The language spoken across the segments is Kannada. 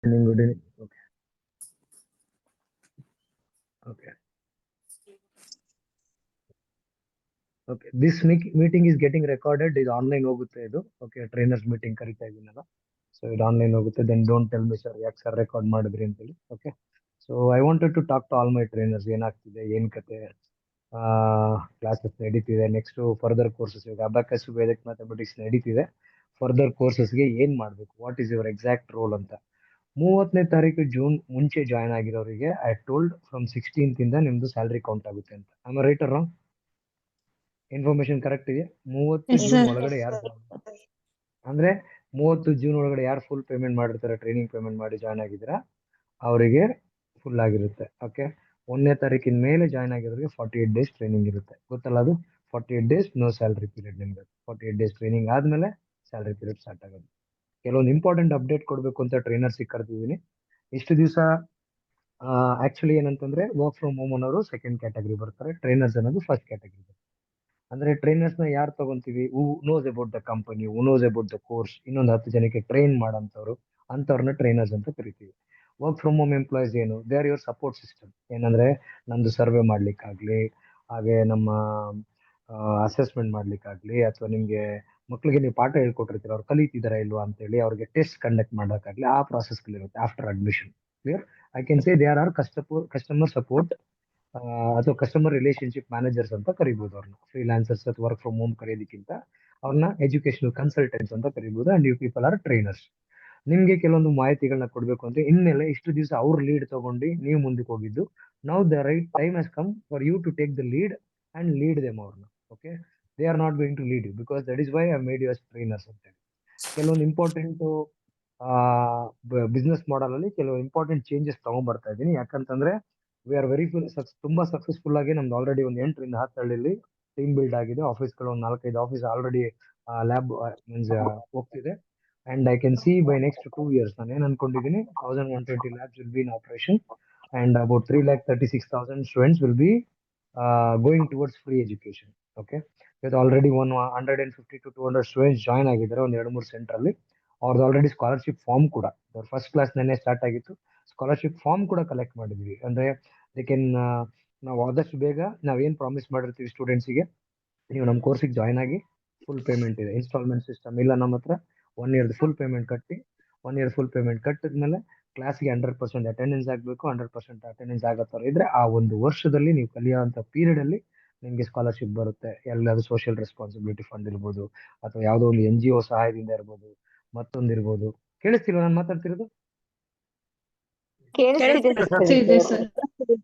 Good evening. Okay. Okay. Okay. This meeting is getting recorded. Is online ಹೋಗುತ್ತೆ ಇದು. Okay. Trainers meeting ಕರಿತಾ ಇದೀನಲ್ಲ. So ಇದು online ಹೋಗುತ್ತೆ. Then don't tell me sir ಯಾಕೆ ಸರ್ ರೆಕಾರ್ಡ್ ಮಾಡಿದ್ರಿ ಅಂತ ಹೇಳಿ. Okay. So I wanted to talk to all my trainers. ಏನಾಗ್ತಿದೆ, ಏನ್ ಕತೆ, ಕ್ಲಾಸಸ್ ನಡೀತಿದೆ, ನೆಕ್ಸ್ಟ್ ಫರ್ದರ್ ಕೋರ್ಸಸ್ ಈಗ ಅಬಾಕಸ್ ವೇದಿಕ್ ಮ್ಯಾಥಮೆಟಿಕ್ಸ್ ನಡೀತಿದೆ. ಫರ್ದರ್ ಕೋರ್ಸಸ್ಗೆ ಏನ್ ಮಾಡ್ಬೇಕು, what is your exact role ಅಂತ. 30ನೇ ತಾರೀಕು ಜೂನ್ ಮುಂಚೆ ಜಾಯ್ನ್ ಆಗಿರೋರಿಗೆ ಐ ಟೋಲ್ಡ್ ಫ್ರಮ್ 16th ಇಂದ ನಿಮ್ದು ಸ್ಯಾಲ್ರಿ ಕೌಂಟ್ ಆಗುತ್ತೆ ಅಂತ. Am right wrong? Information correct ಇದೆ? 30 ಜೂನ್ ಒಳಗಡೆ ಯಾರು ಅಂದ್ರೆ 30 ಜೂನ್ ಒಳಗಡೆ ಯಾರು ಫುಲ್ ಪೇಮೆಂಟ್ ಮಾಡಿರ್ತಾರೆ, ಟ್ರೈನಿಂಗ್ ಪೇಮೆಂಟ್ ಮಾಡಿ ಜಾಯ್ನ್ ಆಗಿದ್ದೀರಾ ಅವರಿಗೆ ಫುಲ್ ಆಗಿರುತ್ತೆ. ಓಕೆ. 1ನೇ ತಾರೀಕಿನ ಮೇಲೆ ಜಾಯ್ನ್ ಆಗಿರೋರಿಗೆ 48 ಡೇಸ್ ಟ್ರೈನಿಂಗ್ ಇರುತ್ತೆ. ಗೊತ್ತಲ್ಲ ಅದು? 48 ಡೇಸ್ ನೋ ಸ್ಯಾಲ್ರಿ ಪೀರಿಯಡ್ ನಿಮ್ಗೆ. 48 ಡೇಸ್ ಟ್ರೈನಿಂಗ್ ಆದ್ಮೇಲೆ ಸ್ಯಾಲ್ರಿ ಪೀರಿಯಡ್ ಸ್ಟಾರ್ಟ್ ಆಗೋದು. ಕೆಲವೊಂದು ಇಂಪಾರ್ಟೆಂಟ್ ಅಪ್ಡೇಟ್ ಕೊಡಬೇಕು ಅಂತ ಟ್ರೈನರ್ಸ್ ಕರೆದಿದ್ದೀನಿ. ಇಷ್ಟು ದಿವಸ ಆಕ್ಚುಲಿ ಏನಂತಂದ್ರೆ ವರ್ಕ್ ಫ್ರಮ್ ಹೋಮ್ ಅನ್ನೋರು ಸೆಕೆಂಡ್ ಕ್ಯಾಟಗರಿ ಬರ್ತಾರೆ, ಟ್ರೈನರ್ಸ್ ಅನ್ನೋದು ಫಸ್ಟ್ ಕ್ಯಾಟಗರಿ ಬರ್ತಾರೆ. ಅಂದ್ರೆ ಟ್ರೈನರ್ಸ್ ನ ಯಾರು ತಗೊಂತೀವಿ? Who knows about the company, who knows about the course, ಇನ್ನೊಂದು 10 ಜನಕ್ಕೆ ಟ್ರೈನ್ ಮಾಡೋಂಥವ್ರು, ಅಂತವ್ರನ್ನ ಟ್ರೈನರ್ಸ್ ಅಂತ ಕರಿತೀವಿ. ವರ್ಕ್ ಫ್ರಮ್ ಹೋಮ್ ಎಂಪ್ಲಾಯೀಸ್ ಏನು, they are your support system. ಏನಂದ್ರೆ ನಮ್ದು ಸರ್ವೆ ಮಾಡ್ಲಿಕ್ಕಾಗ್ಲಿ, ಹಾಗೆ ನಮ್ಮ ಅಸೆಸ್ಮೆಂಟ್ ಮಾಡ್ಲಿಕ್ಕಾಗ್ಲಿ, ಅಥವಾ ನಿಮ್ಗೆ ಮಕ್ಕಳಿಗೆ ನೀವು ಪಾಠ ಹೇಳ್ಕೊಟ್ಟಿರ್ತೀರ, ಅವ್ರು ಕಲಿತಿದಾರ ಇಲ್ವಾ ಅಂತೇಳಿ ಅವ್ರಿಗೆ ಟೆಸ್ಟ್ ಕಂಡಕ್ಟ್ ಮಾಡೋಕ್ಕಾಗ್ಲಿ, ಆ ಪ್ರಾಸೆಸ್ಗಳಿರುತ್ತೆ after admission. Clear? I can say they are customer support ಅಥವಾ ಕಸ್ಟಮರ್ ರಿಲೇಶನ್ಶಿಪ್ ಮ್ಯಾನೇಜರ್ಸ್ ಅಂತ ಕರಿಬಹುದು ಅವ್ರನ್ನ. ಫ್ರೀಲಾನ್ಸರ್ಸ್ ಅಥವಾ ವರ್ಕ್ ಫ್ರಮ್ ಹೋಮ್ ಕರೆಯೋದಕ್ಕಿಂತ ಅವ್ರನ್ನ ಎಜುಕೇಶನಲ್ ಕನ್ಸಲ್ಟೆಂಟ್ಸ್ ಅಂತ ಕರಿಬಹುದು. And you people are trainers. ನಿಮ್ಗೆ ಕೆಲವೊಂದು ಮಾಹಿತಿಗಳನ್ನ ಕೊಡ್ಬೇಕು ಅಂದ್ರೆ ಇನ್ಮೇಲೆ ಇಷ್ಟು ದಿವಸ ಅವ್ರ ಲೀಡ್ ತಗೊಂಡು ನೀವು ಮುಂದಕ್ಕೆ ಹೋಗಿದ್ದು, now the right time has come for you to take the lead and lead them ಅವ್ರನ್ನ. Okay. They are not going to lead you because that is why I made you as trainers ಅಂತ ಹೇಳಿ. ಕೆಲವೊಂದು ಇಂಪಾರ್ಟೆಂಟ್ ಬಿಸ್ನೆಸ್ ಮಾಡೆಲ್ ಅಲ್ಲಿ ಕೆಲವು ಇಂಪಾರ್ಟೆಂಟ್ ಚೇಂಜಸ್ ತಗೊಂಡ್ಬರ್ತಾ ಇದ್ದೀನಿ. ಯಾಕಂತಂದ್ರೆ ವಿ ಆರ್ ವೆರಿ ತುಂಬಾ ಸಕ್ಸಸ್ಫುಲ್ ಆಗಿ ನಮ್ದು ಆಲ್ರೆಡಿ ಒಂದು 8ರಿಂದ 10 ಹಳ್ಳಿಲಿ ಟೀಮ್ ಬಿಲ್ಡ್ ಆಗಿದೆ. ಆಫೀಸ್ಗಳು ಒಂದು 4-5 ಆಫೀಸ್ ಆಲ್ರೆಡಿ ಲ್ಯಾಬ್ ಮೀನ್ಸ್ ಹೋಗ್ತಿದೆ. And I can see by next 2 years ನಾನು ಏನ್ ಅನ್ಕೊಂಡಿದ್ದೀನಿ, 1120 labs will be in operation and about 3,36,000 students will be going towards free education. Okay. ಇವತ್ತು ಆಲ್ರೆಡಿ 150 to 200 ಸ್ಟೂಡೆಂಟ್ಸ್ ಜಾಯ್ನ್ ಆಗಿದ್ದಾರೆ ಒಂದು 2-3 ಸೆಂಟರ್ ಅಲ್ಲಿ. ಅವ್ರದ್ದು ಆಲ್ರೆಡಿ ಸ್ಕಾಲರ್ಶಿಪ್ ಫಾರ್ಮ್ ಕೂಡ ಫಸ್ಟ್ ಕ್ಲಾಸ್ ನೆನ್ನೆ ಸ್ಟಾರ್ಟ್ ಆಗಿತ್ತು. ಸ್ಕಾಲರ್ಶಿಪ್ ಫಾರ್ಮ್ ಕೂಡ ಕಲೆಕ್ಟ್ ಮಾಡಿದ್ವಿ. ಅಂದ್ರೆ ನಾವು ಆದಷ್ಟು ಬೇಗ ನಾವೇನ್ ಪ್ರಾಮಿಸ್ ಮಾಡಿರ್ತೀವಿ ಸ್ಟೂಡೆಂಟ್ಸಿಗೆ, ನೀವು ನಮ್ಮ ಕೋರ್ಸಿಗೆ ಜಾಯ್ನ್ ಆಗಿ ಫುಲ್ ಪೇಮೆಂಟ್ ಇದೆ, ಇನ್ಸ್ಟಾಲ್ಮೆಂಟ್ ಸಿಸ್ಟಮ್ ಇಲ್ಲ ನಮ್ಮ ಹತ್ರ. 1 year ಫುಲ್ ಪೇಮೆಂಟ್ ಕಟ್ಟಿ, 1 year ಫುಲ್ ಪೇಮೆಂಟ್ ಕಟ್ಟಿದ್ಮೇಲೆ ಕ್ಲಾಸ್ಗೆ 100% ಅಟೆಂಡೆನ್ಸ್ ಆಗಬೇಕು. 100% ಅಟೆಂಡೆನ್ಸ್ ಆಗೋ ಇದ್ರೆ ಆ ಒಂದು ವರ್ಷದಲ್ಲಿ ನೀವು ಕಲಿಯೋಂಥ ಪೀರಿಯಡ್ ಅಲ್ಲಿ ನಿಮ್ಗೆ ಸ್ಕಾಲರ್ಶಿಪ್ ಬರುತ್ತೆ. ಎಲ್ಲಾದ್ರೂ ಸೋಷಿಯಲ್ ರೆಸ್ಪಾನ್ಸಿಬಿಲಿಟಿ ಫಂಡ್ ಇರ್ಬೋದು, ಅಥವಾ ಯಾವುದೋ ಒಂದು NGO ಸಹಾಯದಿಂದ ಇರ್ಬೋದು, ಮತ್ತೊಂದು ಇರ್ಬೋದು. ಕೇಳಿಸ್ತಿಲ್ವಾ ನಾನು ಮಾತಾಡ್ತಿರೋದು? ಕೇಳಿಸ್ತಿದೆ sir.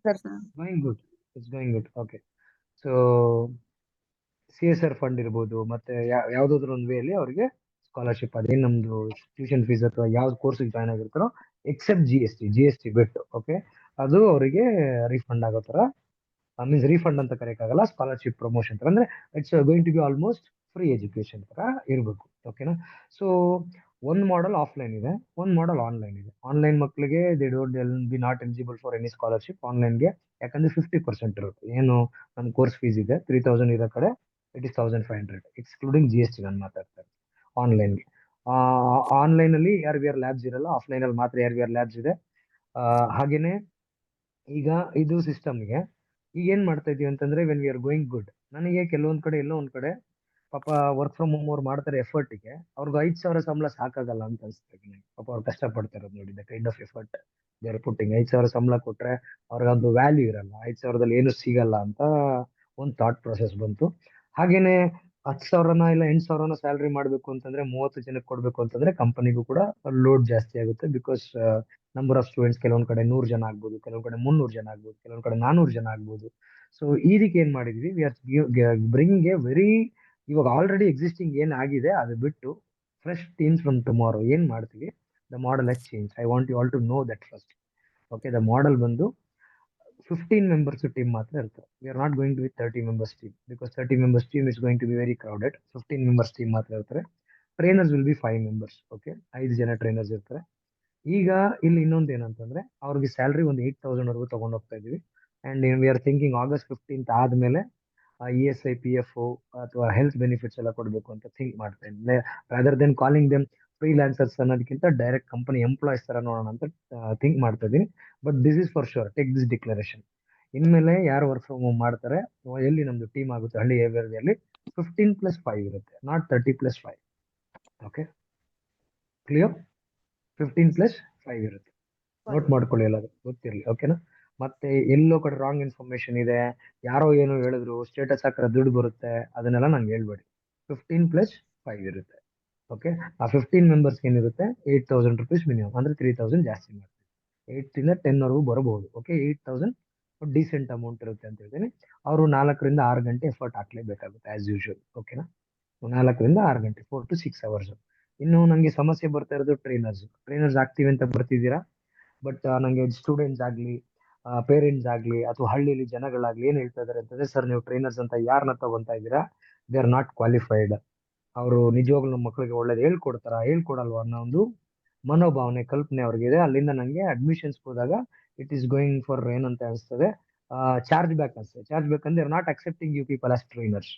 Going good, it's going good. Okay. So CSR fund ಇರ್ಬೋದು, ಮತ್ತೆ ಯಾವ್ದಾದ್ರು ಒಂದು ವೇಲಿ ಅವರಿಗೆ ಸ್ಕಾಲರ್ಶಿಪ್ ಅದೇನ್ ನಮ್ದು ಟ್ಯೂಷನ್ ಫೀಸ್ ಅಥವಾ ಯಾವ್ದು ಕೋರ್ಸಿಗೆ ಜಾಯ್ನ್ ಆಗಿರ್ತಾರೋ ಎಕ್ಸೆಪ್ಟ್ ಜಿ ಎಸ್ ಟಿ ಬಿಟ್ಟು, ಓಕೆ, ಅದು ಅವರಿಗೆ ರೀಫಂಡ್ ಆಗೋ ತರ, ಮೀನ್ಸ್ ರೀಫಂಡ್ ಅಂತ ಕರೆಯಕ್ಕಾಗಲ್ಲ, ಸ್ಕಾಲರ್ಶಿಪ್ ಪ್ರಮೋಷನ್ ತರ. ಅಂದ್ರೆ it's going to be almost free education ತರ ಇರಬೇಕು. ಓಕೆನಾ? ಸೊ ಒಂದ್ ಮಾಡೆಲ್ ಆಫ್ಲೈನ್ ಇದೆ, ಒಂದ್ ಮಾಡೆಲ್ ಆನ್ಲೈನ್ ಇದೆ. ಆನ್ಲೈನ್ ಮಕ್ಕಳಿಗೆ they don't be not eligible for any scholarship ಆನ್ಲೈನ್ಗೆ. ಯಾಕಂದ್ರೆ 50% ಇರುತ್ತೆ. ಏನು ನಮ್ಮ ಕೋರ್ಸ್ ಫೀಸ್ ಇದೆ 3,000 ಇರೋ ಕಡೆ ಇಟ್ ಇಸ್ 1,500 ಎಕ್ಸ್ಕ್ಲೂಡಿಂಗ್ GST ನಾನು ಮಾತಾಡ್ತಾರೆ ಆನ್ಲೈನ್ಗೆ. ಆನ್ಲೈನ್ ಅಲ್ಲಿ AR/VR ಲ್ಯಾಬ್ಸ್ ಇರಲ್ಲ, ಆಫ್ಲೈನ್ ಅಲ್ಲಿ ಮಾತ್ರ AR/VR ಲ್ಯಾಬ್ಸ್ ಇದೆ. ಹಾಗೇನೆ ಈಗ ಇದು ಸಿಸ್ಟಮ್ಗೆ ಈಗ ಏನ್ ಮಾಡ್ತಾ ಇದೀವಿ ಅಂತಂದ್ರೆ when we are going good, ನನಗೆ ಕೆಲವೊಂದ್ ಕಡೆ ಎಲ್ಲೋ ಒಂದ್ ಕಡೆ ಪಾಪ ವರ್ಕ್ ಫ್ರಮ್ ಹೋಮ್ ಅವ್ರು ಮಾಡ್ತಾರೆ ಎಫರ್ಟ್ಗೆ, ಅವ್ರಿಗೆ 5,000 ಸಂಬಳ ಸಾಕಾಗಲ್ಲ ಅಂತ ಅನ್ಸುತ್ತೆ ನನಗೆ. ಪಾಪ ಅವ್ರು ಕಷ್ಟಪಡ್ತಾ ಇರೋದು ನೋಡಿ, the kind of effort they are putting. 5,000 ಸಂಬಳ ಕೊಟ್ರೆ ಅವ್ರಿಗಂತೂ ವ್ಯಾಲ್ಯೂ ಇರಲ್ಲ, 5,000ದಲ್ಲಿ ಏನು ಸಿಗಲ್ಲ ಅಂತ ಒಂದು ಥಾಟ್ ಪ್ರೊಸೆಸ್ ಬಂತು. ಹಾಗೇನೆ 10,000 ಇಲ್ಲ 8,000 ಸ್ಯಾಲ್ರಿ ಮಾಡ್ಬೇಕು ಅಂತಂದ್ರೆ 30 ಜನಕ್ಕೆ ಕೊಡ್ಬೇಕು ಅಂತಂದ್ರೆ ಕಂಪನಿಗೂ ಕೂಡ ಲೋಡ್ ಜಾಸ್ತಿ ಆಗುತ್ತೆ. ಬಿಕಾಸ್ ನಂಬರ್ ಆಫ್ ಸ್ಟೂಡೆಂಟ್ಸ್ ಕೆಲವೊಂದ್ ಕಡೆ 100 ಜನ ಆಗ್ಬೋದು, ಕೆಲವೊಂದ್ ಕಡೆ 300 ಜನ ಆಗ್ಬೋದು, ಕೆಲವೊಂದ್ ಕಡೆ 400 ಜನ ಆಗ್ಬೋದು. ಸೊ ಇದಕ್ಕೆ ಏನ್ ಮಾಡಿದ್ವಿ, we are bring A very, ಇವಾಗ ಆಲ್ರೆಡಿ ಎಕ್ಸಿಸ್ಟಿಂಗ್ ಏನ್ ಆಗಿದೆ ಅದು ಬಿಟ್ಟು ಫ್ರೆಶ್ ಟೀಮ್ಸ್ ಫ್ರಮ್ ಟುಮಾರೋ ಏನ್ ಮಾಡ್ತೀವಿ, the model has change. I want you all to know that first. Okay. The model ಬಂದು 15 ಮೆಂಬರ್ಸ್ ಟೀಮ್ ಮಾತ್ರ ಇರ್ತಾರೆ. We are not going to with 30 members team, because 30 members team is going to be very crowded. 15 members team ಮಾತ್ರ ಇರ್ತಾರೆ. Trainers will be 5 members. Okay. 5 ಜನ ಟ್ರೈನರ್ಸ್ ಇರ್ತಾರೆ. ಈಗ ಇಲ್ಲಿ ಇನ್ನೊಂದು ಏನಂತಂದ್ರೆ ಅವ್ರಿಗೆ ಸ್ಯಾಲ್ರಿ ಒಂದು 8,000 ವರೆಗೂ ತಗೊಂಡು ಹೋಗ್ತಾ ಇದೀವಿ. And we are thinking August 15th ಆದ್ಮೇಲೆ ESI PF ಅಥವಾ ಹೆಲ್ತ್ ಬೆನಿಫಿಟ್ಸ್ ಎಲ್ಲ ಕೊಡಬೇಕು ಅಂತ ಥಿಂಕ್ ಮಾಡ್ತಾ ಇದ್ದೀನಿ. ರಾದರ್ ದೆನ್ ಕಾಲಿಂಗ್ ದೆಮ್ ಫ್ರೀಲಾನ್ಸರ್ಸ್ ಅನ್ನೋದಕ್ಕಿಂತ ಡೈರೆಕ್ಟ್ ಕಂಪನಿ ಎಂಪ್ಲಾಯ್ಸ್ ತರ ನೋಡೋಣ ಅಂತ ಥಿಂಕ್ ಮಾಡ್ತಾ ಇದ್ದೀನಿ. But this is for sure, take this declaration. ಇನ್ಮೇಲೆ ಯಾರು ವರ್ಕ್ ಫ್ರಮ್ ಹೋಮ್ ಮಾಡ್ತಾರೆ, ಎಲ್ಲಿ ನಮ್ದು ಟೀಮ್ ಆಗುತ್ತೆ ಹಳ್ಳಿ ಏರಿಯಾದಲ್ಲಿ 15+5 ಇರುತ್ತೆ, ನಾಟ್ 30+5. Okay, clear? 15+5 ಇರುತ್ತೆ. ನೋಟ್ ಮಾಡ್ಕೊಳ್ಳಿ, ಎಲ್ಲಾದ್ರು ಗೊತ್ತಿರಲಿ. ಓಕೆನಾ? ಮತ್ತೆ ಎಲ್ಲೋ ಕಡೆ ರಾಂಗ್ ಇನ್ಫಾರ್ಮೇಶನ್ ಇದೆ, ಯಾರೋ ಏನೋ ಹೇಳಿದ್ರು, ಸ್ಟೇಟಸ್ ಹಾಕಿದ್ರೆ ದುಡ್ಡು ಬರುತ್ತೆ, ಅದನ್ನೆಲ್ಲ ನಂಗೆ ಹೇಳ್ಬೇಡಿ. 15+5 ಇರುತ್ತೆ. ಓಕೆ, ಆ 15 ಮೆಂಬರ್ಸ್ ಏನಿರುತ್ತೆ 8,000 ರುಪೀಸ್ ಮಿನಿಮಮ್, ಅಂದ್ರೆ 3,000 ಜಾಸ್ತಿ ಮಾಡ್ತೀವಿ. 8 ಇಂದ 10 ವರೆಗೂ ಬರಬಹುದು. ಓಕೆ, 8,000 ಡೀಸೆಂಟ್ ಅಮೌಂಟ್ ಇರುತ್ತೆ ಅಂತ ಹೇಳ್ತೀನಿ. ಅವರು 4ರಿಂದ 6 ಗಂಟೆ ಎಫರ್ಟ್ ಹಾಕ್ಲೇಬೇಕಾಗುತ್ತೆ ಆಸ್ ಯೂಶುವಲ್. ಓಕೆನಾ? 4ರಿಂದ 6 ಗಂಟೆ, 4 to 6 hours. ಇನ್ನು ನಂಗೆ ಸಮಸ್ಯೆ ಬರ್ತಾ ಇರೋದು ಟ್ರೈನರ್ಸ್ ಆಗ್ತೀವಿ ಅಂತ ಬರ್ತಿದ್ದೀರಾ, ಬಟ್ ನಂಗೆ ಸ್ಟೂಡೆಂಟ್ಸ್ ಆಗ್ಲಿ, ಪೇರೆಂಟ್ಸ್ ಆಗ್ಲಿ, ಅಥವಾ ಹಳ್ಳಿಲಿ ಜನಗಳಾಗ್ಲಿ ಏನ್ ಹೇಳ್ತಾ ಇದಾರೆ ಅಂತಂದ್ರೆ, ಸರ್ ನೀವು ಟ್ರೈನರ್ಸ್ ಅಂತ ಯಾರನ್ನ ತಗೊಂತಾ ಇದ್ದೀರಾ, ದೇ ಆರ್ ನಾಟ್ ಕ್ವಾಲಿಫೈಡ್. ಅವರು ನಿಜವಾಗ್ಲೂ ನಮ್ಮ ಮಕ್ಕಳಿಗೆ ಒಳ್ಳೇದು ಹೇಳ್ಕೊಡಲ್ವಾ ಅನ್ನೋ ಒಂದು ಮನೋಭಾವನೆ, ಕಲ್ಪನೆ ಅವ್ರಿಗಿದೆ. ಅಲ್ಲಿಂದ ನಂಗೆ ಅಡ್ಮಿಷನ್ಸ್ ಹೋದಾಗ ಇಟ್ ಈಸ್ ಗೋಯಿಂಗ್ ಫಾರ್ ಏನಂತ ಅನಿಸ್ತದೆ, ಚಾರ್ಜ್ ಬ್ಯಾಕ್ ಅನ್ಸುತ್ತೆ. ಚಾರ್ಜ್ ಬ್ಯಾಕ್ ಅಂದ್ರೆ not accepting you people as trainers.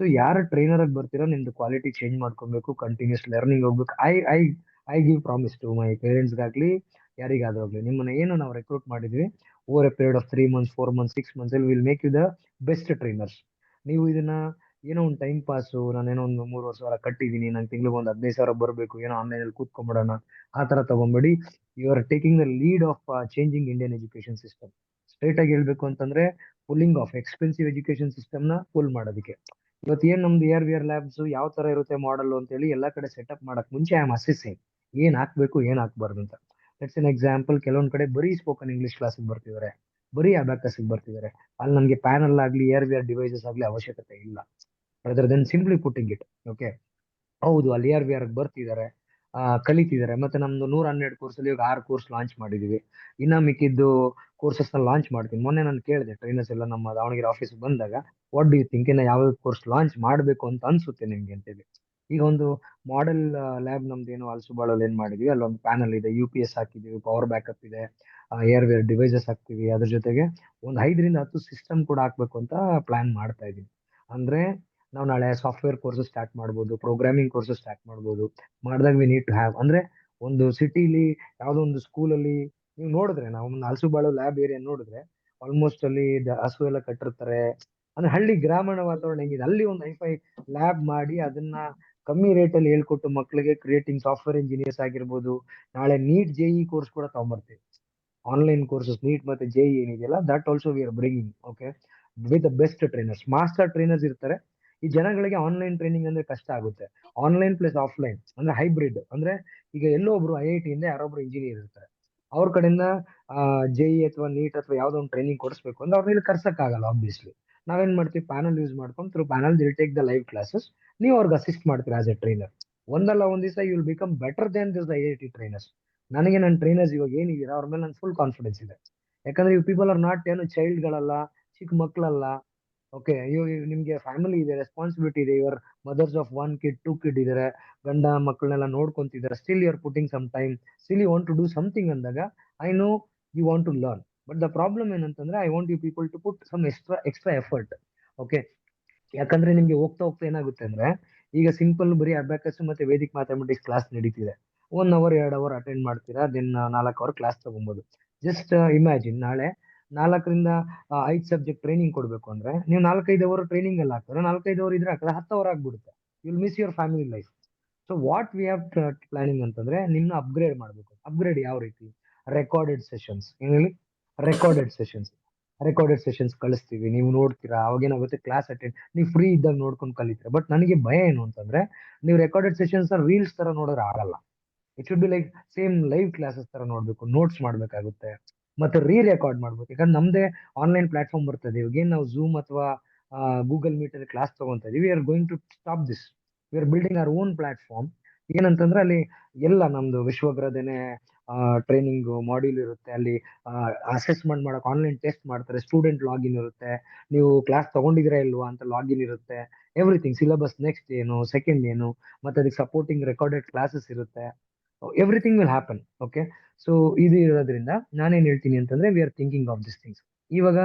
So ಯಾರು ಟ್ರೈನರ್ ಆಗಿ ಬರ್ತೀರೋ ನಿಮ್ದು ಕ್ವಾಲಿಟಿ ಚೇಂಜ್ ಮಾಡ್ಕೊಬೇಕು, ಕಂಟಿನ್ಯೂಸ್ ಲರ್ನಿಂಗ್ ಹೋಗ್ಬೇಕು. I give promise to my ಪೇರೆಂಟ್ಸ್ಗಾಗ್ಲಿ, ಯಾರಿಗಾದ್ರೂ ಆಗ್ಲಿ, ನಿಮ್ಮನ್ನ ಏನು ನಾವು ರೆಕ್ರೂಟ್ ಮಾಡಿದ್ವಿ, over a period of 3 months, 4 months, 6 months will make you the best trainers. ನೀವು ಇದನ್ನ ಏನೋ ಒಂದು ಟೈಮ್ ಪಾಸು, ನಾನೇನೋ ಒಂದು 3 ವರ್ಷ ಕಟ್ಟಿದೀನಿ, ನಂಗೆ ತಿಂಗ್ಳಿಗೆ ಒಂದು 15,000 ಬರಬೇಕು, ಏನೋ ಆನ್ಲೈನ್ ಅಲ್ಲಿ ಕೂತ್ಕೊಂಡ್ಬಿಡೋಣ, ಆ ತರ ತಗೊಂಬೇಡಿ. You are taking the lead of changing Indian education system. Straight ಆಗಿ ಹೇಳ್ಬೇಕು ಅಂತಂದ್ರೆ, pulling of expensive education system ನ ಪುಲ್ ಮಾಡೋದಕ್ಕೆ. ಇವತ್ತು ಏನ್ ನಮ್ದು AR/VR ಲ್ಯಾಬ್ಸ್ ಯಾವ ತರ ಇರುತ್ತೆ ಮಾಡಲ್ ಅಂತ ಹೇಳಿ ಎಲ್ಲಾ ಕಡೆ ಸೆಟಪ್ ಮಾಡಕ್ ಮುಂಚೆ ಐ ಆಮ್ ಅಸೆಸಿಂಗ್ ಏನ್ ಹಾಕ್ಬೇಕು ಏನ್ ಹಾಕ್ಬಾರ್ದು ಅಂತ. ಲೆಟ್ಸ್ ಎನ್ ಎಕ್ಸಾಂಪಲ್, ಕೆಲವೊಂದ್ ಕಡೆ ಬರೀ ಸ್ಪೋಕನ್ ಇಂಗ್ಲಿಷ್ ಕ್ಲಾಸಿಗೆ ಬರ್ತಿದ್ದಾರೆ, ಬರೀ ಅಬ್ಯಾಕಸ್ ಬರ್ತಿದ್ದಾರೆ. ಅಲ್ಲಿ ನಮ್ಗೆ ಪ್ಯಾನಲ್ ಆಗ್ಲಿ AR/VR ಡಿವೈಸಸ್ ಆಗ್ಲಿ ಅವಶ್ಯಕತೆ ಇಲ್ಲ. Other than simply putting it. Okay, ಹೌದು ಅಲ್ಲಿ AR/VR ಬರ್ತಿದ್ದಾರೆ, ಕಲಿತಿದ್ದಾರೆ. ಮತ್ತೆ ನಮ್ದು 112 ಕೋರ್ಸಲ್ಲಿ ಇವಾಗ 6 ಕೋರ್ಸ್ ಲಾಂಚ್ ಮಾಡಿದೀವಿ. ಇನ್ನ ಮಿಕ್ಕಿದ್ದು ಕೋರ್ಸಸ್ ನ ಲಾಂಚ್ ಮಾಡ್ತೀನಿ. ಮೊನ್ನೆ ನಾನು ಕೇಳಿದೆ ಟ್ರೈನರ್ಸ್ ಎಲ್ಲ ನಮ್ಮ ದಾವಣಗೆರೆ ಆಫೀಸ್ ಬಂದಾಗ, ವಾಟ್ ಡು ಯು ಥಿಂಕ್, ಇನ್ನ ಯಾವ ಕೋರ್ಸ್ ಲಾಂಚ್ ಮಾಡಬೇಕು ಅಂತ ಅನ್ಸುತ್ತೆ ನಿಮ್ಗೆ ಅಂತೇಳಿ. ಈಗ ಒಂದು ಮಾಡೆಲ್ ಲ್ಯಾಬ್ ನಮ್ದು ಏನೋ ಹಲಸುಬಾಳಲ್ಲಿ ಏನ್ ಮಾಡಿದ್ವಿ, ಅಲ್ಲೊಂದು ಪ್ಯಾನಲ್ ಇದೆ, UPS ಹಾಕಿದೀವಿ, ಪವರ್ ಬ್ಯಾಕಪ್ ಇದೆ, AR/VR ಡಿವೈಸಸ್ ಹಾಕ್ತಿವಿ. ಅದ್ರ ಜೊತೆಗೆ ಒಂದು 5ರಿಂದ 10 ಸಿಸ್ಟಮ್ ಕೂಡ ಹಾಕ್ಬೇಕು ಅಂತ ಪ್ಲಾನ್ ಮಾಡ್ತಾ ಇದೀವಿ. ಅಂದ್ರೆ ನಾವು ನಾಳೆ ಸಾಫ್ಟ್ವೇರ್ ಕೋರ್ಸಸ್ ಸ್ಟಾರ್ಟ್ ಮಾಡ್ಬೋದು, ಪ್ರೋಗ್ರಾಮಿಂಗ್ ಕೋರ್ಸಸ್ ಸ್ಟಾರ್ಟ್ ಮಾಡ್ಬೋದು. ಮಾಡಿದಾಗ ವಿ ನೀಡ್ ಟು ಹ್ಯಾವ್, ಅಂದ್ರೆ ಒಂದು ಸಿಟಿಲಿ ಯಾವ್ದೋ ಒಂದು ಸ್ಕೂಲಲ್ಲಿ ನೀವು ನೋಡಿದ್ರೆ, ನಾವು ಒಂದು ಹಲಸುಬಾಳು ಲ್ಯಾಬ್ ಏರಿಯಾ ನೋಡಿದ್ರೆ, ಆಲ್ಮೋಸ್ಟ್ ಅಲ್ಲಿ ಹಸು ಎಲ್ಲ ಕಟ್ಟಿರ್ತಾರೆ. ಅಂದ್ರೆ ಹಳ್ಳಿ ಗ್ರಾಮೀಣ ವಾತಾವರಣ ಹೆಂಗಿದೆ, ಅಲ್ಲಿ ಒಂದು ಹೈಫೈ ಲ್ಯಾಬ್ ಮಾಡಿ ಅದನ್ನ ಕಮ್ಮಿ ರೇಟ್ ಅಲ್ಲಿ ಹೇಳ್ಕೊಟ್ಟು ಮಕ್ಕಳಿಗೆ ಕ್ರಿಯೇಟಿಂಗ್ ಸಾಫ್ಟ್ವೇರ್ ಇಂಜಿನಿಯರ್ಸ್ ಆಗಿರ್ಬೋದು. ನಾಳೆ ನೀಟ್ JE ಕೋರ್ಸ್ ಕೂಡ ತಗೊಂಬರ್ತೀವಿ, ಆನ್ಲೈನ್ ಕೋರ್ಸಸ್ ನೀಟ್ ಮತ್ತೆ JE ಏನಿದೆಯಲ್ಲ, that also we are bringing. Okay, with the best trainers, master trainers ಇರ್ತಾರೆ. ಈ ಜನಗಳಿಗೆ ಆನ್ಲೈನ್ ಟ್ರೈನಿಂಗ್ ಅಂದ್ರೆ ಕಷ್ಟ ಆಗುತ್ತೆ. ಆನ್ಲೈನ್ ಪ್ಲಸ್ ಆಫ್ಲೈನ್ ಅಂದ್ರೆ ಹೈಬ್ರಿಡ್. ಅಂದ್ರೆ ಈಗ ಎಲ್ಲೋ ಒಬ್ರು IIT ಇಂದ ಯಾರೊಬ್ರು ಇಂಜಿನಿಯರ್ ಇರ್ತಾರೆ, ಅವ್ರ ಕಡೆಯಿಂದ JE ಅಥವಾ ನೀಟ್ ಅಥವಾ ಯಾವ್ದೋ ಒಂದು ಟ್ರೈನಿಂಗ್ ಕೊಡಿಸ್ಬೇಕು ಅಂದ್ರೆ ಅವ್ರನ್ನ ಇಲ್ಲಿ ಕರ್ಸಕ್ ಆಗಲ್ಲ ಆಬ್ವಿಯಸ್ಲಿ. ನಾವೇನ್ ಮಾಡ್ತೀವಿ, ಪ್ಯಾನಲ್ ಯೂಸ್ ಮಾಡ್ಕೊಂಡು through panel they'll take the live classes. ನೀವು ಅವ್ರಿಗೆ ಅಸಿಸ್ಟ್ ಮಾಡ್ತೀರಾ ಆಸ್ ಎ ಟ್ರೈನರ್. ಒಂದಲ್ಲ ಒಂದ್ ದಿವಸ you will become better than this IIT trainers. ನನಗೆ ನನ್ನ ಟ್ರೈನರ್ಸ್ ಇವಾಗ ಏನಿದ್ದೀರಾ ಅವ್ರ ಮೇಲೆ ನನ್ ಫುಲ್ ಕಾನ್ಫಿಡೆನ್ಸ್ ಇದೆ. ಯಾಕಂದ್ರೆ ಇವ್ ಪೀಪಲ್ ಆರ್ ನಾಟ್ ಏನು ಚೈಲ್ಡ್ಗಳಲ್ಲ, ಚಿಕ್ಕ ಮಕ್ಕಳಲ್ಲ. ಓಕೆ, ನಿಮ್ಗೆ ಫ್ಯಾಮಿಲಿ ಇದೆ, ರೆಸ್ಪಾನ್ಸಿಬಿಲಿಟಿ ಇದೆ. Your mothers of 1 kid 2 kid ಇದಾರೆ, ಗಂಡ ಮಕ್ಕಳನ್ನೆಲ್ಲ ನೋಡ್ಕೊಂತಿದ್ದಾರೆ. Still you are putting some time, still you want to do something ಅಂದಾಗ I know you want to learn. But the problem ಏನಂತಂದ್ರೆ, I want you people to put some extra effort. Okay, ಯಾಕಂದ್ರೆ ನಿಮ್ಗೆ ಹೋಗ್ತಾ ಹೋಗ್ತಾ ಏನಾಗುತ್ತೆ ಅಂದ್ರೆ, ಈಗ ಸಿಂಪಲ್ ಬರೀ ಅಬ್ಯಾಕಸ್ ಮತ್ತೆ ವೇದಿಕ್ ಮ್ಯಾಥಮೆಟಿಕ್ಸ್ ಕ್ಲಾಸ್ ನಡೀತಿದೆ, 1 hour 2 hour ಅಟೆಂಡ್ ಮಾಡ್ತೀರಾ, ದೆನ್ 4 hour ಕ್ಲಾಸ್ ತಗೊಬೋದು. ಜಸ್ಟ್ ಇಮ್ಯಾಜಿನ್, ನಾಳೆ 4ರಿಂದ 5 ಸಬ್ಜೆಕ್ಟ್ ಟ್ರೈನಿಂಗ್ ಕೊಡ್ಬೇಕು ಅಂದ್ರೆ ನೀವು 4-5 hour ಟ್ರೈನಿಂಗ್ ಎಲ್ಲ ಹಾಕ್ತಾರೆ, 4-5 hour ಇದ್ರೆ ಹಾಕಿದ್ರೆ 10 hour ಆಗ್ಬಿಡುತ್ತೆ. Will miss your family life. So what we have planning ಅಂತಂದ್ರೆ, ನಿಮ್ನ ಅಪ್ಗ್ರೇಡ್ ಮಾಡ್ಬೇಕು. ಅಪ್ಗ್ರೇಡ್ ಯಾವ ರೀತಿ? Recorded sessions. ಏನ್ ಹೇಳಿ? Recorded sessions. ರೆಕಾರ್ಡೆಡ್ ಸೆಷನ್ಸ್ ಕಳಿಸ್ತೀವಿ, ನೀವು ನೋಡ್ತೀರಾ. ಅವಾಗ ಏನಾಗುತ್ತೆ, ಕ್ಲಾಸ್ ಅಟೆಂಡ್ ನೀವು ಫ್ರೀ ಇದ್ದಾಗ ನೋಡ್ಕೊಂಡು ಕಲಿತೀರಾ. ಬಟ್ ನನಗೆ ಭಯ ಏನು ಅಂತಂದ್ರೆ, ನೀವು ರೆಕಾರ್ಡೆಡ್ ಸೆಷನ್ಸ್ ರೀಲ್ಸ್ ತರ ನೋಡಿದ್ರೆ ಆಗಲ್ಲ. It should be like same live classes ತರ ನೋಡ್ಬೇಕು, ನೋಟ್ಸ್ ಮಾಡ್ಬೇಕಾಗುತ್ತೆ, ಮತ್ತೆ ರೆಕಾರ್ಡ್ ಮಾಡ್ಬೇಕು. ಯಾಕಂದ್ರೆ ನಮ್ದೇ ಆನ್ಲೈನ್ ಪ್ಲಾಟ್ಫಾರ್ಮ್ ಬರ್ತದೆ ಇವಾಗ. ಏನ್ ನಾವು Zoom ಅಥವಾ ಗೂಗಲ್ ಮೀಟ್ ಅಲ್ಲಿ ಕ್ಲಾಸ್ ತಗೊಂತ ಇದೀವಿ, we are going to stop this. We are building our own platform. ಏನಂತಂದ್ರೆ ಅಲ್ಲಿ ಎಲ್ಲ ನಮ್ದು ವಿಶ್ವಗ್ರದೇನೆ ಟ್ರೈನಿಂಗ್ ಮಾಡ್ಯೂಲ್ ಇರುತ್ತೆ. ಅಲ್ಲಿ ಅಸೆಸ್ಮೆಂಟ್ ಮಾಡಕ್ ಆನ್ಲೈನ್ ಟೆಸ್ಟ್ ಮಾಡ್ತಾರೆ, ಸ್ಟೂಡೆಂಟ್ ಲಾಗಿನ್ ಇರುತ್ತೆ, ನೀವು ಕ್ಲಾಸ್ ತಗೊಂಡಿದ್ದೀರಾ ಇಲ್ವಾ ಅಂತ ಲಾಗಿನ್ ಇರುತ್ತೆ, ಎವ್ರಿಥಿಂಗ್, ಸಿಲೆಬಸ್ ನೆಕ್ಸ್ಟ್ ಏನು, ಸೆಕೆಂಡ್ ಏನು, ಮತ್ತೆ ಅದಕ್ಕೆ ಸಪೋರ್ಟಿಂಗ್ ರೆಕಾರ್ಡೆಡ್ ಕ್ಲಾಸಸ್ ಇರುತ್ತೆ. Everything will happen. Okay, so ಇದು ಇರೋದ್ರಿಂದ ನಾನೇನ್ ಹೇಳ್ತೀನಿ ಅಂತಂದ್ರೆ, we are thinking of this things. ಇವಾಗ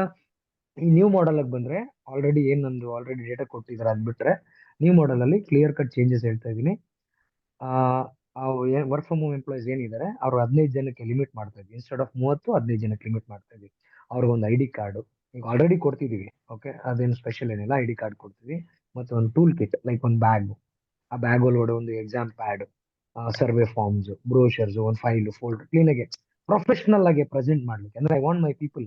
ಈ ನ್ಯೂ ಮಾಡೆಲ್ ಬಂದ್ರೆ, ಆಲ್ರೆಡಿ ಏನ್ ನಂದು ಆಲ್ರೆಡಿ ಡೇಟಾ ಕೊಟ್ಟಿದ್ದಾರೆ, ಅದ್ ಬಿಟ್ರೆ ನ್ಯೂ ಮಾಡೆಲ್ ಅಲ್ಲಿ ಕ್ಲಿಯರ್ ಕಟ್ ಚೇಂಜಸ್ ಹೇಳ್ತಾ ಇದೀನಿ. ವರ್ಕ್ ಫ್ರಮ್ ಹೋಮ್ ಎಂಪ್ಲಾಯೀಸ್ ಏನಿದ್ದಾರೆ ಅವ್ರು 15 ಜನಕ್ಕೆ ಲಿಮಿಟ್ ಮಾಡ್ತಾ ಇದ್ವಿ. ಇನ್ಸ್ಟೆಡ್ ಆಫ್ 30 15 ಜನಕ್ಕೆ ಲಿಮಿಟ್ ಮಾಡ್ತಾ ಇದ್ವಿ. ಅವ್ರಿಗೊಂದು ಐ ಡಿ ಕಾರ್ಡು ಈಗ ಆಲ್ರೆಡಿ ಕೊಡ್ತಿದೀವಿ. ಓಕೆ, ಅದೇನು ಸ್ಪೆಷಲ್ ಏನಿಲ್ಲ, ಐ ಡಿ ಕಾರ್ಡ್ ಕೊಡ್ತೀವಿ. ಮತ್ತೆ ಒಂದು ಟೂಲ್ ಕಿಟ್ ಲೈಕ್ ಒಂದು ಬ್ಯಾಗ್, ಆ ಬ್ಯಾಗ್ ಒಳಗಡೆ ಒಂದು exam pad, survey forms, brochures, ಒಂದು ಫೈಲ್ ಫೋಲ್ಡರ್ ಕ್ಲೀನ್ ಆಗಿ ಪ್ರೊಫೆಷನಲ್ ಆಗಿ ಪ್ರೆಸೆಂಟ್ ಮಾಡ್ಲಿಕ್ಕೆ. ಅಂದ್ರೆ ಐ ವಾಂಟ್ ಮೈ ಪೀಪಲ್,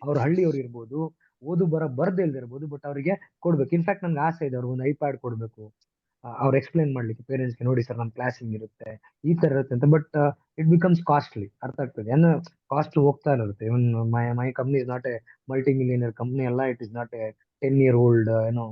ಅವ್ರ ಹಳ್ಳಿಯವ್ರು ಇರ್ಬೋದು, ಓದು ಬರ್ದೇ ಇಲ್ದಿರ್ಬೋದು, ಬಟ್ ಅವರಿಗೆ ಕೊಡ್ಬೇಕು. ಇನ್ಫ್ಯಾಕ್ಟ್ ನನ್ಗೆ ಆಸೆ ಇದೆ ಅವ್ರಿಗೆ ಒಂದು ಐಪ್ಯಾಡ್ ಕೊಡ್ಬೇಕು, ಅವ್ರು ಎಕ್ಸ್ಪ್ಲೈನ್ ಮಾಡ್ಲಿಕ್ಕೆ ಪೇರೆಂಟ್ಸ್ಗೆ, ನೋಡಿ ಸರ್ ನಮ್ಮ ಕ್ಲಾಸ್ ಹಿಂಗ್ ಇರುತ್ತೆ, ಈ ತರ ಇರುತ್ತೆ ಅಂತ. ಬಟ್ ಇಟ್ ಬಿಕಮ್ಸ್ ಕಾಸ್ಟ್ಲಿ, ಅರ್ಥ ಆಗ್ತದೆ ಏನೋ ಕಾಸ್ಟ್ ಹೋಗ್ತಾ ಇರುತ್ತೆ. Even my company is not a multi millionaire company ಅಲ್ಲ, it is not a 10-year old ಏನೋ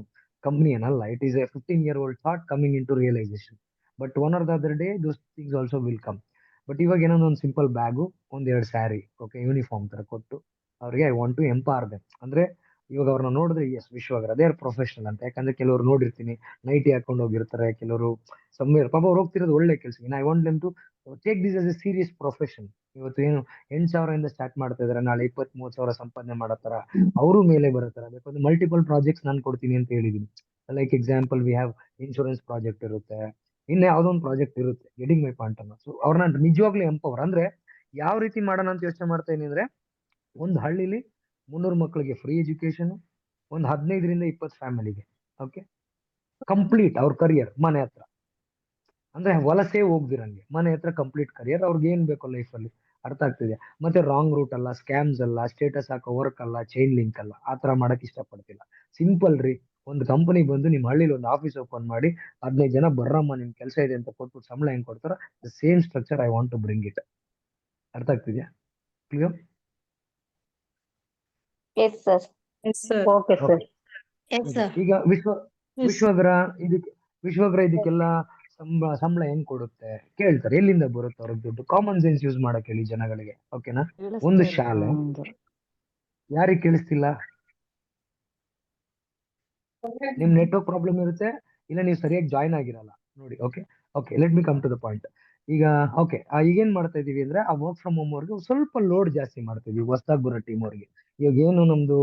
ಕಂಪ್ನಿ ಏನಲ್ಲ, it is a 15-year old thought coming in to realisation. But one or the other day those things also will come. But ಇವಾಗ ಏನೋ ಒಂದು ಸಿಂಪಲ್ ಬ್ಯಾಗು, ಒಂದೆರಡು ಸ್ಯಾರಿ, ಓಕೆ, ಯೂನಿಫಾರ್ಮ್ ತರ ಕೊಟ್ಟು ಅವ್ರಿಗೆ I want to empower them. ಅಂದ್ರೆ ಇವಾಗ ಅವ್ರನ್ನ ನೋಡಿದ್ರೆ ಎಸ್ ವಿಶ್ವಗರ್ ಅದೇ ಪ್ರೊಫೆಷನಲ್ ಅಂತ. ಯಾಕಂದ್ರೆ ಕೆಲವರು ನೋಡಿರ್ತೀನಿ ನೈಟಿ ಹಾಕೊಂಡು ಹೋಗಿರ್ತಾರೆ, ಕೆಲವರು ಸಮ್ಮೇರ್ ಪಾಪ ಅವ್ರು ಹೋಗ್ತಿರೋದು ಒಳ್ಳೆ ಕೆಲಸ. I want them to take this as a serious profession. ಇವತ್ತು ಏನು 8,000 ಸ್ಟಾರ್ಟ್ ಮಾಡ್ತಾ ಇದಾರೆ, ನಾಳೆ 20-30 ಸಾವಿರ ಸಂಪಾದನೆ ಮಾಡೋ ತರ ಅವರು ಮೇಲೆ ಬರೋ ತರ ಬೇಕಾದ್ರೆ ಮಲ್ಟಿಪಲ್ ಪ್ರಾಜೆಕ್ಟ್ಸ್ ನಾನು ಕೊಡ್ತೀನಿ ಅಂತ ಹೇಳಿದೀನಿ. Like example we have insurance project ಇರುತ್ತೆ, ಇನ್ನು ಯಾವ್ದೋ ಒಂದು ಪ್ರಾಜೆಕ್ಟ್ ಇರುತ್ತೆ. ಗೆಟಿಂಗ್ ಮೈ ಪಾಯಿಂಟ್ ಅನ್ನ. ಸೊ ಅವ್ರನ್ನ ನಿಜವಾಗ್ಲೂ ಎಂಪವರ್ ಅಂದ್ರೆ ಯಾವ ರೀತಿ ಮಾಡೋಣ ಅಂತ ಯೋಚನೆ ಮಾಡ್ತಾ ಇದೀನಿ ಅಂದ್ರೆ, ಒಂದು ಹಳ್ಳಿಲಿ 300 ಮಕ್ಕಳಿಗೆ ಫ್ರೀ ಎಜುಕೇಶನ್, ಒಂದು 15-20 ಫ್ಯಾಮಿಲಿಗೆ, ಓಕೆ, ಕಂಪ್ಲೀಟ್ ಅವ್ರ ಕರಿಯರ್ ಮನೆ ಹತ್ರ. ಅಂದ್ರೆ ವಲಸೆ ಹೋಗ್ದಿರಂಗೆ ಮನೆ ಹತ್ರ ಕಂಪ್ಲೀಟ್ ಕರಿಯರ್, ಅವ್ರಿಗೆ ಏನ್ ಬೇಕೋ ಲೈಫ್ ಅಲ್ಲಿ. ಅರ್ಥ ಆಗ್ತಿದೆ. ಮತ್ತೆ ರಾಂಗ್ ರೂಟ್ ಅಲ್ಲ, ಸ್ಕ್ಯಾಮ್ಸ್ ಅಲ್ಲ, ಸ್ಟೇಟಸ್ ಹಾಕೋ ವರ್ಕ್ ಅಲ್ಲ, ಚೈನ್ ಲಿಂಕ್ ಅಲ್ಲ, ಆತರ ಮಾಡಕ್ ಇಷ್ಟಪಡ್ತಿಲ್ಲ. ಸಿಂಪಲ್ ರೀ, ಒಂದು ಕಂಪನಿ ಬಂದು ನಿಮ್ ಹಳ್ಳಿಲಿ ಒಂದು ಆಫೀಸ್ ಓಪನ್ ಮಾಡಿ 15 ಜನ ಬರ್ರಮ್ಮ ನಿಮ್ ಕೆಲಸ ಇದೆ ಅಂತ ಕೊಟ್ಬಿಟ್ಟು ಸಂಬಳ ಹೆಂಗ್ ಕೊಡ್ತಾರ, the same structure I want to bring it. ಅರ್ಥ ಆಗ್ತಿದ್ಯಾ? Clear? Yes, sir. Yes, sir. Okay, sir. Okay. Yes, sir. ಈಗ Yes. ವಿಶ್ವಗ್ರ ಇದಕ್ಕೆಲ್ಲ ಸಂಬಳ ಹೆಂಗ್ ಕೊಡುತ್ತೆ ಕೇಳ್ತಾರೆ, ಎಲ್ಲಿಂದ ಬರುತ್ತೆ ಅವ್ರಿಗೆ ದುಡ್ಡು? ಕಾಮನ್ ಸೆನ್ಸ್ ಯೂಸ್ ಮಾಡಕ್ ಹೇಳಿ ಜನಗಳಿಗೆ, ಓಕೆನಾ? ಒಂದು ಶಾಲೆ, ಯಾರಿಗೆ ಕೇಳಿಸ್ತಿಲ್ಲ? ನಿಮ್ ನೆಟ್ವರ್ಕ್ ಪ್ರಾಬ್ಲಮ್ ಇರುತ್ತೆ, ಇಲ್ಲ ನೀವು ಸರಿಯಾಗಿ ಜಾಯ್ನ್ ಆಗಿರಲ್ಲ ನೋಡಿ. Okay okay, let me come to the point. ಈಗ ಓಕೆ, ಈಗೇನ್ ಮಾಡ್ತಾ ಇದೀವಿ ಅಂದ್ರೆ ಆ ವರ್ಕ್ ಫ್ರಮ್ ಹೋಮ್ ಅವ್ರಿಗೆ ಸ್ವಲ್ಪ ಲೋಡ್ ಜಾಸ್ತಿ ಮಾಡ್ತಾ ಇದೀವಿ ಹೊಸದಾಗಿ ಬರೋ ಟೀಮ್ ಅವ್ರಿಗೆ. ಇವಾಗ ಏನು ನಮ್ದು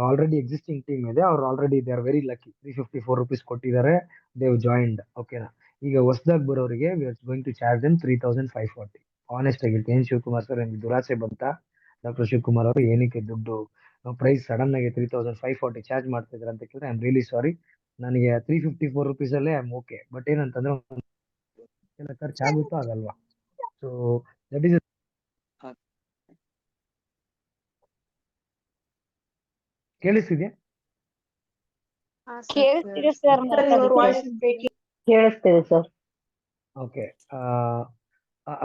ಆಲ್ರೆಡಿ ಎಕ್ಸಿಸ್ಟಿಂಗ್ ಟೀಮ್ ಇದೆ, ಅವ್ರು already they are very lucky, 354 rupees ಕೊಟ್ಟಿದ್ದಾರೆ, ದೇವ್ ಜಾಯಿಂಡ್, ಓಕೆನಾ? ಈಗ ಹೊಸದಾಗಿ ಬರೋರಿಗೆ we are going to charge them 3,540. Honest ಆಗಿರ್ತೀನಿ. ಏನ್ ಶಿವಕುಮಾರ್ ಸರ್ ನಿಮ್ಗೆ ದುರಾಸೆ ಬಂತ? ಡಾಕ್ಟರ್ ಶಿವಕುಮಾರ್ ಅವರು ಏನಕ್ಕೆ ದುಡ್ಡು ಪ್ರೈಸ್ ಸಡನ್ ಆಗಿ 3,540 ಚಾರ್ಜ್ ಮಾಡ್ತಾ ಇದ್ದಾರೆ ಅಂತ ಕೇಳಿದ್ರೆ ಐ ಆಮ್ ರಿಯಲಿ ಸಾರಿ. ನನಗೆ 354 rupees ಅಲ್ಲೇ ಐ ಆಮ್ ಓಕೆ. ಬಟ್ ಏನಂತಂದ್ರೆ ಎಲ್ಲ ಖರ್ಚು ಆಗುತ್ತೋ ಆಗಲ್ವಾ? ಸೊ ದಟ್ ಈಸ್ ಕೇಳಿಸ್ತಿದ್ಯಾ? ಕೇಳಿಸ್ತಿದೆ sir, Sir, your voice is breaking. ಕೇಳಿಸ್ತಿದೆ ಸರ್. ಓಕೆ.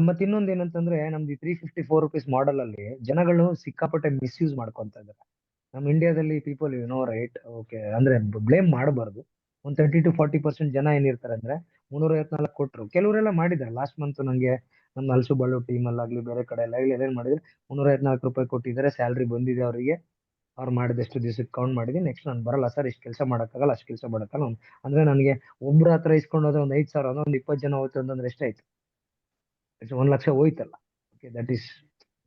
ಮತ್ತೆ ಇನ್ನೊಂದು ಏನಂತಂದ್ರೆ ನಮ್ದು 354 rupees ಮಾಡೆಲ್ ಅಲ್ಲಿ ಜನಗಳು ಸಿಕ್ಕಾಪಟ್ಟೆ ಮಿಸ್ಯೂಸ್ ಮಾಡ್ಕೊಂತ ಇದ್ದಾರೆ. ನಮ್ಮ ಇಂಡಿಯಾದಲ್ಲಿ people you know right, okay, ಅಂದ್ರೆ ಬ್ಲೇಮ್ ಮಾಡಬಾರ್ದು. ಒಂದು 30-40% ಜನ ಏನಿರ್ತಾರೆ ಅಂದ್ರೆ 354 ಕೊಟ್ರು. ಕೆಲವರೆಲ್ಲ ಮಾಡಿದ್ದಾರೆ ಲಾಸ್ಟ್ ಮಂತ್. ನಂಗೆ ನಮ್ಮ ಹಲಸು ಬಾಳು ಟೀಮ್ ಅಲ್ಲಾಗ್ಲಿ ಬೇರೆ ಕಡೆ ಎಲ್ಲ ಏನ್ ಮಾಡಿದ್ರೆ 354 ರೂಪಾಯಿ ಕೊಟ್ಟಿದ್ದಾರೆ, ಸ್ಯಾಲ್ರಿ ಬಂದಿದೆ ಅವರಿಗೆ. ಅವ್ರು ಮಾಡಿದಷ್ಟು ದಿವಸಕ್ಕೆ ಕೌಂಟ್ ಮಾಡಿದೀನಿ, ನೆಕ್ಸ್ಟ್ ನಾನು ಬರಲ್ಲ ಸರ್, ಇಷ್ಟು ಕೆಲಸ ಮಾಡಕ್ಕಾಗಲ್ಲ, ಅಷ್ಟು ಕೆಲಸ ಮಾಡಕ್ಕಲ್ಲ ಅಂದ್ರೆ ನನಗೆ ಒಬ್ರ ಹತ್ರ ಇಸ್ಕೊಂಡು ಹೋದ್ರೆ ಒಂದು 5,000, ಒಂದು 20 ಜನ ಹೋಯ್ತು ಅಂತಂದ್ರೆ ಎಷ್ಟಾಯ್ತು? 1 ಲಕ್ಷ ಹೋಯ್ತಲ್ಲ. Okay, that is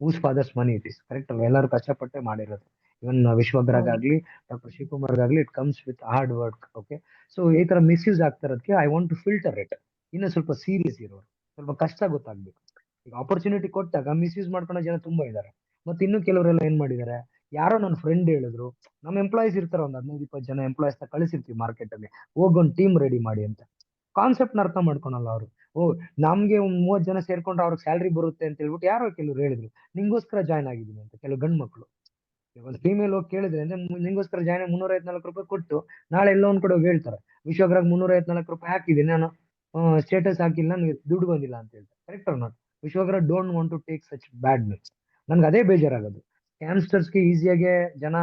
whose father's money it is, correct ಅಲ್ವಾ? ಎಲ್ಲರೂ ಕಷ್ಟಪಟ್ಟೆ ಮಾಡಿರೋದು. ಇವನ್ ವಿಶ್ವಗ್ರಾಗ್ಲಿ ಡಾಕ್ಟರ್ ಶಿವಕುಮಾರ್ಗಾಗ್ಲಿ it comes with hard work. Okay, so ಈ ತರ ಮಿಸ್ಯೂಸ್ ಆಗ್ತಿರೋದಕ್ಕೆ I want to filter it. ಇನ್ನು ಸ್ವಲ್ಪ ಸೀರಿಯಸ್ ಇರೋರು, ಸ್ವಲ್ಪ ಕಷ್ಟ ಗೊತ್ತಾಗ್ಬೇಕು. ಈಗ ಆಪರ್ಚುನಿಟಿ ಕೊಟ್ಟಾಗ ಮಿಸ್ಯೂಸ್ ಮಾಡ್ಕೊಳ್ಳೋ ಜನ ತುಂಬಾ ಇದ್ದಾರೆ. ಮತ್ತೆ ಇನ್ನು ಕೆಲವರೆಲ್ಲ ಏನ್ ಮಾಡಿದ್ದಾರೆ, ಯಾರೋ ನನ್ನ ಫ್ರೆಂಡ್ ಹೇಳಿದ್ರು, ನಮ್ಮ ಎಂಪ್ಲಾಯೀಸ್ ಇರ್ತಾರೆ ಒಂದು 15-20 ಜನ ಎಂಪ್ಲಾಯೀಸ್ ನ ಕಳಿಸಿರ್ತೀವಿ ಮಾರ್ಕೆಟ್ ಅಲ್ಲಿ, ಹೋಗಿ ಒಂದು ಟೀಮ್ ರೆಡಿ ಮಾಡಿ ಅಂತ. ಕಾನ್ಸೆಪ್ಟ್ ನ ಅರ್ಥ ಮಾಡ್ಕೊಳಲ್ಲ ಅವರು. ಓ, ನಮ್ಗೆ ಒಂದ್ 30 ಜನ ಸೇರ್ಕೊಂಡ್ರೆ ಅವ್ರಿಗೆ ಸ್ಯಾಲ್ರಿ ಬರುತ್ತೆ ಅಂತ ಹೇಳ್ಬಿಟ್ಟು ಯಾರೋ ಕೆಲವ್ರು ಹೇಳಿದ್ರು, ನಿಂಗೋಸ್ಕರ ಜಾಯ್ನ್ ಆಗಿದ್ದೀನಿ ಅಂತ. ಕೆಲವು ಗಂಡು ಮಕ್ಕಳು ಒಂದು ಫೀಮೇಲ್ ಹೋಗಿ ಕೇಳಿದ್ರೆ ಅಂದ್ರೆ ನಿಂಗೋಸ್ಕರ ಜಾಯ್ನ್ 354 ರೂಪಾಯಿ ಕೊಟ್ಟು ನಾಳೆ ಎಲ್ಲೋ ಒಂದ್ ಕಡೆ ಹೋಗಿ ಹೇಳ್ತಾರೆ, ವಿಶ್ವಗ್ರಾಗ್ 354 ರೂಪಾಯಿ ಹಾಕಿದ್ದೀನಿ ನಾನು, ಸ್ಟೇಟಸ್ ಹಾಕಿಲ್ಲ, ನನಗೆ ದುಡ್ಡು ಬಂದಿಲ್ಲ ಅಂತ ಹೇಳ್ತಾರೆ. Correct or not? Vishwagra don't want to take such bad news. ನನ್ಗೆ ಅದೇ ಬೇಜಾರಾಗೋದು. ಸ್ಕ್ಯಾಮ್ಸ್ಟರ್ಸ್ಗೆ ಈಸಿಯಾಗೆ ಜನ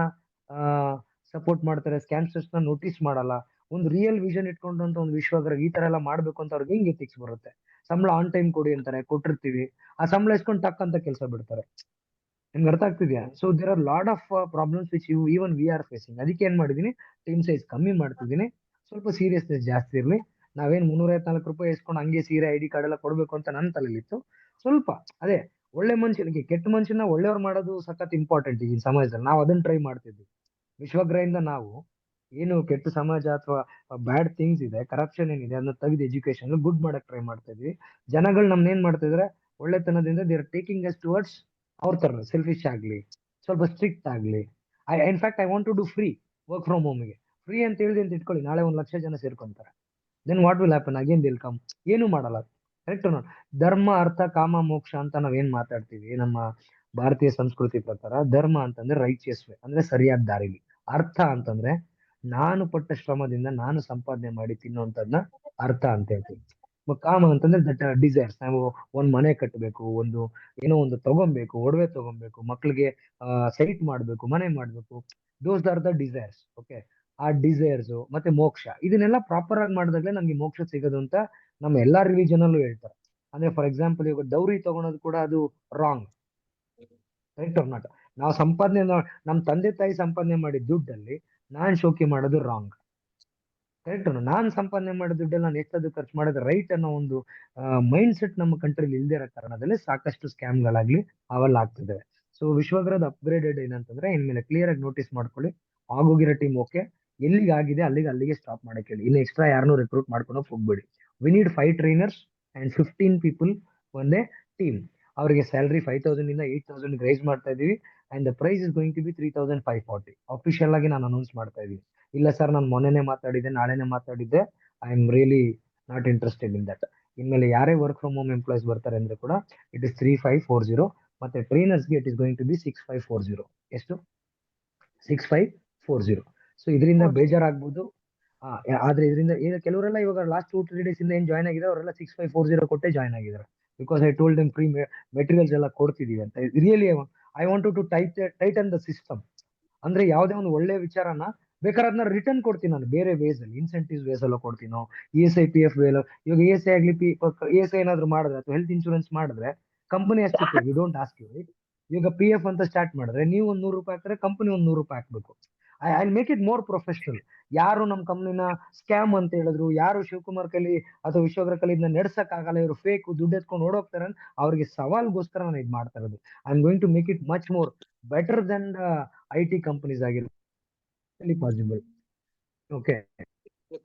ಸಪೋರ್ಟ್ ಮಾಡ್ತಾರೆ, ಸ್ಕ್ಯಾಮ್ಸ್ಟರ್ಸ್ ನ ನೋಟಿಸ್ ಮಾಡಲ್ಲ. ಒಂದು ರಿಯಲ್ ವಿಷನ್ ಇಟ್ಕೊಂಡಂತ ಒಂದು ವಿಶ್ವಗ್ರ ಈ ತರ ಎಲ್ಲ ಮಾಡ್ಬೇಕು ಅಂತ ಅವ್ರಿಗೆ ಹೆಂಗ್ ಎಥಿಕ್ಸ್ ಬರುತ್ತೆ? ಸಂಬಳ ಆನ್ ಟೈಮ್ ಕೊಡಿ ಅಂತಾರೆ, ಕೊಟ್ಟಿರ್ತೀವಿ, ಆ ಸಂಬಳ ಇಸ್ಕೊಂಡು ಟಕ್ ಅಂತ ಕೆಲಸ ಬಿಡ್ತಾರೆ. ನಿಮ್ಗೆ ಅರ್ಥ ಆಗ್ತಿದ್ಯಾ? So there are lot of problems which even we are facing. ಅದಕ್ಕೆ ಏನ್ ಮಾಡಿದೀನಿ, ಟೀಮ್ ಸೈಜ್ ಕಮ್ಮಿ ಮಾಡ್ತಿದ್ದೀನಿ, ಸ್ವಲ್ಪ ಸೀರಿಯಸ್ನೆಸ್ ಜಾಸ್ತಿ ಇರ್ಲಿ. ನಾವೇನ್ 354 ರೂಪಾಯಿ ಇಸ್ಕೊಂಡು ಹಂಗೆ ಸೀರೆ ಐಡಿ ಕಾರ್ಡ್ ಎಲ್ಲ ಕೊಡ್ಬೇಕು ಅಂತ ನನ್ನ ತಲೆಲಿತ್ತು. ಸ್ವಲ್ಪ ಅದೇ ಒಳ್ಳೆ ಮನುಷ್ಯನಿಗೆ ಕೆಟ್ಟ ಮನುಷ್ಯನ ಒಳ್ಳೆಯವ್ರು ಮಾಡೋದು ಸಖತ್ ಇಂಪಾರ್ಟೆಂಟ್ ಈಗಿನ ಸಮಾಜದಲ್ಲಿ. ನಾವು ಅದನ್ನ ಟ್ರೈ ಮಾಡ್ತಿದ್ವಿ. ವಿಶ್ವಗ್ರಹಿಂದ ನಾವು ಏನು ಕೆಟ್ಟ ಸಮಾಜ ಅಥವಾ ಬ್ಯಾಡ್ ಥಿಂಗ್ಸ್ ಇದೆ, ಕರಪ್ಷನ್ ಏನಿದೆ ಅದನ್ನ ತೆಗೆದು ಎಜುಕೇಶನ್ ಗುಡ್ ಮಾಡಕ್ ಟ್ರೈ ಮಾಡ್ತಾ ಇದೀವಿ. ಜನಗಳು ನಮ್ನ ಏನ್ ಮಾಡ್ತಾ ಇದಾರೆ, ಒಳ್ಳೆತನದಿಂದ they are taking us towards ಅವ್ರ ತರ ಸೆಲ್ಫಿಶ್ ಆಗ್ಲಿ, ಸ್ವಲ್ಪ ಸ್ಟ್ರಿಕ್ಟ್ ಆಗ್ಲಿ. In fact I want to do free work from ಹೋಮ್ಗೆ. ಫ್ರೀ ಅಂತ ಹೇಳಿದೆ ಅಂತ ಇಟ್ಕೊಳ್ಳಿ, ನಾಳೆ 1,00,000 ಜನ ಸೇರ್ಕೊಂತಾರೆ. Then what will happen again they'll come. ಏನು ಮಾಡಲ್ಲ. ಕರೆಕ್ಟ್ ನೋಡಿ, ಧರ್ಮ ಅರ್ಥ ಕಾಮ ಮೋಕ್ಷ ಅಂತ ನಾವೇನ್ ಮಾತಾಡ್ತೀವಿ ನಮ್ಮ ಭಾರತೀಯ ಸಂಸ್ಕೃತಿ ಪ್ರಕಾರ, ಧರ್ಮ ಅಂತಂದ್ರೆ ರೈಚಿಯಸ್ ವೇ, ಅಂದ್ರೆ ಸರಿಯಾದ ದಾರಿಲಿ. ಅರ್ಥ ಅಂತಂದ್ರೆ ನಾನು ಪಟ್ಟ ಶ್ರಮದಿಂದ ನಾನು ಸಂಪಾದನೆ ಮಾಡಿ ತಿನ್ನುವಂತದ್ನ ಅರ್ಥ ಅಂತ ಹೇಳ್ತೀವಿ. ಕಾಮ ಅಂತಂದ್ರೆ ದಟ್ ಡಿಸೈರ್ಸ್, ನಾವು ಒಂದ್ ಮನೆ ಕಟ್ಟಬೇಕು, ಏನೋ ಒಂದು ತಗೊಬೇಕು, ಒಡವೆ ತಗೊಬೇಕು, ಮಕ್ಳಿಗೆ ಸೈಟ್ ಮಾಡ್ಬೇಕು, ಮನೆ ಮಾಡ್ಬೇಕು. Those are the desires. Okay, ಆ ಡಿಸೈರ್ಸ್ ಮತ್ತೆ ಮೋಕ್ಷ, ಇದನ್ನೆಲ್ಲ ಪ್ರಾಪರ್ ಆಗಿ ಮಾಡಿದಾಗಲೇ ನಮ್ಗೆ ಮೋಕ್ಷ ಸಿಗೋದು ಅಂತ ನಮ್ಮ ಎಲ್ಲಾ ರಿಲಿಜನ್ ಅಲ್ಲೂ ಹೇಳ್ತಾರೆ. ಅಂದ್ರೆ ಫಾರ್ ಎಕ್ಸಾಂಪಲ್ ಇವಾಗ ಡೌರಿ ತಗೊಳೋದು ಕೂಡ ಅದು ರಾಂಗ್. Correct or not? ನಾವು ಸಂಪಾದನೆ, ನಮ್ಮ ತಂದೆ ತಾಯಿ ಸಂಪಾದನೆ ಮಾಡಿದ ದುಡ್ಡಲ್ಲಿ ನಾನ್ ಶೋಕಿ ಮಾಡೋದು ರಾಂಗ್. ಕರೆಕ್ಟ್. ನಾನ್ ಸಂಪಾದನೆ ಮಾಡಿದ ದುಡ್ಡಲ್ಲಿ ನಾನು ಎಷ್ಟದು ಖರ್ಚು ಮಾಡೋದು ರೈಟ್ ಅನ್ನೋ ಒಂದು ಮೈಂಡ್ ಸೆಟ್ ನಮ್ಮ ಕಂಟ್ರಿಲಿ ಇಲ್ದೇ ಇರೋ ಕಾರಣದಲ್ಲಿ ಸಾಕಷ್ಟು ಸ್ಕ್ಯಾಮ್ಗಳಾಗ್ಲಿ ಅವೆಲ್ಲ ಆಗ್ತಿದ್ದಾವೆ. ಸೊ ವಿಶ್ವಗ್ರದ ಅಪ್ಗ್ರೇಡೆಡ್ ಏನಂತಂದ್ರೆ, ಇನ್ಮೇಲೆ ಕ್ಲಿಯರ್ ಆಗಿ ನೋಟಿಸ್ ಮಾಡ್ಕೊಳ್ಳಿ. ಆಗೋಗಿರೋ ಟೀಮ್ ಓಕೆ, ಎಲ್ಲಿಗೆ ಆಗಿದೆ ಅಲ್ಲಿಗೆ ಸ್ಟಾಪ್ ಮಾಡಕ್ಕೆ ಹೇಳಿ. ಇನ್ನು ಎಕ್ಸ್ಟ್ರಾ ಯಾರನ್ನೂ ರಿಕ್ರೂಟ್ ಮಾಡ್ಕೊಂಡು ಹೋಗ್ಬೇಡಿ. We need 5 trainers and 15 people ಒಂದೇ ಟೀಮ್. ಅವರಿಗೆ ಸ್ಯಾಲರಿ 5,000 ಇಂದ 8,000 ರೈಸ್ ಮಾಡ್ತಾ ಇದೀವಿ. And the price is going to be 3,540. Official ಆಗಿ ನಾನು ಅನೌನ್ಸ್ ಮಾಡ್ತಾ ಇದೀವಿ. ಇಲ್ಲ ಸರ್, ನಾನು ಮೊನ್ನೆನೆ ಮಾತಾಡಿದ್ದೆ, ನಾಳೆನೆ ಮಾತಾಡಿದ್ದೆ, I am really not interested in that. ಇನ್ಮೇಲೆ ಯಾರೇ ವರ್ಕ್ ಫ್ರಮ್ ಹೋಮ್ ಎಂಪ್ಲಾಯ್ಸ್ ಬರ್ತಾರೆ ಅಂದ್ರೆ ಕೂಡ ಇಟ್ ಇಸ್ 3,540. ಮತ್ತೆ ಟ್ರೈನರ್ಸ್ಗೆ it is going to be 6,540. ಎಷ್ಟು? 6,540. ಸೊ ಇದರಿಂದ ಬೇಜಾರಾಗ್ಬೋದು. ಆದ್ರೆ ಇದರಿಂದ ಏನು, ಕೆಲವರೆಲ್ಲ ಇವಾಗ ಲಾಸ್ಟ್ 2-3 ಡೇಸ್ ಇಂದ ಏನ್ ಜಾಯ್ನ್ ಆಗಿದೆ ಅವರೆಲ್ಲ 6,540 ಕೊಟ್ಟೆ ಜಾಯ್ನ್ ಆಗಿದ್ದಾರೆ. Because I told them free materials ಎಲ್ಲ ಕೊಡ್ತಿದೀವಿ ಅಂತ. Really I want to tighten the system. ಅಂದ್ರೆ ಯಾವ್ದೇ ಒಂದು ಒಳ್ಳೆ ವಿಚಾರನ ಬೇಕಾದ್ರೆ ಅದನ್ನ ರಿಟರ್ನ್ ಕೊಡ್ತೀನಿ ನಾನು ಬೇರೆ ವೇಸ್ ಅಲ್ಲಿ, ಇನ್ಸೆಂಟಿವ್ಸ್ ವೇಸ್ ಅಲ್ಲ ಕೊಡ್ತೀನೋ, ESI PF ವೇ. ಇವಾಗ ESI ಆಗ್ಲಿ, ESI ಏನಾದ್ರು ಮಾಡಿದ್ರೆ ಅಥವಾ ಹೆಲ್ತ್ ಇನ್ಶೂರೆನ್ಸ್ ಮಾಡಿದ್ರೆ ಕಂಪನಿ ಅಷ್ಟೇ, we don't ask you right. ಈಗ PF ಅಂತ ಸ್ಟಾರ್ಟ್ ಮಾಡಿದ್ರೆ ನೀವು ಒಂದ್ 100 ರೂಪಾಯಿ ಹಾಕಿದ್ರೆ ಕಂಪನಿ ಒಂದ್ 100 ರೂಪಾಯಿ ಹಾಕ್ಬೇಕು. I make it more professional. ಯಾರು ನಮ್ಮ ಕಂಪ್ನಿನ ಸ್ಕ್ಯಾಮ್ ಅಂತ ಹೇಳಿದ್ರು, ಯಾರು ಶಿವಕುಮಾರ್ ಕಲಿ ಅಥವಾ ವಿಶ್ವಗ್ರ ಕಲಿ ಇದನ್ನ ನಡ್ಸಕ್ ಆಗಲ್ಲ, ಇವರು ಫೇಕ್ ದುಡ್ಡು ಎತ್ಕೊಂಡು ಓಡೋಗ್ತಾರೆ, ಅವ್ರಿಗೆ ಸವಾಲ್ಗೋಸ್ಕರ ನಾನು ಇದು ಮಾಡ್ತಾ ಇರೋದು. I am going to make it much more better than IT companies ಆಗಿರ್ಲಿ ಪಾಸಿಬಲ್. ಓಕೆ,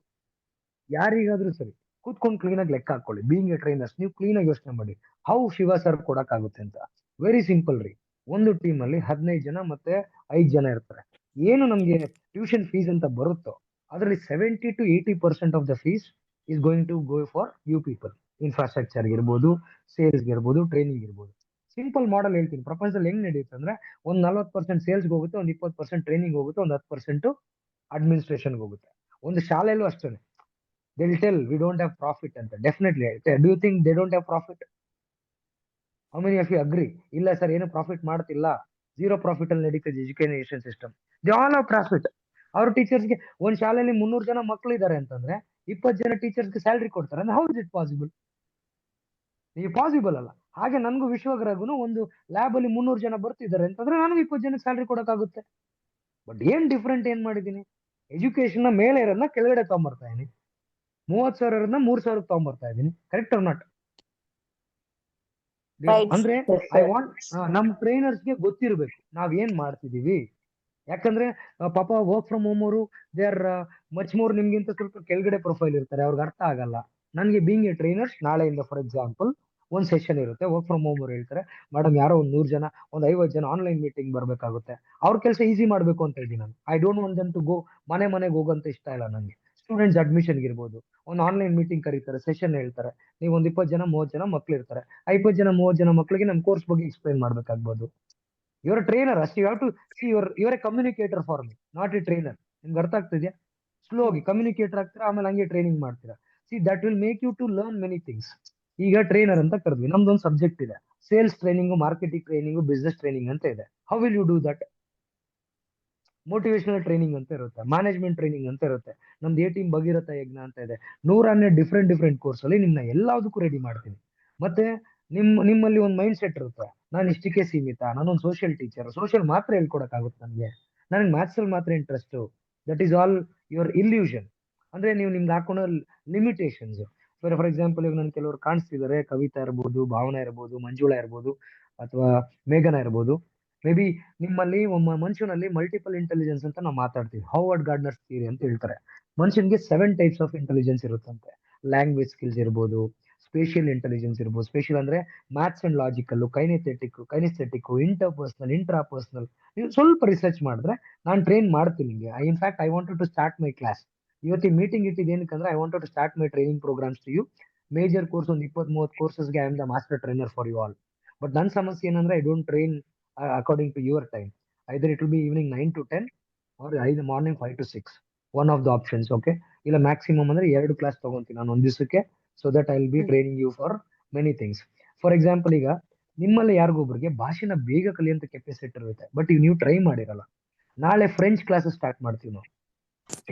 ಯಾರಿಗಾದ್ರೂ ಸರಿ ಕೂತ್ಕೊಂಡು ಕ್ಲೀನ್ ಆಗಿ ಲೆಕ್ಕ ಹಾಕೊಳ್ಳಿ. ಬೀಯಿಂಗ್ ಎ ಟ್ರೈನರ್ಸ್ ನೀವು ಕ್ಲೀನ್ ಆಗಿ ಯೋಚನೆ ಮಾಡಿ, ಹೌ ಶಿವ ಸರ್ ಕೊಡಕ್ಕಾಗುತ್ತೆ ಅಂತ. ವೆರಿ ಸಿಂಪಲ್ ರೀ. ಒಂದು ಟೀಮ್ ಅಲ್ಲಿ 15 ಜನ ಮತ್ತೆ 5 ಜನ ಇರ್ತಾರೆ. ಏನು ನಮ್ಗೆ ಟ್ಯೂಷನ್ ಫೀಸ್ ಅಂತ ಬರುತ್ತೋ ಅದರಲ್ಲಿ 70-80% of the fees is going to go for you people. Infrastructure ಇರ್ಬೋದು, ಸೇಲ್ಸ್ ಇರ್ಬೋದು, ಟ್ರೈನಿಂಗ್ ಇರ್ಬೋದು. ಸಿಂಪಲ್ ಮಾಡಲ್ ಹೇಳ್ತೀನಿ. ಪ್ರಪಂಚದಲ್ಲಿ ಹೆಂಗ್ ನಡೆಯುತ್ತೆ ಅಂದ್ರೆ, ಒಂದ್ 40% ಸೇಲ್ಸ್ ಹೋಗುತ್ತೆ, ಒಂದ್ 20% ಟ್ರೈನಿಂಗ್ ಹೋಗುತ್ತೆ, ಒಂದ್ 10% ಅಡ್ಮಿನಿಸ್ಟ್ರೇಷನ್ ಹೋಗುತ್ತೆ. ಒಂದು ಶಾಲೆಯಲ್ಲೂ ಅಷ್ಟೇ. They will tell we don't have profit ಅಂತ. Definitely. Do you think they don't have profit? How many of you agree? ಇಲ್ಲ ಸರ್, ಏನು ಪ್ರಾಫಿಟ್ ಮಾಡ್ತಿಲ್ಲ, ಜೀರೋ ಪ್ರಾಫಿಟ್ ಅಲ್ಲಿ ನಡೀತದೆ education system. They all have profit. ಅವ್ರ ಟೀಚರ್ಸ್ಗೆ ಒಂದ್ ಶಾಲೆಯಲ್ಲಿ 300 ಜನ ಮಕ್ಕಳು ಇದ್ದಾರೆ ಅಂತಂದ್ರೆ 20 ಜನ ಟೀಚರ್ಸ್ಗೆ ಸ್ಯಾಲ್ರಿ ಕೊಡ್ತಾರೆ ಅಂದ್ರೆ ಹೌ ಇಸ್ ಇಟ್ ಪಾಸಿಬಲ್? ನೀವು ಪಾಸಿಬಲ್ ಅಲ್ಲ. ಹಾಗೆ ನನ್ಗೂ ವಿಶ್ವಗ್ರಹಗೂ ಒಂದು ಲ್ಯಾಬ್ ಅಲ್ಲಿ 300 ಜನ ಬರ್ತಿದ್ದಾರೆ ಅಂತಂದ್ರೆ ನನಗೂ 20 ಜನಕ್ಕೆ ಸ್ಯಾಲ್ರಿ ಕೊಡಕ್ಕಾಗುತ್ತೆ. ಬಟ್ ಏನ್ ಡಿಫ್ರೆಂಟ್ ಏನ್ ಮಾಡಿದೀನಿ? ಎಜುಕೇಶನ್ ಮೇಲೆ ಇರೋದನ್ನ ಕೆಳಗಡೆ ತಗೊಂಬರ್ತಾ ಇದೀನಿ. 30,000 ಇರೋದನ್ನ 3,000 ತಗೊಂಬರ್ತಾ ಇದೀನಿ. Correct or not? Right. ಅಂದ್ರೆ Yes, ಐ sir. ವಾಂಟ್ ನಮ್ ಟ್ರೈನರ್ಸ್ಗೆ ಗೊತ್ತಿರ್ಬೇಕು ನಾವ್ ಏನ್ ಮಾಡ್ತಿದೀವಿ. ಯಾಕಂದ್ರೆ ಪಾಪ ವರ್ಕ್ ಫ್ರಮ್ ಹೋಮ್ ಅವರು ದೇ ಆರ್ ಮಚ್ ಮೋರ್ ನಿಮ್ಗಿಂತ ಸ್ವಲ್ಪ ಕೆಳಗಡೆ ಪ್ರೊಫೈಲ್ ಇರ್ತಾರೆ, ಅವ್ರಿಗೆ ಅರ್ಥ ಆಗಲ್ಲ. ನನ್ಗೆ ಬೀಂಗ್ ಎ ಟ್ರೈನರ್ಸ್ ನಾಳೆಯಿಂದ ಫಾರ್ ಎಕ್ಸಾಂಪಲ್ ಒಂದ್ ಸೆಷನ್ ಇರುತ್ತೆ. ವರ್ಕ್ ಫ್ರಮ್ ಹೋಮ್ ಅವ್ರು ಹೇಳ್ತಾರೆ, ಮೇಡಮ್ ಯಾರೋ ಒಂದ್ 100 ಜನ, ಒಂದ್ 50 ಜನ ಆನ್ಲೈನ್ ಮೀಟಿಂಗ್ ಬರ್ಬೇಕಾಗುತ್ತೆ. ಅವ್ರ ಕೆಲಸ ಈಸಿ ಮಾಡ್ಬೇಕು ಅಂತ ಇದ್ದೀನಿ ನಾನು. I don't want them to go. ಮನೆಗೆ ಹೋಗಂತ ಇಷ್ಟ ಇಲ್ಲ ನಂಗೆ. ಸ್ಟೂಡೆಂಟ್ಸ್ ಅಡ್ಮಿಷನ್ ಇರ್ಬೋದು, ಒಂದು ಆನ್ಲೈನ್ ಮೀಟಿಂಗ್ ಕರೀತಾರೆ, ಸೆಷನ್ ಹೇಳ್ತಾರೆ. ನೀವು ಒಂದ್ 20 ಜನ 30 ಜನ ಮಕ್ಳು ಇರ್ತಾರೆ. ಆ 20 ಜನ 30 ಜನ ಮಕ್ಳಿಗೆ ನಮ್ ಕೋರ್ಸ್ ಬಗ್ಗೆ ಎಕ್ಸ್ಪ್ಲೈನ್ ಮಾಡ್ಬೇಕಾಗ್ಬೋದು. ಯುವರ್ ಟ್ರೈನರ್ ಅಷ್ಟೇ. You have to see you're a communicator for me, not a trainer. ನಿಮ್ಗೆ ಅರ್ಥ ಆಗ್ತಿದ್ಯಾ? ಸ್ಲೋ ಆಗಿ ಕಮ್ಯುನಿಕೇಟರ್ ಆಗ್ತೀರಾ, ಆಮೇಲೆ ಹಂಗೆ ಟ್ರೈನಿಂಗ್ ಮಾಡ್ತೀರಾ. See that will make you to learn many things. ಈಗ ಟ್ರೈನರ್ ಅಂತ ಕರೆದ್ವಿ, ನಮ್ದೊಂದು ಸಬ್ಜೆಕ್ಟ್ ಇದೆ, sales training, marketing training, business training ಅಂತ ಇದೆ. How will you do that? Motivational training ಅಂತ ಇರುತ್ತೆ, ಮ್ಯಾನೇಜ್ಮೆಂಟ್ ಟ್ರೈನಿಂಗ್ ಅಂತ ಇರುತ್ತೆ, ನಮ್ದು ಟೀಮ್ ಭಗೀರಥ ಯಜ್ಞ ಅಂತ ಇದೆ. 100 ಡಿಫ್ರೆಂಟ್ ಕೋರ್ಸ್ ಅಲ್ಲಿ ನಿಮ್ನ ಎಲ್ಲದಕ್ಕೂ ರೆಡಿ ಮಾಡ್ತೀನಿ. ಮತ್ತೆ ನಿಮ್ಮಲ್ಲಿ ಒಂದು ಮೈಂಡ್ ಸೆಟ್ ಇರುತ್ತೆ, ನಾನು ಇಷ್ಟಕ್ಕೆ ಸೀಮಿತ, ನಾನೊಂದು ಸೋಷಿಯಲ್ ಟೀಚರ್, ಸೋಷಿಯಲ್ ಮಾತ್ರ ಹೇಳ್ಕೊಡಕ್ಕಾಗುತ್ತೆ ನನಗೆ ಮ್ಯಾಥ್ಸ್ ಅಲ್ಲಿ ಮಾತ್ರ interest. That is all your illusion. ಅಂದ್ರೆ ನೀವು ನಿಮ್ಗೆ ಹಾಕೊಳ್ಳೋ ಲಿಮಿಟೇಷನ್ಸ್. ಫಾರ್ ಎಕ್ಸಾಂಪಲ್ ಈಗ ನನ್ ಕೆಲವರು ಕಾಣಿಸ್ತಿದ್ದಾರೆ, ಕವಿತಾ ಇರ್ಬೋದು, ಭಾವನಾ ಇರ್ಬೋದು, ಮಂಜುಳಾ ಇರ್ಬೋದು, ಅಥವಾ ಮೇಘನಾ ಇರ್ಬೋದು. ಮೇ ಬಿ ನಿಮ್ಮಲ್ಲಿ ಒಬ್ಬ ಮನುಷ್ಯನಲ್ಲಿ ಮಲ್ಟಿಪಲ್ ಇಂಟೆಲಿಜೆನ್ಸ್ ಅಂತ ನಾವು ಮಾತಾಡ್ತೀವಿ. ಹಾರ್ವರ್ಡ್ ಗಾರ್ಡ್ನರ್ ಥಿಯರಿ ಅಂತ ಹೇಳ್ತಾರೆ. ಮನುಷ್ಯನಿಗೆ 7 ಟೈಪ್ಸ್ ಆಫ್ ಇಂಟೆಲಿಜೆನ್ಸ್ ಇರುತ್ತಂತೆ. ಲ್ಯಾಂಗ್ವೇಜ್ ಸ್ಕಿಲ್ಸ್ ಇರ್ಬೋದು, ಸ್ಪೇಷಿಯಲ್ ಇಂಟೆಲಿಜೆನ್ಸ್ ಇರ್ಬೋದು. ಸ್ಪೇಷಿಯಲ್ ಅಂದ್ರೆ maths and logical, kinesthetic, interpersonal, intrapersonal. ನೀವು ಸ್ವಲ್ಪ ರಿಸರ್ಚ್ ಮಾಡಿದ್ರೆ ನಾನು ಟ್ರೈನ್ ಮಾಡ್ತೀನಿ ನಿಮಗೆ. In fact I wanted to start my class. ಇವತ್ತಿನ ಮೀಟಿಂಗ್ ಇಟ್ಟಿದ್ದು ಏನಕ್ಕಂದ್ರೆ I wanted to start my training programs to you. Major course ಒಂದು 20-30 ಕೋರ್ಸಸ್ಗೆ I am the master trainer for you all. But ನನ್ನ ಸಮಸ್ಯೆ ಏನಂದ್ರೆ I don't train according to your time. Either it will be evening 9 to 10 or either morning 5 to 6. One of the options, okay? ಇಲ್ಲ ಮ್ಯಾಕ್ಸಿಮಮ್ ಅಂದ್ರೆ 2 ಕ್ಲಾಸ್ ತಗೊಂತೀನಿ ನಾನು ಒಂದ್ ದಿವಸಕ್ಕೆ. So that I will be training you for many things. For example, ಈಗ ನಿಮ್ಮಲ್ಲಿ ಯಾರಿಗೊಬ್ರಿಗೆ ಭಾಷೆನ ಬೇಗ ಕಲಿಯುವಂತ ಕೆಪಾಸಿಟಿ ಇರುತ್ತೆ, ಬಟ್ ನೀವು ಟ್ರೈ ಮಾಡಿರಲ್ಲ. ನಾಳೆ ಫ್ರೆಂಚ್ ಕ್ಲಾಸಸ್ ಸ್ಟಾರ್ಟ್ ಮಾಡ್ತೀವಿ ನಾವು.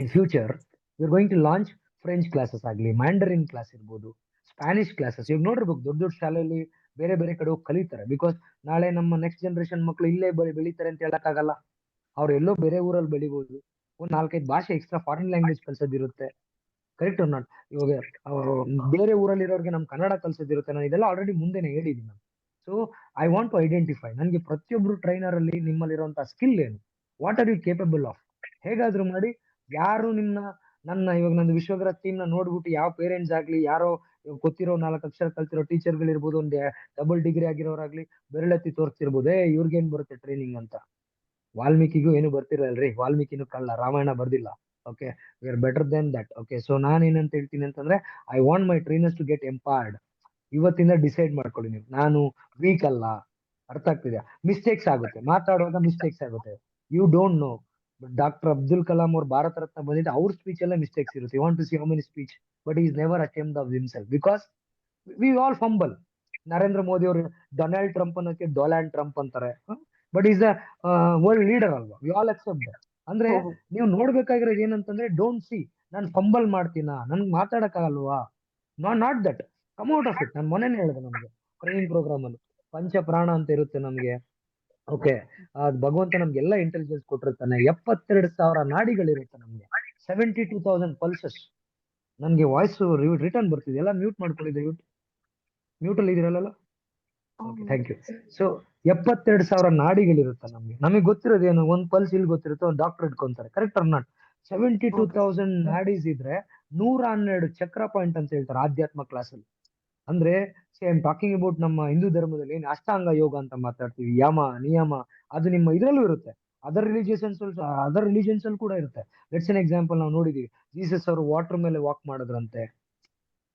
In future we are going to launch French classes ಆಗಲಿ, ಮ್ಯಾಂಡರಿನ್ ಕ್ಲಾಸ್ ಇರ್ಬೋದು, ಸ್ಪ್ಯಾನಿಷ್ ಕ್ಲಾಸಸ್. ಈಗ ನೋಡಿರ್ಬೇಕು, ದೊಡ್ಡ ದೊಡ್ಡ ಶಾಲೆಯಲ್ಲಿ ಬೇರೆ ಬೇರೆ ಕಡೆ ಹೋಗಿ ಕಲಿತಾರೆ. ಬಿಕಾಸ್ ನಾಳೆ ನಮ್ಮ ನೆಕ್ಸ್ಟ್ ಜನರೇಷನ್ ಮಕ್ಕಳು ಇಲ್ಲೇ ಬೆಳಿತಾರೆ ಅಂತ ಹೇಳಕ್ಕಾಗಲ್ಲ. ಅವ್ರು ಎಲ್ಲೋ ಬೇರೆ ಊರಲ್ಲಿ ಬೆಳಿಬಹುದು. ಒಂದ್ 4-5 ಭಾಷೆ ಎಕ್ಸ್ಟ್ರಾ ಫಾರಿನ್ ಲ್ಯಾಂಗ್ವೇಜ್ ಕಲ್ಸೋದಿರುತ್ತೆ. Correct not? ಇವಾಗ ಬೇರೆ ಊರಲ್ಲಿ ಇರೋರಿಗೆ ನಮ್ ಕನ್ನಡ ಕಲ್ಸೋದಿರುತ್ತೆ. ನಾನು ಇದೆಲ್ಲ ಆಲ್ರೆಡಿ ಮುಂದೆನೆ ಹೇಳಿದೀನಿ ನಾನು. So I want to identify, ನನಗೆ ಪ್ರತಿಯೊಬ್ರು ಟ್ರೈನರ್ ಅಲ್ಲಿ ನಿಮ್ಮಲ್ಲಿರುವಂತಹ ಸ್ಕಿಲ್ ಏನು, what are you capable of. ಹೇಗಾದ್ರೂ ಮಾಡಿ ಯಾರು ಇವಾಗ ನಂದು ವಿಶ್ವಗ್ರಹ ಟೀಮ್ ನ ನೋಡ್ಬಿಟ್ಟು ಯಾವ ಪೇರೆಂಟ್ಸ್ ಆಗ್ಲಿ, ಯಾರೋ ಗೊತ್ತಿರೋ 4 ಅಕ್ಷರ ಕಲ್ತಿರೋ ಟೀಚರ್ಗಳಿರ್ಬೋದು, ಒಂದು ಡಬಲ್ ಡಿಗ್ರಿ ಆಗಿರೋರಾಗ್ಲಿ ಬೆರಳೆತ್ತಿ ತೋರಿಸ್ತಿರ್ಬೋದು, ಇವ್ರಿಗೇನ್ ಬರುತ್ತೆ ಟ್ರೈನಿಂಗ್ ಅಂತ. ವಾಲ್ಮೀಕಿಗೂ ಏನು ಬರ್ತಿರಲ್ರಿ, ವಾಲ್ಮೀಕಿನೂ ಕಳ್ಳ, ರಾಮಾಯಣ ಬರ್ದಿಲ್ಲ. Okay, we are better then that. Okay, so ನಾನು ಏನಂತ ಹೇಳ್ತೀನಿ ಅಂತಂದ್ರೆ I want my trainers to get empowered. ಇವತ್ತಿಂದ ಡಿಸೈಡ್ ಮಾಡ್ಕೊಳ್ಳಿ ನೀವು, ನಾನು ವೀಕ್ ಅಲ್ಲ. ಅರ್ಥ ಆಗ್ತಿದ್ಯಾ? ಮಿಸ್ಟೇಕ್ಸ್ ಆಗುತ್ತೆ, ಮಾತಾಡುವಾಗ ಮಿಸ್ಟೇಕ್ಸ್ ಆಗುತ್ತೆ. You don't know, doctor Abdul Kalam ಅವ್ರ ಭಾರತ ರತ್ನ ಬಂದಿದ್ದು ಅವ್ರ ಸ್ಪೀಚ್ ಎಲ್ಲ ಮಿಸ್ಟೇಕ್ಸ್ ಇರುತ್ತೆ. You want to see how many speech, but is never attempt of himself because we all fumble. Narendra Modi ಅವರು ಡೊನಾಲ್ಡ್ ಟ್ರಂಪ್ ಅನ್ನೋಕೆ ಡೊನಾಲ್ಡ್ ಟ್ರಂಪ್ ಅಂತಾರೆ, but is a world leader ಅಲ್ವಾ? We all accept that. ಅಂದ್ರೆ ನೀವು ನೋಡ್ಬೇಕಾಗಿರೋದು ಏನಂತಂದ್ರೆ, ಡೋಂಟ್ ಸಿ ನಾನು ಫಂಬಲ್ ಮಾಡ್ತೀನಾ, ನನ್ಗೆ ಮಾತಾಡಕ್ ಆಗಲ್ವಾ, not that, come out of it. ನಾನು ಮೊನ್ನೆನೇ ಹೇಳಿದೆ, ನಮ್ಗೆ ಟ್ರೈನಿಂಗ್ ಪ್ರೋಗ್ರಾಮ್ ಅಲ್ಲಿ ಪಂಚ ಪ್ರಾಣ ಅಂತ ಇರುತ್ತೆ ನಮ್ಗೆ. ಓಕೆ, ಭಗವಂತ ನಮ್ಗೆಲ್ಲ ಇಂಟೆಲಿಜೆನ್ಸ್ ಕೊಟ್ಟಿರ್ತಾನೆ. 72,000 ನಾಡಿಗಳಿರುತ್ತೆ ನಮ್ಗೆ, 72,000 ಪಲ್ಸಸ್. ನನ್ಗೆ ವಾಯ್ಸ್ ರಿಟರ್ನ್ ಬರ್ತಿದೆ, ಎಲ್ಲ ಮ್ಯೂಟ್ ಮಾಡ್ಕೊಂಡಿದ್ದೆ. ಮ್ಯೂಟ್ ಅಲ್ಲಿ ಇದೀರಲ್ಲ? Okay, thank you. ಸೊ 72,000 ನಾಡಿಗಳಿರುತ್ತೆ ನಮ್ಗೆ. ನಮಗೆ ಗೊತ್ತಿರೋದು ಏನು, ಒಂದ್ ಪಲ್ಸ್ ಇಲ್ಲಿ ಗೊತ್ತಿರುತ್ತೆ, ಒಂದು ಡಾಕ್ಟರ್ ಇಟ್ಕೊಂತಾರೆ. Correct or not? 72,000 ನಾಡೀಸ್ ಇದ್ರೆ 112 ಚಕ್ರ ಪಾಯಿಂಟ್ ಅಂತ ಹೇಳ್ತಾರೆ ಆಧ್ಯಾತ್ಮ ಕ್ಲಾಸ್ ಅಲ್ಲಿ. ಅಂದ್ರೆ ಐ ಆಮ್ ಟಾಕಿಂಗ್ ಅಬೌಟ್ ನಮ್ಮ ಹಿಂದೂ ಧರ್ಮದಲ್ಲಿ ಅಷ್ಟಾಂಗ ಯೋಗ ಅಂತ ಮಾತಾಡ್ತೀವಿ, ಯಮ ನಿಯಮ, ಅದು ನಿಮ್ಮ ಇದ್ರಲ್ಲೂ ಇರುತ್ತೆ. ಅದರ್ ರಿಲಿಜಿಯನ್ಸ್ ಅಲ್ಲಿ ಕೂಡ ಇರುತ್ತೆ. ಲೆಟ್ಸ್ ಎನ್ ಎಕ್ಸಾಂಪಲ್, ನಾವು ನೋಡಿದೀವಿ, ಜೀಸಸ್ ಅವರು ವಾಟರ್ ಮೇಲೆ ವಾಕ್ ಮಾಡಿದ್ರಂತೆ.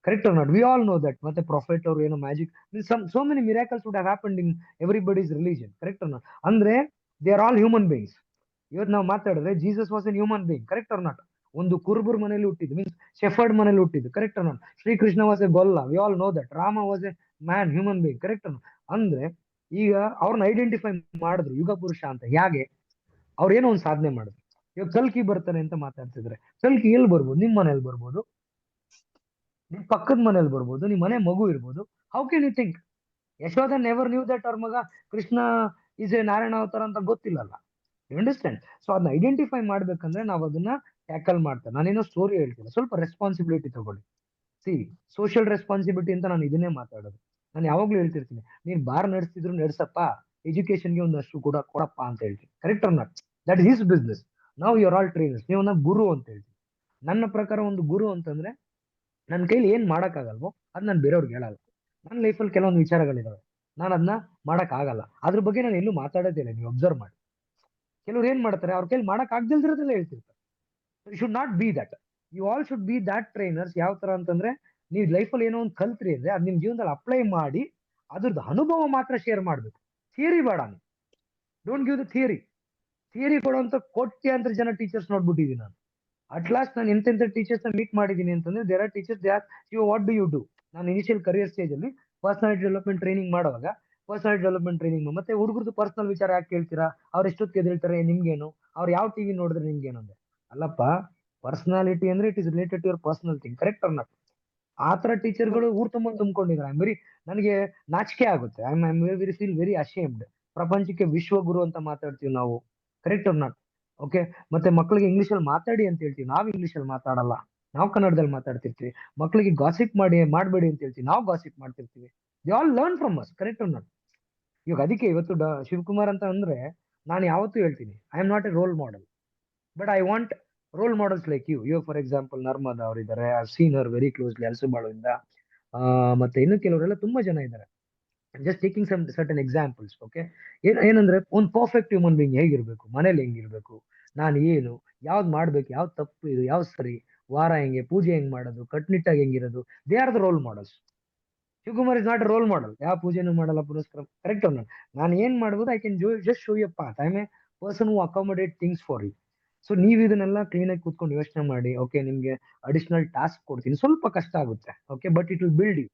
Correct or not? We all know that. ಮತ್ತೆ ಪ್ರಾಫೆಟ್ ಅವರು ಏನೋ magic, so many miracles would have happened in everybody's religion. Correct or not? ಅಂದ್ರೆ they are all human beings. ಇವತ್ತು ನಾವು ಮಾತಾಡಿದ್ರೆ Jesus was an human being. Correct or not? ಒಂದು ಕುರುಬರ್ ಮನೇಲಿ ಹುಟ್ಟಿದ್ದು, ಮೀನ್ಸ್ ಶೆಫರ್ಡ್ ಮನೇಲಿ ಹುಟ್ಟಿದ್ದು. Correct or not? Srikrishna was a golla, we all know that. Rama was a man, human being. Correct or? ಅಂದ್ರೆ ಈಗ ಅವ್ರನ್ನ ಐಡೆಂಟಿಫೈ ಮಾಡಿದ್ರು ಯುಗ ಪುರುಷ ಅಂತ. ಹೇಗೆ? ಅವ್ರೇನೋ ಒಂದು ಸಾಧನೆ ಮಾಡಿದ್ರು. ಇವಾಗ ಕಲ್ಕಿ ಬರ್ತಾನೆ ಅಂತ ಮಾತಾಡ್ತಿದ್ರೆ, ಕಲ್ಕಿ ಎಲ್ಲಿ ಬರ್ಬೋದು? ನಿಮ್ ಮನೇಲಿ ಬರ್ಬೋದು, ನಿಮ್ ಪಕ್ಕದ ಮನೇಲಿ ಬರ್ಬೋದು, ನಿಮ್ ಮನೆ ಮಗು ಇರ್ಬೋದು. How can you think? Yashoda never knew that ಅವ್ರ ಮಗ ಕೃಷ್ಣ ಇಸ್ ಎ ನಾರಾಯಣ ಅವತಾರ ಅಂತ ಗೊತ್ತಿಲ್ಲಲ್ಲ. You understand? ಸೊ ಅದನ್ನ ಐಡೆಂಟಿಫೈ ಮಾಡ್ಬೇಕಂದ್ರೆ ನಾವು ಅದನ್ನ ಟ್ಯಾಕಲ್ ಮಾಡ್ತೇವೆ. ನಾನೇನೋ ಸ್ಟೋರಿ ಹೇಳ್ತೀನಿ, ಸ್ವಲ್ಪ ರೆಸ್ಪಾನ್ಸಿಬಿಲಿಟಿ ತಗೊಳ್ಳಿ. ಸಿ, ಸೋಷಿಯಲ್ ರೆಸ್ಪಾನ್ಸಿಬಿಲಿಟಿ ಅಂತ ನಾನು ಇದನ್ನೇ ಮಾತಾಡೋದು. ನಾನು ಯಾವಾಗ್ಲೂ ಹೇಳ್ತಿರ್ತೀನಿ, ನೀನ್ ಬಾರ್ ನಡೆಸ್ತಿದ್ರು ನಡೆಸಪ್ಪ, ಎಜುಕೇಶನ್ಗೆ ಒಂದಷ್ಟು ಕೂಡ ಕೊಡಪ್ಪ ಅಂತ ಹೇಳ್ತೀನಿ. Correct or not? That is his business. ನಾವು ಯು ಆರ್ ಆಲ್ ಟ್ರೈನರ್ಸ್. ನೀವು ಗುರು ಅಂತ ಹೇಳ್ತೀನಿ. ನನ್ನ ಪ್ರಕಾರ ಒಂದು ಗುರು ಅಂತಂದ್ರೆ ನನ್ನ ಕೈಲಿ ಏನ್ ಮಾಡಕ್ಕಾಗಲ್ವೋ ಅದ್ ನಾನು ಬೇರೆಯವ್ರಿಗೆ ಹೇಳಲ್ಲ. ನನ್ನ ಲೈಫಲ್ಲಿ ಕೆಲವೊಂದು ವಿಚಾರಗಳಿದಾವೆ, ನಾನು ಅದನ್ನ ಮಾಡಕ್ ಆಗಲ್ಲ, ಅದ್ರ ಬಗ್ಗೆ ನಾನು ಎಲ್ಲೂ ಮಾತಾಡೋದಿಲ್ಲ. ನೀವು ಅಬ್ಸರ್ವ್ ಮಾಡಿ, ಕೆಲವ್ರು ಏನ್ ಮಾಡ್ತಾರೆ, ಅವ್ರ ಕೈಲಿ ಮಾಡಕ್ ಆಗ್ದಿಲ್ದಿರೋದೆಲ್ಲ ಹೇಳ್ತಿರ್ತಾರೆ. You should not be that. You all should be that trainers. ಯಾವ ತರ ಅಂತಂದ್ರೆ, ನೀವು ಲೈಫಲ್ಲಿ ಏನೋ ಒಂದು ಕಲ್ತ್ರಿ ಅಂದ್ರೆ ಅದ್ ನಿಮ್ ಜೀವನದಲ್ಲಿ ಅಪ್ಲೈ ಮಾಡಿ ಅದ್ರದ್ದು ಅನುಭವ ಮಾತ್ರ ಶೇರ್ ಮಾಡ್ಬೇಕು. ಥಿಯರಿ ಬೇಡ. ನೀವು don't give the theory. Theory ಕೊಡುವಂತ ಕೋಟ್ಯಾಂತರ ಜನ ಟೀಚರ್ಸ್ ನೋಡ್ಬಿಟ್ಟಿದ್ದೀನಿ ನಾನು. ಅಟ್ ಲಾಸ್ಟ್ ನಾನು ಎಂತೆಂಥ ಟೀಚರ್ಸ್ ನ ಮೀಟ್ ಮಾಡಿದೀನಿ ಅಂತಂದ್ರೆ, there are teachers they are you what do you do. ನಾನು ಇನಿಷಿಯಲ್ ಕರಿಯರ್ ಸ್ಟೇಜ್ ಅಲ್ಲಿ ಪರ್ಸನಾಲಿಟಿ ಡೆವಲಪ್ಮೆಂಟ್ ಟ್ರೈನಿಂಗ್ ಮಾಡುವಾಗ, ಪರ್ಸನಾಲಿಟಿ ಡೆವಲಪ್ಮೆಂಟ್ ಟ್ರೈನಿಂಗ್ ಮತ್ತೆ ಹುಡುಗರದು ಪರ್ಸನಲ್ ವಿಚಾರ ಯಾಕೆ ಕೇಳ್ತೀರಾ, ಅವ್ರು ಎಷ್ಟೊತ್ತಿಗೆ ಎದ್ದೇಳ್ತಾರೆ ನಿಮ್ಗೇನು, ಅವ್ರು ಯಾವ ಟಿವಿ ನೋಡಿದ್ರೆ ನಿಮ್ಗೇನು ಅಂದೆ. ಅಲ್ಲಪ್ಪ, ಪರ್ಸನಾಲಿಟಿ ಅಂದ್ರೆ it is related to your personal thing. Correct or not? ಆ ತರ ಟೀಚರ್ಗಳು ಊರ್ ತುಂಬ ತುಂಬಿಕೊಂಡಿದ್ದಾರೆ. ನನಗೆ ನಾಚಿಕೆ ಆಗುತ್ತೆ. I am very feel very ashamed. ಪ್ರಪಂಚಕ್ಕೆ ವಿಶ್ವಗುರು ಅಂತ ಮಾತಾಡ್ತೀವಿ ನಾವು. Correct or not? ಓಕೆ, ಮತ್ತೆ ಮಕ್ಕಳಿಗೆ ಇಂಗ್ಲಿಷ್ ಅಲ್ಲಿ ಮಾತಾಡಿ ಅಂತ ಹೇಳ್ತೀವಿ, ನಾವು ಇಂಗ್ಲಿಷ್ ಅಲ್ಲಿ ಮಾತಾಡಲ್ಲ, ನಾವು ಕನ್ನಡದಲ್ಲಿ ಮಾತಾಡ್ತಿರ್ತೀವಿ. ಮಕ್ಕಳಿಗೆ ಗಾಸಿಪ್ ಮಾಡಬೇಡಿ ಅಂತ ಹೇಳ್ತೀವಿ, ನಾವು ಗಾಸಿಪ್ ಮಾಡ್ತಿರ್ತೀವಿ. They all learn from us. Correct or not? ಇವಾಗ ಅದಕ್ಕೆ ಇವತ್ತು ಶಿವಕುಮಾರ್ ಅಂತ ಅಂದ್ರೆ ನಾನು ಯಾವತ್ತೂ ಹೇಳ್ತೀನಿ, I am not a role model, but I want role models like you. ಇವಾಗ ಫಾರ್ ಎಕ್ಸಾಂಪಲ್ ನರ್ಮದಾ ಅವರಿದ್ದಾರೆ, I seen her very closely ಹಲಸುಬಾಳುವಿಂದ. ಮತ್ತೆ ಇನ್ನು ಕೆಲವರೆಲ್ಲ ತುಂಬಾ ಜನ ಇದ್ದಾರೆ. Just taking some certain examples. Okay, ಏನಂದ್ರೆ ಒಂದು ಪರ್ಫೆಕ್ಟ್ ಹ್ಯೂಮನ್ ಬೀಯಿಂಗ್ ಹೇಗಿರ್ಬೇಕು, ಮನೇಲಿ ಹೆಂಗಿರ್ಬೇಕು, ನಾನು ಏನು, ಯಾವ್ದು ಮಾಡ್ಬೇಕು, ಯಾವ್ದು ತಪ್ಪು, ಇದು ಯಾವ್ದು ಸರಿ, ವಾರ ಹೆಂಗೆ, ಪೂಜೆ ಹೆಂಗ್ ಮಾಡೋದು, ಕಟ್ನಿಟ್ಟಾಗಿ ಹೆಂಗಿರೋದು, they are the role models. Shivakumar is not a role model, ಯಾವ ಪೂಜೆನೂ ಮಾಡಲ್ಲ, ಪುರಸ್ಕಾರ ಕರೆಕ್ಟ್ ಅವ್ನು. ನಾನು ಏನ್ ಮಾಡ್ಬೋದು, I can just show you path. I am a person who accommodate things for you. So ನೀವು ಇದನ್ನೆಲ್ಲ ಕ್ಲೀನ್ ಆಗಿ ಕೂತ್ಕೊಂಡು ಯೋಚನೆ ಮಾಡಿ. ಓಕೆ, ನಿಮ್ಗೆ ಅಡಿಷನಲ್ ಟಾಸ್ಕ್ ಕೊಡ್ತೀನಿ, ಸ್ವಲ್ಪ ಕಷ್ಟ ಆಗುತ್ತೆ. Okay, but it will build you,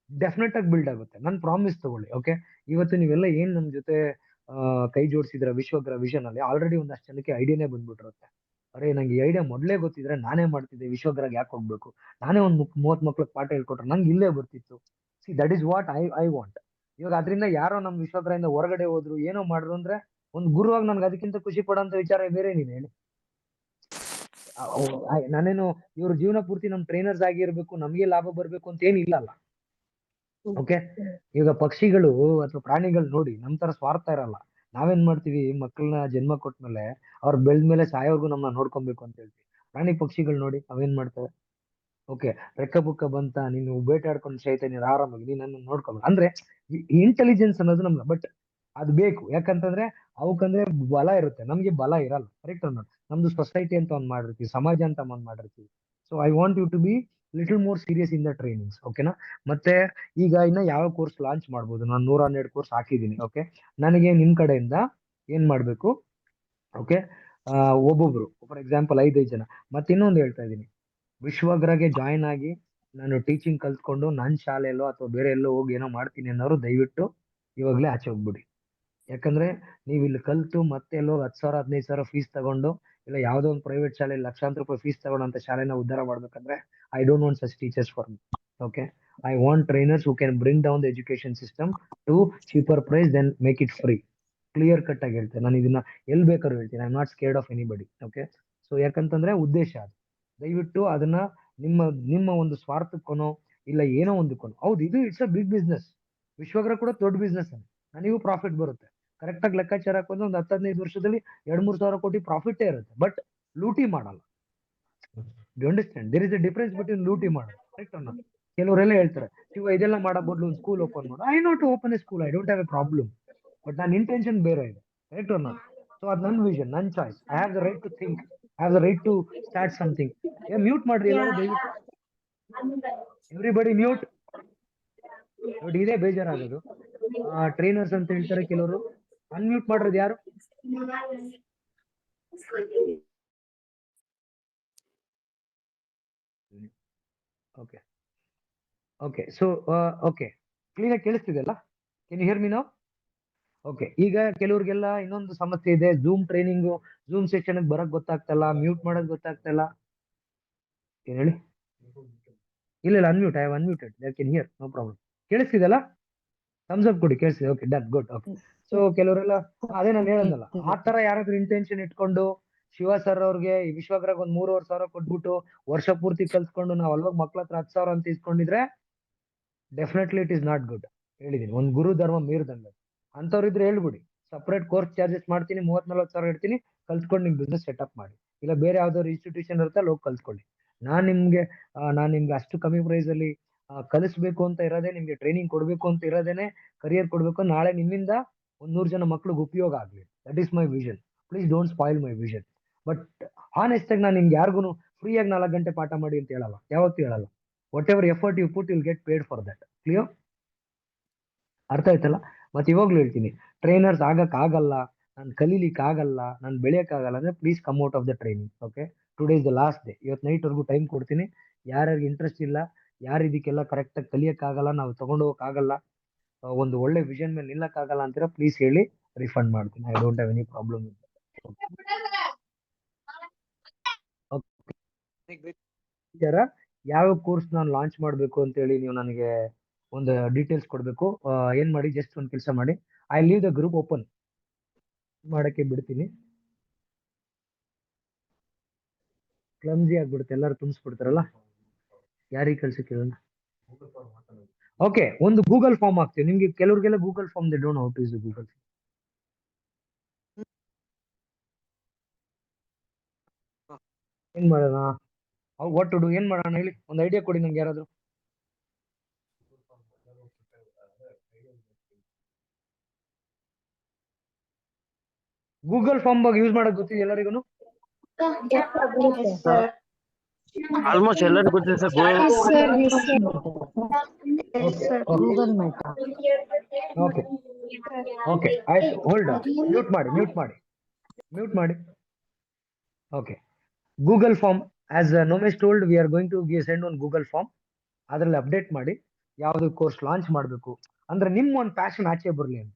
definite ಆಗಿ ಬಿಲ್ಡ್ ಆಗುತ್ತೆ. ನನ್ ಪ್ರಾಮಿಸ್ ತಗೊಳ್ಳಿ. ಓಕೆ, ಇವತ್ತು ನೀವೆಲ್ಲ ಏನ್ ನಮ್ ಜೊತೆ ಕೈ ಜೋಡಿಸಿದ್ರ ವಿಶ್ವಗ್ರ ವಿಷನ್ ಅಲ್ಲಿ, ಆಲ್ರೆಡಿ ಒಂದಷ್ಟು ಜನಕ್ಕೆ ಐಡಿಯಾನೇ ಬಂದ್ಬಿಟ್ಟಿರುತ್ತೆ. ಅರೆ, ನಂಗೆ ಈ ಐಡಿಯಾ ಮೊದಲೇ ಗೊತ್ತಿದ್ರೆ ನಾನೇ ಮಾಡ್ತಿದ್ದೆ, ವಿಶ್ವಗ್ರಾಗ್ ಯಾಕೆ ಹೋಗ್ಬೇಕು, ನಾನೇ ಒಂದು 30 ಮಕ್ಳಿಗೆ ಪಾಠ ಹೇಳ್ಕೊಟ್ರೆ ನಂಗೆ ಇಲ್ಲೇ ಬರ್ತಿತ್ತು. C, that is what I want. ಇವಾಗ ಅದರಿಂದ ಯಾರೋ ನಮ್ ವಿಶ್ವಗ್ರದಿಂದ ಹೊರಗಡೆ ಹೋದ್ರು, ಏನೋ ಮಾಡಿದ್ರು ಅಂದ್ರೆ ಒಂದು ಗುರುವಾಗಿ ನನ್ಗೆ ಅದಕ್ಕಿಂತ ಖುಷಿ ಪಡೋಂತ ವಿಚಾರ ಬೇರೆ ಏನಿದೆ ಹೇಳಿ. ನಾನೇನು ಇವ್ರ ಜೀವನ ಪೂರ್ತಿ ನಮ್ ಟ್ರೈನರ್ಸ್ ಆಗಿರ್ಬೇಕು, ನಮ್ಗೆ ಲಾಭ ಬರ್ಬೇಕು ಅಂತ ಏನಿಲ್ಲ ಅಲ್ಲ. ಓಕೆ, ಈಗ ಪಕ್ಷಿಗಳು ಅಥವಾ ಪ್ರಾಣಿಗಳು ನೋಡಿ ನಮ್ ತರ ಸ್ವಾರ್ಥ ಇರಲ್ಲ. ನಾವೇನ್ ಮಾಡ್ತೀವಿ, ಮಕ್ಕಳನ್ನ ಜನ್ಮ ಕೊಟ್ಮೇಲೆ ಅವ್ರ ಬೆಳ್ದ್ಮೇಲೆ ಸಾಯೋರ್ಗು ನಮ್ಮನ್ನ ನೋಡ್ಕೊಬೇಕು ಅಂತ ಹೇಳ್ತೀವಿ. ಪ್ರಾಣಿ ಪಕ್ಷಿಗಳು ನೋಡಿ ಅವೇನ್ ಮಾಡ್ತವೆ. ಓಕೆ, ರೆಕ್ಕ ಬುಕ್ಕ ಬಂತ, ನೀನು ಬೇಟಾಡ್ಕೊಂಡು ಸಹಿತ ನೀನು ಆರಾಮಾಗಿ ನೀನ್ ನನ್ನ ನೋಡ್ಕೊಬೇಕು ಅಂದ್ರೆ ಇಂಟೆಲಿಜೆನ್ಸ್ ಅನ್ನೋದು ನಮ್ಗೆ. ಬಟ್ ಅದು ಬೇಕು, ಯಾಕಂತಂದ್ರೆ ಅವಕ್ಕಂದ್ರೆ ಬಲ ಇರುತ್ತೆ, ನಮ್ಗೆ ಬಲ ಇರಲ್ಲ. ಕರೆಕ್ಟ್ ಅನ್ನೋದು ನಮ್ದು ಸೊಸೈಟಿ ಅಂತ ಒಂದ್ ಮಾಡಿರ್ತೀವಿ, ಸಮಾಜ ಅಂತ ಒಂದ್ ಮಾಡಿರ್ತೀವಿ. So I want you to be little more serious in the trainings. ಓಕೆನಾ. ಮತ್ತೆ ಈಗ ಇನ್ನ ಯಾವ ಕೋರ್ಸ್ ಲಾಂಚ್ ಮಾಡ್ಬೋದು, ನಾನು 112 ಕೋರ್ಸ್ ಹಾಕಿದ್ದೀನಿ. ಓಕೆ, ನನಗೆ ನಿಮ್ ಕಡೆಯಿಂದ ಏನ್ ಮಾಡ್ಬೇಕು, ಓಕೆ, ಒಬ್ಬೊಬ್ರು ಫಾರ್ ಎಕ್ಸಾಂಪಲ್ 5 ಜನ. ಮತ್ತೆ ಇನ್ನೊಂದು ಹೇಳ್ತಾ ಇದ್ದೀನಿ, ವಿಶ್ವಗ್ರಗೆ ಜಾಯಿನ್ ಆಗಿ ನಾನು ಟೀಚಿಂಗ್ ಕಲ್ತ್ಕೊಂಡು ನನ್ನ ಶಾಲೆಯಲ್ಲೋ ಅಥವಾ ಬೇರೆ ಎಲ್ಲೋ ಹೋಗಿ ಏನೋ ಮಾಡ್ತೀನಿ ಅನ್ನೋರು ದಯವಿಟ್ಟು ಇವಾಗಲೇ ಆಚೆ ಹೋಗ್ಬಿಡಿ. ಯಾಕಂದ್ರೆ ನೀವು ಇಲ್ಲಿ ಕಲ್ತು ಮತ್ತೆ ಎಲ್ಲೋ 10,000 15,000 ಫೀಸ್ ತಗೊಂಡು, ಇಲ್ಲ ಯಾವ್ದೋ ಒಂದು ಪ್ರೈವೇಟ್ ಶಾಲೆಯಲ್ಲಿ ಲಕ್ಷಾಂತರ ರೂಪಾಯಿ ಫೀಸ್ ತಗೊಂಡಂತ ಶಾಲೆನ ಉದ್ಧಾರ ಮಾಡ್ಬೇಕಂದ್ರೆ I don't want such teachers for me. Okay, I want trainers who can bring down the education system to cheaper price then make it free. Clear cut ಆಗಿ ಹೇಳ್ತೇನೆ ನಾನು, ಇದನ್ನ ಎಲ್ಲಿ ಬೇಕಾದ್ರೂ ಹೇಳ್ತೀನಿ. I am not scared of anybody. Okay, so ಯಾಕಂತಂದ್ರೆ ಉದ್ದೇಶ ಅದು. ದಯವಿಟ್ಟು ಅದನ್ನ ನಿಮ್ಮ ನಿಮ್ಮ ಒಂದು ಸ್ವಾರ್ಥಕ್ಕನೋ ಇಲ್ಲ ಏನೋ ಒಂದಕ್ಕನೋ, ಹೌದು ಇದು ಇಟ್ಸ್ ಅ ಬಿಗ್ ಬಿಸ್ನೆಸ್. ವಿಶ್ವಗ್ರ ಕೂಡ ದೊಡ್ಡ ಬಿಸ್ನೆಸ್ ಅನ್ನು, ನನಗೂ ಪ್ರಾಫಿಟ್ ಬರುತ್ತೆ. ಕರೆಕ್ಟ್ ಆಗಿ ಲೆಕ್ಕಾಚಾರ ಹಾಕೋದು ಒಂದು 10-15 ವರ್ಷದಲ್ಲಿ 2-3 ಸಾವಿರ ಕೋಟಿ ಪ್ರಾಫಿಟ್ ಇರುತ್ತೆ. ಬಟ್ ಲೂಟಿ ಮಾಡಲ್ಲ. Do understand? There is a difference between ಲೂಟಿ ಮಾಡೋದು. ಕರೆಕ್ಟ್ ಅನ್ನ ಕೆಲವರೆಲ್ಲ ಹೇಳ್ತಾರೆ, ಇವ ಇದೆಲ್ಲ ಮಾಡೋ ಬದಲು ಒಂದು ಸ್ಕೂಲ್ ಓಪನ್ ಮಾಡು. I not open a school, I don't have a problem. But ನನ್ನ ಇಂಟೆನ್ಷನ್ ಬೇರೆ ಇದೆ. ಕರೆಕ್ಟ್ ಅನ್ನ. ಸೊ ಅದು ನನ್ನ ವಿಷನ್, ನನ್ನ choice. I have the right to think, I have the right to start something. Mute ಮಾಡ್ರಿ ಎಲ್ಲರೂ ದಯವಿಟ್ಟು, ಎವ್ರಿಬಡಿ ಮ್ಯೂಟ್. ನೋಡಿ ಇದೇ ಬೇಜಾರಾಗೋದು. ಟ್ರೈನರ್ಸ್ ಅಂತ ಹೇಳ್ತಾರೆ ಕೆಲವರು, ಅನ್ಮ್ಯೂಟ್ ಮಾಡ್ರದು ಯಾರು. Okay okay, so okay, clean ಆಗಿ ಕೇಳಿಸ್ತಿದೆಯಲ್ಲ? Can you hear me now? Okay, ಈಗ ಕೆಲವ್ರಿಗೆಲ್ಲ ಇನ್ನೊಂದು ಸಮಸ್ಯೆ ಇದೆ, ಝೂಮ್ ಟ್ರೈನಿಂಗು, ಝೂಮ್ ಸೆಷನ್ ಬರಕ್ ಗೊತ್ತಾಗ್ತಲ್ಲ, ಮ್ಯೂಟ್ ಮಾಡೋದು ಗೊತ್ತಾಗ್ತಲ್ಲ. ಏನ್ ಹೇಳಿ? ಇಲ್ಲ ಇಲ್ಲ, unmute, I have unmuted, they can hear, no problem. ಕೇಳಿಸ್ತಿದೆಲ್ಲ? ಥಮ್ಸ್ ಅಪ್ ಕೊಡಿ, ಕೇಳಿಸ್ತಿದೆ. Okay, done, good. Okay, so ಕೆಲವರೆಲ್ಲ ಅದೇ ನಾನು ಹೇಳೋದಲ್ಲ, ಆ ತರ ಯಾರಾದ್ರೂ ಇಂಟೆನ್ಷನ್ ಇಟ್ಕೊಂಡು ಶಿವ ಸರ್ ಅವ್ರಿಗೆ ಈ ವಿಶ್ವಗ್ರಾಗ್ ಒಂದ್ 3,500 ಕೊಟ್ಬಿಟ್ಟು ವರ್ಷ ಪೂರ್ತಿ ಕಲ್ತ್ಕೊಂಡು ನಾವು ಅಲ್ವಾಗ ಮಕ್ಳ ಹತ್ರ 10,000 ಅಂತ ಇಸ್ಕೊಂಡಿದ್ರೆ definitely it is not good. ಹೇಳಿದೀನಿ, ಒಂದ್ ಗುರು ಧರ್ಮ ಮೀರ್ದಂಗೆ. ಅಂತವ್ರು ಇದ್ರೆ ಹೇಳ್ಬಿಡಿ, ಸಪರೇಟ್ ಕೋರ್ಸ್ ಚಾರ್ಜಸ್ ಮಾಡ್ತೀನಿ, 30-40 ಸಾವಿರ ಇಡ್ತೀನಿ, ಕಲ್ತ್ಕೊಂಡು ನಿಮ್ ಬಿಸ್ನೆಸ್ ಸೆಟಪ್ ಮಾಡಿ. ಇಲ್ಲ ಬೇರೆ ಯಾವ್ದಾದ್ರು ಇನ್ಸ್ಟಿಟ್ಯೂಷನ್ ಇರುತ್ತೆ ಅಲ್ಲಿ ಹೋಗಿ ಕಲ್ತ್ಕೊಳ್ಳಿ. ನಾನ್ ನಿಮ್ಗೆ ಅಷ್ಟು ಕಮ್ಮಿ ಪ್ರೈಸ್ ಅಲ್ಲಿ ಕಲಿಸ್ಬೇಕು ಅಂತ ಇರೋದೇ, ನಿಮ್ಗೆ ಟ್ರೈನಿಂಗ್ ಕೊಡ್ಬೇಕು ಅಂತ ಇರೋದೇನೆ, ಕರಿಯರ್ ಕೊಡ್ಬೇಕು, ನಾಳೆ ನಿಮ್ಮಿಂದ 100 ಜನ ಮಕ್ಳಿಗೆ ಉಪಯೋಗ ಆಗ್ಲಿ. That is my vision. Please don't spoil my vision. But honest ಆಗಿ ನಾನು ನಿಮ್ಗೆ ಯಾರಿಗೂ ಫ್ರೀ ಆಗಿ 4 ಗಂಟೆ ಪಾಠ ಮಾಡಿ ಅಂತ ಹೇಳಲ್ಲ, ಯಾವತ್ತೂ ಹೇಳಲ್ಲ. Whatever effort you put will get paid for that. Clear? ಅರ್ಥ ಆಯ್ತಲ್ಲ? ಮತ್ತೆ ಇವಾಗ್ಲೂ ಹೇಳ್ತೀನಿ, ಟ್ರೈನರ್ಸ್ ಆಗಲ್ಲ, ನಾನು ಕಲೀಲಿಕ್ಕೆ ಆಗಲ್ಲ, ನಾನು ಬೆಳೆಯಕ್ ಆಗಲ್ಲ ಅಂದ್ರೆ please come out of the training. Okay, today is the last day. ಇವತ್ತು ನೈಟ್ ವರ್ಗೂ ಟೈಮ್ ಕೊಡ್ತೀನಿ. ಯಾರ್ಯಾರಿಗೆ ಇಂಟ್ರೆಸ್ಟ್ ಇಲ್ಲ, ಯಾರು ಇದಕ್ಕೆಲ್ಲ ಕರೆಕ್ಟ್ ಆಗಿ ಕಲಿಯಕ್ ಆಗಲ್ಲ, ನಾವು ತಗೊಂಡು ಹೋಗಕ್ ಆಗಲ್ಲ, ಒಂದು ಒಳ್ಳೆ ವಿಷನ್ ಮೇಲೆ ನಿಲ್ಲಕ್ ಆಗಲ್ಲ ಅಂತೀರಾ, ಪ್ಲೀಸ್ ಹೇಳಿ, ರಿಫಂಡ್ ಮಾಡ್ತೀನಿ. I don't have any problem. ಯಾವ ಕೋರ್ಸ್ ನಾನು ಲಾಂಚ್ ಮಾಡ್ಬೇಕು ಅಂತ ಹೇಳಿ ನೀವು ನನಗೆ ಒಂದು ಡೀಟೇಲ್ಸ್ ಕೊಡ್ಬೇಕು. ಏನ್ ಮಾಡಿ, ಜಸ್ಟ್ ಒಂದು ಕೆಲಸ ಮಾಡಿ, I leave the group open ಮಾಡಕ್ಕೆ ಬಿಡ್ತೀನಿ. ಕ್ಲಮ್ಜಿ ಆಗ್ಬಿಡುತ್ತೆ, ಎಲ್ಲರೂ ತುಂಬಿಸ್ಬಿಡ್ತಾರಲ್ಲ, ಯಾರಿಗೆ ಕಳ್ಸಿ ಕೇಳೋಣ. ಓಕೆ, ಒಂದು ಗೂಗಲ್ ಫಾರ್ಮ್ ಹಾಕ್ತೀವಿ ನಿಮ್ಗೆ. ಕೆಲವ್ರಿಗೆಲ್ಲ Google form they don't know how to use Google. ಏನ್ ಮಾಡೋಣ, ವಾಟ್ ಟು ಡೂ, ಏನ್ ಮಾಡೋಣ ಹೇಳಿ, ಒಂದು ಐಡಿಯಾ ಕೊಡಿ ನಂಗೆ ಯಾರಾದ್ರು. ಗೂಗಲ್ ಫಾರ್ಮ್ ಬಗ್ಗೆ ಯೂಸ್ ಮಾಡಕ್ ಗೊತ್ತಿದೆ ಎಲ್ಲರಿಗೂ? Yes, sir. ಆಲ್ಮೋಸ್ಟ್ ಎಲ್ಲರಿಗೂ ಗೊತ್ತಿದೆ sir. Yes, sir. Yes, sir. Yes, okay sir. Okay Google Meet. Okay okay ಆಯ್ತು, ಹೋಲ್ಡ್ ಮ್ಯೂಟ್ ಮಾಡಿ ಮ್ಯೂಟ್ ಮಾಡಿ ಮ್ಯೂಟ್ ಮಾಡಿ. Okay, Google form as Nomesh told, we are going to send one Google form. ಅದರಲ್ಲಿ ಅಪ್ಡೇಟ್ ಮಾಡಿ ಯಾವ್ದು ಕೋರ್ಸ್ ಲಾಂಚ್ ಮಾಡಬೇಕು ಅಂದ್ರೆ ನಿಮ್ಮ ಒಂದು ಪ್ಯಾಷನ್ ಆಚೆ ಬರಲಿ ಅಂತ.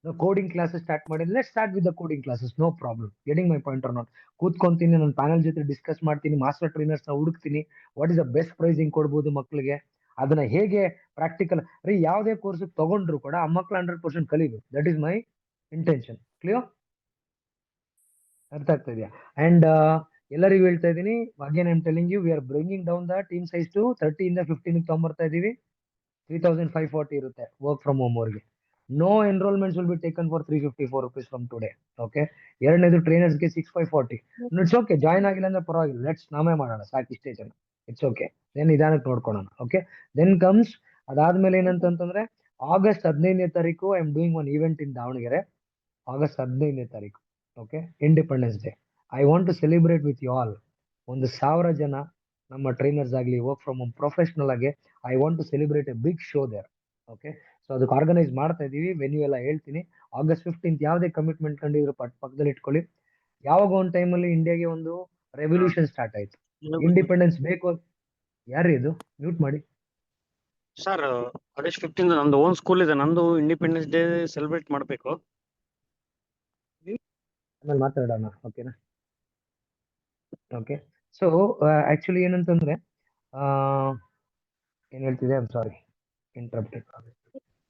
ಕೋಡಿಂಗ್ ಕ್ಲಾಸಸ್ ಸ್ಟಾರ್ಟ್ ಮಾಡಿ, let start with the coding classes, no problem. Getting my point or not? ಕೂತ್ಕೊಂತೀನಿ, ನನ್ನ ಪ್ಯಾನಲ್ ಜೊತೆ ಡಿಸ್ಕಸ್ ಮಾಡ್ತೀನಿ, ಮಾಸ್ಟರ್ ಟ್ರೈನರ್ಸ್ ನ ಹುಡುಕ್ತೀನಿ, what is the best pricing ಕೊಡ್ಬೋದು ಮಕ್ಕಳಿಗೆ, ಅದನ್ನ ಹೇಗೆ ಪ್ರಾಕ್ಟಿಕಲ್ ರೀ ಯಾವುದೇ ಕೋರ್ಸ್ ತಗೊಂಡ್ರು ಕೂಡ ಆ ಮಕ್ಕಳು 100% ಕಲಿಬೇಕು. That is my intention. Clear? ಅರ್ಥ ಆಗ್ತಾ ಇದೆಯಾ? ಅಂಡ್ ಎಲ್ಲರಿಗೂ ಹೇಳ್ತಾ ಇದೀನಿ, again I am telling you, we are bringing down the team size to 30 ಇಂದ 15 ತಗೊಂಡ್ಬರ್ತಾ ಇದೀವಿ. 3540 ಇರುತ್ತೆ ವರ್ಕ್ ಫ್ರಮ್ ಹೋಮ್ ಅವ್ರಿಗೆ. No enrolments will be taken for 354 rupees from today. Okay, ಎರಡನೇದು ಟ್ರೈನರ್ಸ್ಗೆ 6540. ಇಟ್ಸ್ ಓಕೆ, ಜಾಯ್ನ್ ಆಗಿಲ್ಲ ಅಂದ್ರೆ ಪರವಾಗಿಲ್ಲ, ಲೆಟ್ಸ್ ನಾವೇ ಮಾಡೋಣ, ಸಾಕು ಇಷ್ಟೇ ಜನ, ಇಟ್ಸ್ ಓಕೆ. ದೆನ್ ನಿಧಾನಕ್ಕೆ ನೋಡ್ಕೊಳ್ಳೋಣ. ಓಕೆ, ದೆನ್ ಕಮ್ಸ್ ಅದಾದ್ಮೇಲೆ ಏನಂತಂದ್ರೆ ಆಗಸ್ಟ್ 15ನೇ ತಾರೀಕು I am doing one event in Davanagere. August 15ನೇ ತಾರೀಕು, okay, independence day. I want to celebrate with you all. 1,000 ಜನ ನಮ್ಮ ಟ್ರೈನರ್ಸ್ ಆಗಲಿ ವರ್ಕ್ ಫ್ರಮ್ ಹೋಮ್ ಪ್ರೊಫೆಷನಲ್ ಆಗಿ I want to celebrate a big show there. Okay, so ಅದಕ್ಕೆ ಆರ್ಗನೈಸ್ ಮಾಡ್ತಾ ಇದೀವಿ. ವೆನ್ಯೂ ಎಲ್ಲ ಹೇಳ್ತೀನಿ. ಆಗಸ್ಟ್ 15th ಯಾವುದೇ ಕಮಿಟ್ಮೆಂಟ್ ಕಂಡಿದ್ರು ಪಕ್ಕದಲ್ಲಿ ಇಟ್ಕೊಳ್ಳಿ. ಯಾವಾಗ ಒಂದು ಟೈಮಲ್ಲಿ ಇಂಡಿಯಾಗೆ ಒಂದು ರೆವಲ್ಯೂಷನ್ ಸ್ಟಾರ್ಟ್ ಆಯ್ತು, ಇಂಡಿಪೆಂಡೆನ್ಸ್ ಬೇಕು. ಯಾರು ಇದು? ಮ್ಯೂಟ್ ಮಾಡಿ. ಸರ್, ಆಗಸ್ಟ್ 15 ನಂದು ಓನ್ ಸ್ಕೂಲ್ ಇದೆ, ನಂದು ಇಂಡಿಪೆಂಡೆನ್ಸ್ ಡೇ ಸೆಲೆಬ್ರೇಟ್ ಮಾಡಬೇಕು. ಆಮೇಲೆ ಮಾತಾಡೋಣ, ಓಕೆನಾ? ಓಕೆ, ಸೊ ಆಕ್ಚುಲಿ ಏನಂತಂದ್ರೆ ಏನ್ ಹೇಳ್ತಿದೆ, I am sorry interrupted.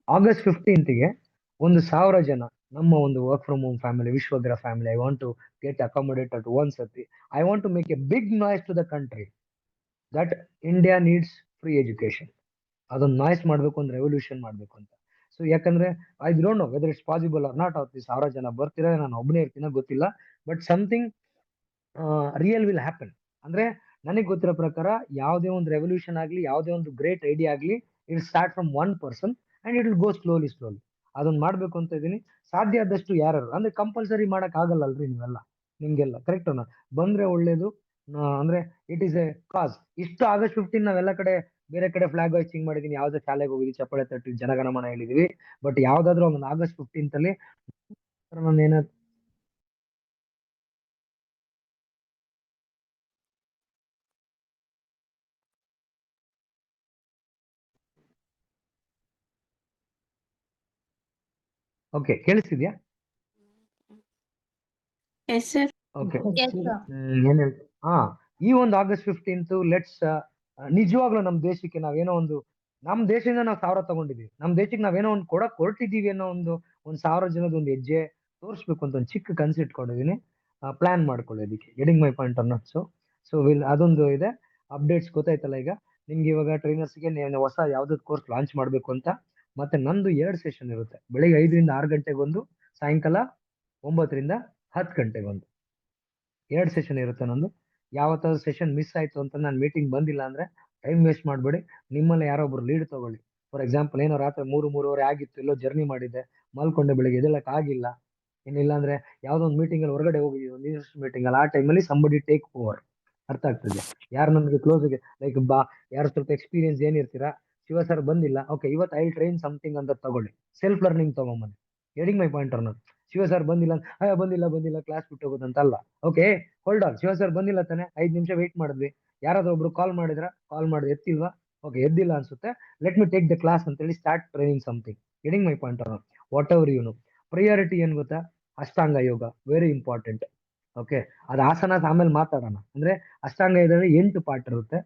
August 15ಗೆ 1,000 ಜನ ನಮ್ಮ ಒಂದು work from home family, Vishwagra family, I want to get accommodate at one ಸತಿ. I want to make a big noise to the country that India needs free education. ಅದೊಂದು ನಾಯ್ಸ್ ಮಾಡಬೇಕು, ಒಂದು ರೆವಲ್ಯೂಷನ್ ಮಾಡಬೇಕು ಅಂತ. ಸೊ ಯಾಕಂದ್ರೆ I don't know whether it's possible or not. 1,000 ಜನ ಬರ್ತೀರಾ, ನಾನು ಒಬ್ಬನೇ ಇರ್ತೀನ ಗೊತ್ತಿಲ್ಲ, but something real will happen. ಅಂದ್ರೆ ನನಗೆ ಗೊತ್ತಿರೋ ಪ್ರಕಾರ ಯಾವುದೇ ಒಂದು ರೆವಲ್ಯೂಷನ್ ಆಗಲಿ, ಯಾವುದೇ ಒಂದು ಗ್ರೇಟ್ ಐಡಿಯಾ ಆಗಲಿ, it start from one person and it will go slowly. ಅದನ್ನ ಮಾಡ್ಬೇಕು ಅಂತ ಇದೀನಿ. ಸಾಧ್ಯ ಆದಷ್ಟು ಯಾರು ಅಂದ್ರೆ ಕಂಪಲ್ಸರಿ ಮಾಡಕ್ ಆಗಲ್ಲ ಅಲ್ರಿ ನೀವೆಲ್ಲ, ನಿಮ್ಗೆಲ್ಲ ಕರೆಕ್ಟ್ ಅನ್ನ ಬಂದ್ರೆ ಒಳ್ಳೇದು. ಅಂದ್ರೆ ಇಟ್ ಈಸ್ ಎ ಕಾಸ್. ಇಷ್ಟು ಆಗಸ್ಟ್ 15 ನಾವೆಲ್ಲ ಕಡೆ ಬೇರೆ ಕಡೆ ಫ್ಲಾಗ್ ಹಾಯ್ಸ್ಟಿಂಗ್ ಮಾಡಿದೀನಿ, ಯಾವ್ದೋ ಶಾಲೆಗೆ ಹೋಗಿದ್ವಿ, ಚಪ್ಪಾಳೆ ತಟ್ಟಿ ಜನಗಣಮನ ಹೇಳಿದೀವಿ. ಬಟ್ ಯಾವ್ದಾದ್ರು ಒಂದು ಆಗಸ್ಟ್ 15 ಅಲ್ಲಿ ನಾನು ಏನಾದ್ರು ಓಕೆ ಕೇಳಿಸ್ತಿದ್ಯಾ? Yes, sir. Okay, Yes, sir. ಏನ್ ಹೇಳ್ತಿ ಈ ಒಂದು ಆಗಸ್ಟ್ 15th ಲೆಟ್ಸ್ ನಿಜವಾಗ್ಲೂ ನಮ್ಮ ದೇಶಕ್ಕೆ ನಾವೇನೋ ಒಂದು, ನಮ್ಮ ದೇಶದಿಂದ ನಾವು 1000 ತಗೊಂಡಿದೀವಿ, ನಮ್ಮ ದೇಶಕ್ಕೆ ನಾವೇನೋ ಒಂದು ಕೊಡಕ್ ಹೊರಟಿದೀವಿ ಅನ್ನೋ ಒಂದು 1,000 ಜನದ ಒಂದು ಹೆಜ್ಜೆ ತೋರಿಸ್ಬೇಕು ಅಂತ ಒಂದು ಚಿಕ್ಕ ಕನ್ಸು ಇಟ್ಕೊಂಡಿದೀನಿ. ಪ್ಲಾನ್ ಮಾಡ್ಕೊಳ್ಳೋದಕ್ಕೆ. Getting my point or not? So ಅದೊಂದು ಇದೆ. ಅಪ್ಡೇಟ್ಸ್ ಗೊತ್ತಾಯ್ತಲ್ಲ ಈಗ ನಿಮ್ಗೆ. ಇವಾಗ ಟ್ರೈನರ್ಸ್ಗೆ ಹೊಸ ಯಾವ್ದು ಕೋರ್ಸ್ ಲಾಂಚ್ ಮಾಡ್ಬೇಕು ಅಂತ. ಮತ್ತೆ ನಂದು 2 ಸೆಷನ್ ಇರುತ್ತೆ, ಬೆಳಿಗ್ಗೆ 5ರಿಂದ 6 ಗಂಟೆಗೆ ಒಂದು, ಸಾಯಂಕಾಲ 9ರಿಂದ 10 ಗಂಟೆಗೆ ಒಂದು. 2 ಸೆಷನ್ ಇರುತ್ತೆ ನಂದು. ಯಾವತ್ತಾದ್ರು ಸೆಷನ್ ಮಿಸ್ ಆಯ್ತು ಅಂತ, ನಾನು ಮೀಟಿಂಗ್ ಬಂದಿಲ್ಲ ಅಂದ್ರೆ ಟೈಮ್ ವೇಸ್ಟ್ ಮಾಡಬೇಡಿ, ನಿಮ್ಮಲ್ಲಿ ಯಾರೋ ಒಬ್ರು ಲೀಡ್ ತಗೊಳ್ಳಿ. ಫಾರ್ ಎಕ್ಸಾಂಪಲ್ ಏನೋ ರಾತ್ರಿ 3-3:30 ಆಗಿತ್ತು, ಎಲ್ಲೋ ಜರ್ನಿ ಮಾಡಿದ್ದೆ, ಮಲ್ಕೊಂಡೆ, ಬೆಳಿಗ್ಗೆ ಎದ್ದೇಳಕ್ ಆಗಿಲ್ಲ, ಏನಿಲ್ಲ ಅಂದ್ರೆ ಯಾವ್ದೋ ಒಂದು ಮೀಟಿಂಗ್ ಅಲ್ಲಿ ಹೊರಗಡೆ ಹೋಗಿದ್ದೀವಿ, ಒಂದು ಲೀಡರ್ಶಿಪ್ ಮೀಟಿಂಗ್ ಅಲ್ಲಿ, ಆ ಟೈಮಲ್ಲಿ ಸಂಬಡಿ ಟೇಕ್ ಓವರ್. ಅರ್ಥ ಆಗ್ತದೆ? ಯಾರು ನಮಗೆ ಕ್ಲೋಸ್ ಲೈಕ್ ಯಾರು ಸ್ವಲ್ಪ ಎಕ್ಸ್ಪೀರಿಯನ್ಸ್ ಏನಿರ್ತೀರಾ, ಶಿವ ಸರ್ ಬಂದಿಲ್ಲ, ಓಕೆ ಇವತ್ತು ಐ ಟ್ರೈನ್ ಸಮಥಿಂಗ್ ಅಂತ ತಗೊಳ್ಳಿ, ಸೆಲ್ಫ್ ಲರ್ನಿಂಗ್ ತಗೊಂಬನ್ನಿ. Getting my point or not? Shiva sir ಬಂದಿಲ್ಲ, ಬಂದಿಲ್ಲ ಕ್ಲಾಸ್ ಬಿಟ್ಟು ಹೋಗೋದಂತ ಅಲ್ಲ. Okay, hold on. Shiva sir ಬಂದಿಲ್ಲ ತಾನೆ, 5 ನಿಮಿಷ ವೇಟ್ ಮಾಡಿದ್ವಿ, ಯಾರಾದ್ರೂ ಒಬ್ರು ಕಾಲ್ ಮಾಡಿದ್ರ, ಕಾಲ್ ಮಾಡಿ ಎತ್ತಿಲ್ವಾ, ಓಕೆ ಎದ್ದಿಲ್ಲ ಅನ್ಸುತ್ತೆ, let me take the class ಅಂತ ಹೇಳಿ start training something. Getting my point or not? Whatever you know. Priority ಏನ್ ಗೊತ್ತಾ? Ashtanga yoga very important. Okay, ಅದು ಆಸನಾಸ್ ಆಮೇಲೆ ಮಾತಾಡೋಣ. ಅಂದ್ರೆ ಅಷ್ಟಾಂಗ ಯೋಗದಲ್ಲಿ 8 ಪಾರ್ಟ್ ಇರುತ್ತೆ.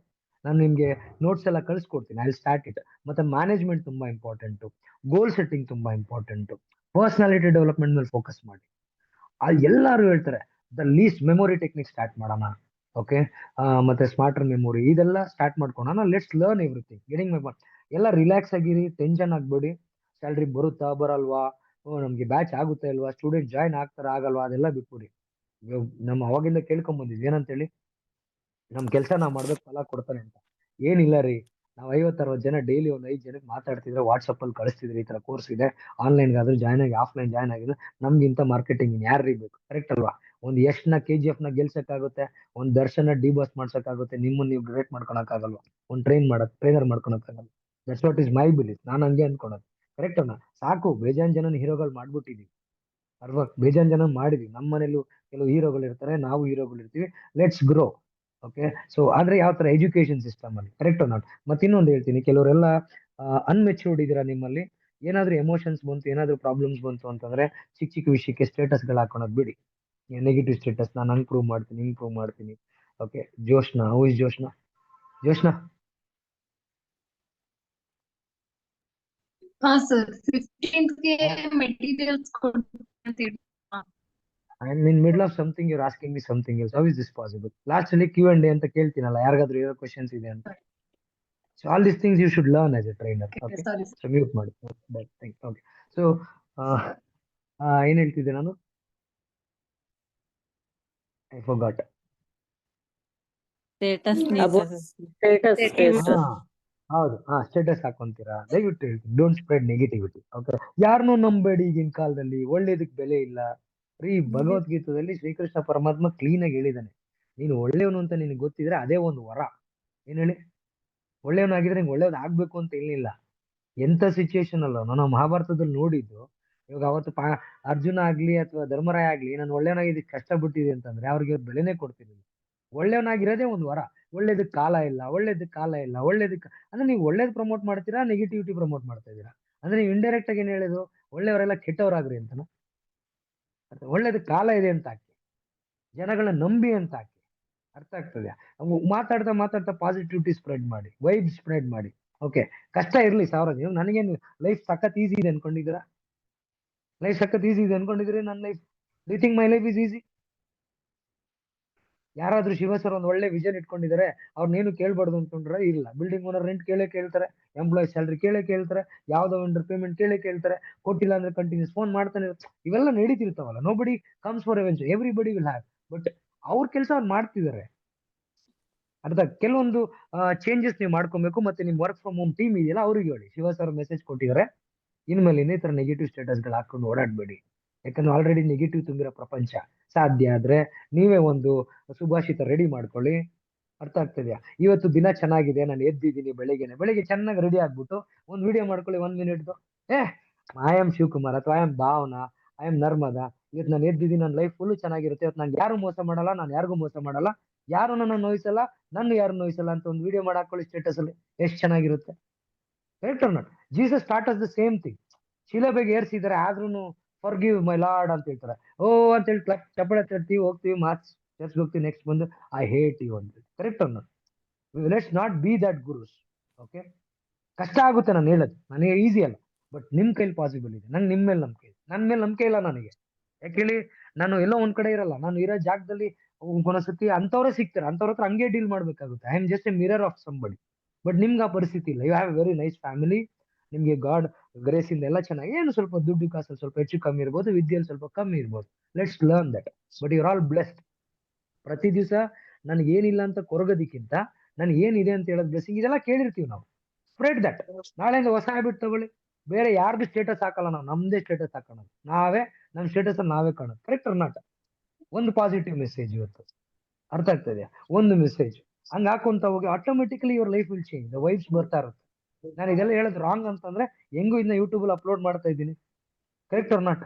ನಾನು ನಿಮ್ಗೆ ನೋಟ್ಸ್ ಎಲ್ಲ ಕಳ್ಸಿಕೊಡ್ತೀನಿ, ಐ ಸ್ಟಾರ್ಟ್ ಇಟ್. ಮತ್ತೆ ಮ್ಯಾನೇಜ್ಮೆಂಟ್ ತುಂಬಾ ಇಂಪಾರ್ಟೆಂಟ್, ಗೋಲ್ ಸೆಟ್ಟಿಂಗ್ ತುಂಬಾ ಇಂಪಾರ್ಟೆಂಟ್, ಪರ್ಸನಾಲಿಟಿ ಡೆವಲಪ್ಮೆಂಟ್ ಮೇಲೆ ಫೋಕಸ್ ಮಾಡಿ. ಅಲ್ಲಿ ಎಲ್ಲರೂ ಹೇಳ್ತಾರೆ the least memory technique start ಮಾಡೋಣ. ಓಕೆ, ಮತ್ತೆ ಸ್ಮಾರ್ಟರ್ ಮೆಮೊರಿ ಇದೆಲ್ಲ ಸ್ಟಾರ್ಟ್ ಮಾಡ್ಕೊಳ್ಳೋಣ. Let's learn everything. Getting my point? ಎಲ್ಲ ರಿಲ್ಯಾಕ್ಸ್ ಆಗಿರಿ, ಟೆನ್ಷನ್ ಆಗ್ಬೇಡಿ. ಸ್ಯಾಲ್ರಿ ಬರುತ್ತಾ ಬರಲ್ವಾ, ನಮ್ಗೆ ಬ್ಯಾಚ್ ಆಗುತ್ತಾ ಇಲ್ವಾ, ಸ್ಟೂಡೆಂಟ್ ಜಾಯ್ನ್ ಆಗ್ತಾರ ಆಗಲ್ವಾ, ಅದೆಲ್ಲ ಬಿಟ್ಬಿಡಿ. ಇವಾಗ ನಮ್ಮ ಅವಾಗಿಂದ ಕೇಳ್ಕೊಂಡ್ ಬಂದಿದ್ವಿ ಏನಂತೇಳಿ, ನಮ್ ಕೆಲಸ ನಾವ್ ಮಾಡ್ಬೇಕು, ಫಲ ಕೊಡ್ತಾನೆ ಅಂತ. ಏನಿಲ್ಲ ರೀ, ನಾವ್ 50-60 ಜನ ಡೈಲಿ ಒಂದ್ 5 ಜನಕ್ಕೆ ಮಾತಾಡ್ತಿದ್ರೆ ವಾಟ್ಸಪ್ ಅಲ್ಲಿ ಕಳಿಸ್ತಿದ್ರಿ, ಈ ತರ ಕೋರ್ಸ್ ಇದೆ, ಆನ್ಲೈನ್ ಆದ್ರೂ ಜಾಯ್ನ್ ಆಗಿ, ಆಫ್ಲೈನ್ ಜಾಯ್ನ್ ಆಗಿದ್ರೆ ನಮ್ಗಿಂತ ಮಾರ್ಕೆಟಿಂಗ್ ಯಾರ್ರೀ ಬೇಕು, ಕರೆಕ್ಟ್ ಅಲ್ವಾ? ಒಂದ್ ಯಶ್ನ KGF ನ ಗೆಲ್ಸಕ್ಕಾಗುತ್ತೆ, ಒಂದ್ ದರ್ಶನ ಡಿಬಾಸ್ ಮಾಡ್ಸಕ್ಕಾಗುತ್ತೆ, ನಿಮ್ಮನ್ನ ನೀವು ಗ್ರೇಟ್ ಮಾಡ್ಕೊಳಕ್ ಆಗಲ್ವಾ? ಒಂದ್ ಟ್ರೈನರ್ ಮಾಡ್ಕೊಳಕ್ ಆಗಲ್ಲ. That's what is my belief, ನಾನು ಹಂಗೆ ಅನ್ಕೊಳೋದು. ಕರೆಕ್ಟ್ ಅನ್ನ ಸಾಕು, ಬೇಜಾನ್ ಜನನ ಹೀರೋಗಳು ಮಾಡ್ಬಿಟ್ಟಿದೀವಿ ಅಲ್ವಾ? ಬೇಜಾನ್ ಜನ ಮಾಡಿದೀವಿ. ನಮ್ಮ ಮನೇಲೂ ಕೆಲವು ಹೀರೋಗಳು ಇರ್ತಾರೆ, ನಾವು ಹೀರೋಗಳು ಇರ್ತೀವಿ. Let's grow. ಓಕೆ, ಸೊ ಆದ್ರೆ ಯಾವ ತರ ಎಜುಕೇಶನ್ ಸಿಸ್ಟಮ್ ಅಲ್ಲಿ, ಕರೆಕ್ಟ್ ನಾಟ್. ಮತ್ತೆ ಇನ್ನೊಂದು ಹೇಳ್ತೀನಿ, ಕೆಲವರೆಲ್ಲ ಅನ್ಮೆಚೂರ್ಡ್ ಇದೀರಾ. ನಿಮ್ಮಲ್ಲಿ ಏನಾದ್ರೂ ಎಮೋಷನ್ಸ್ ಬಂತು, ಏನಾದ್ರೂ ಪ್ರಾಬ್ಲಮ್ಸ್ ಬಂತು ಅಂತಂದ್ರೆ ಚಿಕ್ಕ ಚಿಕ್ಕ ವಿಷಯಕ್ಕೆ ಸ್ಟೇಟಸ್ ಗಳು ಹಾಕೊಳೋದ್ ಬಿಡಿ. ನೆಗೆಟಿವ್ ಸ್ಟೇಟಸ್, ನಾನು ಹಂಗ್ ಪ್ರೂವ್ ಮಾಡ್ತೀನಿ, ಹಿಂಗ್ ಪ್ರೂವ್ ಮಾಡ್ತೀನಿ. Okay, Joshna, who is Joshna? Joshna, ಹಾ ಸರ್, 15th ಗೆ ಮೆಟೀರಿಯಲ್ಸ್ ಅಂತ ಹೇಳಿ. and in middle of something you're asking me something else. How is this possible? Last ಅಲ್ಲಿ Q&A ಅಂತ ಕೇಳ್ತೀನಲ್ಲ, ಯಾರಿಗಾದ್ರೂ ಏನೋ ಕ್ವಶನ್ಸ್ ಇದೆ ಅಂತ. So all these things you should learn as a trainer. Okay, sorry so mute ಮಾಡಿ. Okay, so ಏನ್ ಹೇಳ್ತಿದ್ದೆ ನಾನು, ಐ ಫಾರ್ಗಾಟ್. ಸ್ಟೇಟಸ್ ಹಾ ಹೌದು, ಸ್ಟೇಟಸ್ ಹಾಕೊಂತೀರಾ, ದಯವಿಟ್ಟು ಹೇಳ್ತೀನಿ, ಡೋಂಟ್ ಸ್ಪ್ರೆಡ್ ನೆಗೆಟಿವಿಟಿ. ಓಕೆ, ಯಾರನ್ನೂ ನಂಬೇಡಿ. ಈಗಿನ ಕಾಲದಲ್ಲಿ ಒಳ್ಳೇದಕ್ ಬೆಲೆ ಇಲ್ಲ ರೀ. ಭಗವದ್ಗೀತದಲ್ಲಿ ಶ್ರೀಕೃಷ್ಣ ಪರಮಾತ್ಮ ಕ್ಲೀನ್ ಆಗಿ ಹೇಳಿದಾನೆ, ನೀನು ಒಳ್ಳೆಯವನು ಅಂತ ನಿನಗೆ ಗೊತ್ತಿದ್ರೆ ಅದೇ ಒಂದು ವರ. ಏನ್ ಹೇಳಿ, ಒಳ್ಳೆಯವನಾಗಿದ್ರೆ ನಿಂಗೆ ಒಳ್ಳೇದ್ ಆಗ್ಬೇಕು ಅಂತ ಏನಿಲ್ಲ. ಎಂತ ಸಿಚುಯೇಷನ್ ಅಲ್ಲ ನಾನು ಮಹಾಭಾರತದಲ್ಲಿ ನೋಡಿದ್ದು. ಇವಾಗ ಅವತ್ತು ಅರ್ಜುನ ಆಗ್ಲಿ ಅಥವಾ ಧರ್ಮರಾಯ ಆಗ್ಲಿ, ನಾನು ಒಳ್ಳೆಯವನಾಗಿದ್ದಕ್ಕೆ ಕಷ್ಟಪಟ್ಟಿದೆ ಅಂತಂದ್ರೆ ಅವ್ರಿಗೆ ಬೆಲೆನೇ ಕೊಡ್ತಿರ್ಲಿಲ್ಲ. ಒಳ್ಳೆಯವನಾಗಿರೋದೇ ಒಂದು ವರ. ಒಳ್ಳೇದಕ್ ಕಾಲ ಇಲ್ಲ, ಒಳ್ಳೇದಕ್ ಕಾಲ ಇಲ್ಲ, ಅಂದ್ರೆ ನೀವು ಒಳ್ಳೇದ್ ಪ್ರಮೋಟ್ ಮಾಡ್ತೀರಾ, ನೆಗೆಟಿವಿಟಿ ಪ್ರಮೋಟ್ ಮಾಡ್ತಾ ಇದೀರಾ. ಅಂದ್ರೆ ನೀವು ಇಂಡೈರೆಕ್ಟ್ ಆಗಿ ಏನ್ ಹೇಳೋದು, ಒಳ್ಳೆಯವರೆಲ್ಲ ಕೆಟ್ಟವರಾಗ್ರಿ ಅಂತನ? ಒಳ್ಳೇದಕ್ ಕಾಲ ಇದೆ ಅಂತ ಹಾಕಿ, ಜನಗಳನ್ನ ನಂಬಿ ಅಂತ ಹಾಕಿ. ಅರ್ಥ ಆಗ್ತದೆ? ಮಾತಾಡ್ತಾ ಮಾತಾಡ್ತಾ ಪಾಸಿಟಿವಿಟಿ ಸ್ಪ್ರೆಡ್ ಮಾಡಿ, ವೈಬ್ ಸ್ಪ್ರೆಡ್ ಮಾಡಿ. ಓಕೆ, ಕಷ್ಟ ಇರ್ಲಿ 1000 ನೀವು, ನನಗೇನು ಲೈಫ್ ಸಖತ್ ಈಸಿ ಇದೆ ಅನ್ಕೊಂಡಿದ್ದೀರಾ? ಲೈಫ್ ಸಖತ್ ಈಸಿ ಇದೆ ಅನ್ಕೊಂಡಿದ್ರಿ? ನನ್ನ life, do you think my life is easy? ಯಾರಾದ್ರೂ ಶಿವ ಸರ್ ಒಂದ್ ಒಳ್ಳೆ ವಿಷನ್ ಇಟ್ಕೊಂಡಿದ್ದಾರೆ, ಅವ್ರನ್ನೇನು ಕೇಳ್ಬಾರ್ದು ಅನ್ಕೊಂಡ್ರೆ ಇಲ್ಲ. ಬಿಲ್ಡಿಂಗ್ ಓನರ್ ರೆಂಟ್ ಕೇಳ್ತಾರೆ, ಎಂಪ್ಲಾಯೀಸ್ ಸ್ಯಾಲ್ರಿ ಕೇಳ್ತಾರೆ, ಯಾವ್ದೋ ವೆಂಡರ್ ಪೇಮೆಂಟ್ ಕೇಳ್ತಾರೆ, ಕೊಟ್ಟಿಲ್ಲ ಅಂದ್ರೆ ಕಂಟಿನ್ಯೂಸ್ ಫೋನ್ ಮಾಡ್ತಾನೆ. ಇವೆಲ್ಲ ನಡೀತಿರ್ತಾವಲ್ಲ. Nobody comes for revenue, everybody will have. But ಅವ್ರ ಕೆಲಸ ಅವ್ರು ಮಾಡ್ತಿದ್ದಾರೆ. ಅರ್ಥ? ಕೆಲವೊಂದು ಚೇಂಜಸ್ ನೀವು ಮಾಡ್ಕೊಬೇಕು. ಮತ್ತೆ ನಿಮ್ ವರ್ಕ್ ಫ್ರಮ್ ಹೋಮ್ ಟೀಮ್ ಇದೆಯಲ್ಲ, ಅವ್ರಿಗೆ ಹೇಳಿ, ಶಿವ ಸರ್ ಮೆಸೇಜ್ ಕೊಟ್ಟಿದ್ದಾರೆ, ಇನ್ಮೇಲೆ ಈ ತರ ನೆಗೆಟಿವ್ ಸ್ಟೇಟಸ್ ಗಳು ಹಾಕೊಂಡು ಓಡಾಡ್ಬೇಡಿ. ಯಾಕಂದ್ರೆ ಆಲ್ರೆಡಿ ನೆಗೆಟಿವ್ ತುಂಬಿರೋ ಪ್ರಪಂಚ. ಸಾಧ್ಯ ಆದ್ರೆ ನೀವೇ ಒಂದು ಸುಭಾಷಿತ ರೆಡಿ ಮಾಡ್ಕೊಳ್ಳಿ. ಅರ್ಥ ಆಗ್ತದ್ಯಾ? ಇವತ್ತು ದಿನ ಚೆನ್ನಾಗಿದೆ, ನಾನು ಎದ್ದಿದ್ದೀನಿ, ಬೆಳಿಗ್ಗೆ ಚೆನ್ನಾಗಿ ರೆಡಿ ಆಗ್ಬಿಟ್ಟು ಒಂದು ವಿಡಿಯೋ ಮಾಡ್ಕೊಳ್ಳಿ 1 ಮಿನಿಟ್ದು. ಐ ಆಮ್ ಶಿವಕುಮಾರ್ ಅಥವಾ I am Bhavana, I am Narmada, ಇವತ್ತು ನಾನು ಎದ್ದಿದ್ದೀನಿ, ನನ್ನ ಲೈಫ್ ಫುಲ್ ಚೆನ್ನಾಗಿರುತ್ತೆ, ಇವತ್ತು ನಂಗೆ ಯಾರು ಮೋಸ ಮಾಡಲ್ಲ, ನಾನು ಯಾರಿಗೂ ಮೋಸ ಮಾಡಲ್ಲ, ಯಾರು ನನ್ನ ನೋಯಿಸಲ್ಲ, ನನ್ನ ಯಾರು ನೋಯಿಸಲ್ಲ ಅಂತ ಒಂದು ವಿಡಿಯೋ ಮಾಡಾಕೊಳ್ಳಿ ಸ್ಟೇಟಸ್ ಅಲ್ಲಿ. ಎಷ್ಟು ಚೆನ್ನಾಗಿರುತ್ತೆ, correct or not? Jesus start us the same thing. ಶಿಲುಬೆಗೆ ಏರ್ಸಿದ್ದಾರೆ, ಆದ್ರೂ ಫಾರ್ಗಿವ್ ಮೈ ಲಾರ್ಡ್ ಅಂತ ಹೇಳ್ತಾರೆ. ಓ ಅಂತ ಹೇಳಿ ಚಪ್ಪಳೆ ತರ್ತೀವಿ, ಹೋಗ್ತೀವಿ, ಚರ್ಚ್ಗೆ ಹೋಗ್ತೀವಿ, ನೆಕ್ಸ್ಟ್ ಬಂದು ಐ ಹೇಟ್ ಯು ಅಂತ. ಕರೆಕ್ಟ್ ಅನ್ನ? Let's not be that gurus. Okay, ಕಷ್ಟ ಆಗುತ್ತೆ ನಾನು ಹೇಳೋದು, ನನಗೆ ಈಸಿ ಅಲ್ಲ, ಬಟ್ ನಿಮ್ ಕೈಲಿ ಪಾಸಿಬಲ್ ಇದೆ. ನಂಗೆ ನಿಮ್ ಮೇಲೆ ನಂಬಿಕೆ ಇದೆ, ನನ್ನ ಮೇಲೆ ನಂಬಿಕೆ ಇಲ್ಲ ನನಗೆ. ಯಾಕೆ ಹೇಳಿ, ನಾನು ಎಲ್ಲೋ ಒಂದ್ ಕಡೆ ಇರಲ್ಲ, ನಾನು ಇರೋ ಜಾಗದಲ್ಲಿ ಒಂದ್ಸತಿ ಅಂತವ್ರೆ ಸಿಗ್ತಾರೆ, ಅಂತವ್ರ ಹತ್ರ ಹಂಗೆ ಡೀಲ್ ಮಾಡ್ಬೇಕಾಗುತ್ತೆ. I am just a mirror of somebody. But ನಿಮ್ಗೆ ಆ ಪರಿಸ್ಥಿತಿ ಇಲ್ಲ. You have very nice family, ನಿಮ್ಗೆ ಗಾಡ್ ಗ್ರೇಸ್ ಇಂದ ಎಲ್ಲ ಚೆನ್ನಾಗಿ. ಏನು ಸ್ವಲ್ಪ ದುಡ್ಡು ಕಾಸಲ್ಲಿ ಸ್ವಲ್ಪ ಹೆಚ್ಚು ಕಮ್ಮಿ ಇರ್ಬೋದು, ವಿದ್ಯೆಯಲ್ಲಿ ಸ್ವಲ್ಪ ಕಮ್ಮಿ ಇರ್ಬೋದು. Let's learn that. But you're all blessed. ಪ್ರತಿ ದಿವಸ ನನ್ಗೆ ಏನಿಲ್ಲ ಅಂತ ಕೊರಗೋದಕ್ಕಿಂತ ನನ್ಗೆ ಏನಿದೆ ಅಂತ ಹೇಳೋದು ಬ್ಲೆಸ್ಸಿಂಗ್. ಇದೆಲ್ಲ ಕೇಳಿರ್ತೀವಿ ನಾವು. Spread that. ನಾಳೆಯಿಂದ ಹೊಸ ಹ್ಯಾಬಿಟ್ ತಗೊಳ್ಳಿ. ಬೇರೆ ಯಾರ್ದು ಸ್ಟೇಟಸ್ ಹಾಕಲ್ಲ ನಾವು, ನಮ್ದೇ ಸ್ಟೇಟಸ್ ಹಾಕೋಣ. ನಾವೇ ನಮ್ಮ ಸ್ಟೇಟಸ್ ಅಲ್ಲಿ ನಾವೇ ಕಾಣೋದು. Correct or not? ಒಂದು ಪಾಸಿಟಿವ್ ಮೆಸೇಜ್ ಇವತ್ತು. ಅರ್ಥ ಆಗ್ತದೆ? ಒಂದು ಮೆಸೇಜ್ ಹಂಗ ಹಾಕೊಂತ ಹೋಗಿ automatically your life will change. The vibes ಬರ್ತಾ ಇರುತ್ತೆ. ನಾನು ಇದೆಲ್ಲ ಹೇಳೋದು ರಾಂಗ್ ಅಂತಂದ್ರೆ ಹೆಂಗು ಇನ್ನ ಯೂಟ್ಯೂಬ್ ಅಲ್ಲಿ ಅಪ್ಲೋಡ್ ಮಾಡ್ತಾ ಇದ್ದೀನಿ. Correct or not?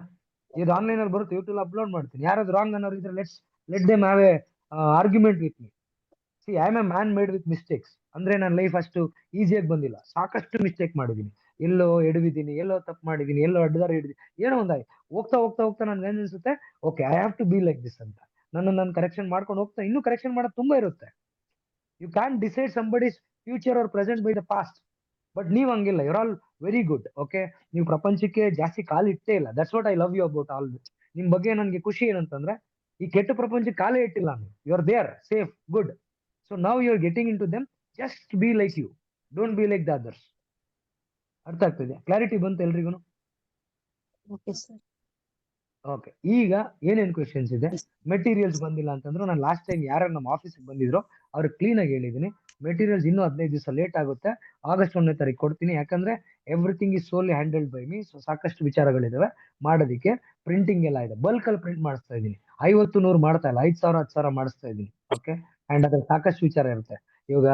ಇದು ಆನ್ಲೈನ್ ಅಲ್ಲಿ ಬರುತ್ತೆ, ಯೂಟ್ಯೂಬ್ ಅಪ್ಲೋಡ್ ಮಾಡ್ತೀನಿ. ಯಾರಾದ್ರು ರಾಂಗ್ ಅನ್ನೋರು ಇದ್ರೆ let them have a argument with me. See, I am a man made with mistakes. ಅಂದ್ರೆ ನನ್ನ ಲೈಫ್ ಅಷ್ಟು ಈಸಿಯಾಗಿ ಬಂದಿಲ್ಲ, ಸಾಕಷ್ಟು ಮಿಸ್ಟೇಕ್ ಮಾಡಿದೀನಿ. ಎಲ್ಲೋ ಎಡವಿದ್ದೀನಿ, ಎಲ್ಲೋ ತಪ್ಪು ಮಾಡಿದೀನಿ, ಎಲ್ಲೋ ಅಡ್ಡದಾರಿ ಹಿಡಿದೀನಿ, ಏನೋ ಒಂದಾಗಿ ಹೋಗ್ತಾ ಹೋಗ್ತಾ ಹೋಗ್ತಾ ನನ್ಗೆ ಅನ್ಸುತ್ತೆ, okay I have to be like this ಅಂತ. ನಾನು ಕರೆಕ್ಷನ್ ಮಾಡ್ಕೊಂಡು ಹೋಗ್ತಾ, ಇನ್ನೂ ಕರೆಕ್ಷನ್ ಮಾಡೋದು ತುಂಬಾ ಇರುತ್ತೆ. You can decide somebody's future or present by the past. But ನೀವ್ ಹಂಗಿಲ್ಲ, you're all very good. Okay, ನೀವು ಪ್ರಪಂಚಕ್ಕೆ ಜಾಸ್ತಿ ಕಾಲು ಇಟ್ಟೇ ಇಲ್ಲ. That's what I love you about all this. ನಿಮ್ ಬಗ್ಗೆ ನನ್ಗೆ ಖುಷಿ ಏನಂತಂದ್ರೆ, ಈ ಕೆಟ್ಟ ಪ್ರಪಂಚಕ್ಕೆ ಕಾಲೇ ಇಟ್ಟಿಲ್ಲ ನೀವು. You are there, safe, good. So now you are getting into them. Just be like you, don't be like the others. ಅರ್ಥ ಆಗ್ತಿದೆ? ಕ್ಲಾರಿಟಿ ಬಂತು ಎಲ್ರಿಗೂ? Okay sir. ಓಕೆ, ಈಗ ಏನೇನು ಕ್ವೆಶನ್ಸ್ ಇದೆ? ಮೆಟೀರಿಯಲ್ಸ್ ಬಂದಿಲ್ಲ ಅಂತಂದ್ರು ನಾನು ಲಾಸ್ಟ್ ಟೈಮ್ ಯಾರು ನಮ್ಮ ಆಫೀಸಿಗೆ ಬಂದಿದ್ರು ಅವ್ರಿಗೆ ಕ್ಲೀನ್ ಆಗಿ ಹೇಳಿದೀನಿ, ಮೆಟೀರಿಯಲ್ಸ್ ಇನ್ನೂ 15 ದಿವಸ ಲೇಟ್ ಆಗುತ್ತೆ, ಆಗಸ್ಟ್ 1ನೇ ತಾರೀಕು ಕೊಡ್ತೀನಿ. ಯಾಕಂದ್ರೆ everything is solely handled by me. So ಸಾಕಷ್ಟು ವಿಚಾರಗಳಿದಾವೆ ಮಾಡೋದಕ್ಕೆ. ಪ್ರಿಂಟಿಂಗ್ ಎಲ್ಲ ಇದೆ, ಬಲ್ಕ್ ಅಲ್ಲಿ ಪ್ರಿಂಟ್ ಮಾಡಿಸ್ತಾ ಇದ್ದೀನಿ. 50-100 ಮಾಡ್ತಾ ಇಲ್ಲ, 5,000 10,000 ಮಾಡಿಸ್ತಾ ಇದ್ದೀನಿ. ಓಕೆ, ಅಂಡ್ ಅದ್ರ ಸಾಕಷ್ಟು ವಿಚಾರ ಇರುತ್ತೆ. ಇವಾಗ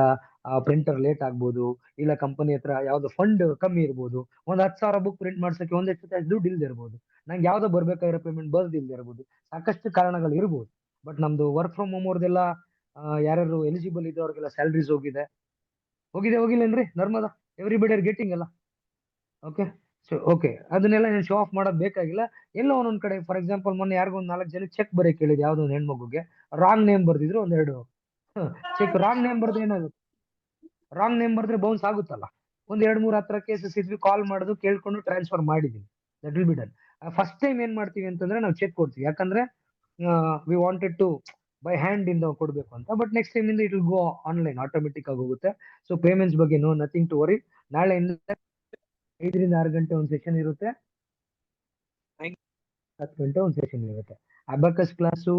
ಪ್ರಿಂಟರ್ ಲೇಟ್ ಆಗ್ಬೋದು, ಇಲ್ಲ ಕಂಪನಿ ಹತ್ರ ಯಾವ್ದು ಫಂಡ್ ಕಮ್ಮಿ ಇರ್ಬೋದು, ಒಂದ್ 10,000 ಬುಕ್ ಪ್ರಿಂಟ್ ಮಾಡ್ಸಕ್ಕೆ ಒಂದೆಷ್ಟು ದುಡ್ಡು ಇಲ್ದೇ ಇರ್ಬೋದು, ನಂಗೆ ಯಾವ್ದೋ ಬರ್ಬೇಕಾಗಿರೋ ಪೇಮೆಂಟ್ ಬರ್ದಿಲ್ದೇ ಇರ್ಬೋದು, ಸಾಕಷ್ಟು ಕಾರಣಗಳು ಇರ್ಬೋದು. ಬಟ್ ನಮ್ದು ವರ್ಕ್ ಫ್ರಮ್ ಹೋಮ್ ಅವ್ರದೆಲ್ಲ ಯಾರ್ಯಾರು ಎಲಿಜಿಬಲ್ ಇದ್ದವ್ರಿಗೆಲ್ಲ ಸ್ಯಾಲ್ರೀಸ್ ಹೋಗಿಲ್ಲೇನ್ರಿ ನರ್ಮದಾ? ಎವ್ರಿಬಡಿ ಆರ್ ಗೆಟಿಂಗ್ ಅಲ್ಲ? ಓಕೆ, ಸೊ ಓಕೆ, ಅದನ್ನೆಲ್ಲ ನಾನು ಶೋ ಆಫ್ ಮಾಡೋದು ಬೇಕಾಗಿಲ್ಲ. ಎಲ್ಲೋ ಒಂದೊಂದ್ ಕಡೆ ಫಾರ್ ಎಕ್ಸಾಂಪಲ್ ಮೊನ್ನೆ ಯಾರಿಗೂ ಒಂದು 4 ಜನ ಚೆಕ್ ಬರೆಯಕ್ಕೆ ಹೇಳಿದ್, ಯಾವ್ದೋ ಒಂದು ಹೆಣ್ಮಗುಗೆ ರಾಂಗ್ ನೇಮ್ ಬರ್ದಿದ್ರು, ಒಂದೆರಡು ಚೆಕ್ ರಾಂಗ್ ನೇಮ್ ಬರ್ದು ಏನಾಗುತ್ತೆ? ರಾಂಗ್ ನೇಮ್ ಬರ್ದ್ರೆ ಬೌನ್ಸ್ ಆಗುತ್ತಲ್ಲ. ಒಂದ್ 2-3 ಹತ್ರ ಕೇಸಸ್ ಇದ್ವಿ, ಕಾಲ್ ಮಾಡೋದು ಕೇಳ್ಕೊಂಡು ಟ್ರಾನ್ಸ್ಫರ್ ಮಾಡಿದೀನಿ. That will be done. First time ಏನ್ ಮಾಡ್ತೀವಿ ಅಂತಂದ್ರೆ ನಾವು ಚೆಕ್ ಕೊಡ್ತೀವಿ, ಯಾಕಂದ್ರೆ we wanted to by hand ಇಂದ ಕೊಡ್ಬೇಕು ಅಂತ. ಬಟ್ ನೆಕ್ಸ್ಟ್ ಟೈಮ್ ಇಂದ it will go online, automatic ಆಗಿ ಹೋಗುತ್ತೆ. ಸೊ ಪೇಮೆಂಟ್ಸ್ ಬಗ್ಗೆ ನಥಿಂಗ್ ಟು ವರಿ. ನಾಳೆಯಿಂದ 5 ರಿಂದ 6 ಗಂಟೆ ಒಂದು ಸೆಷನ್ ಇರುತ್ತೆ, 10 ಗಂಟೆ ಒಂದು ಸೆಷನ್ ಇರುತ್ತೆ. ಅಬಾಕಸ್ ಕ್ಲಾಸು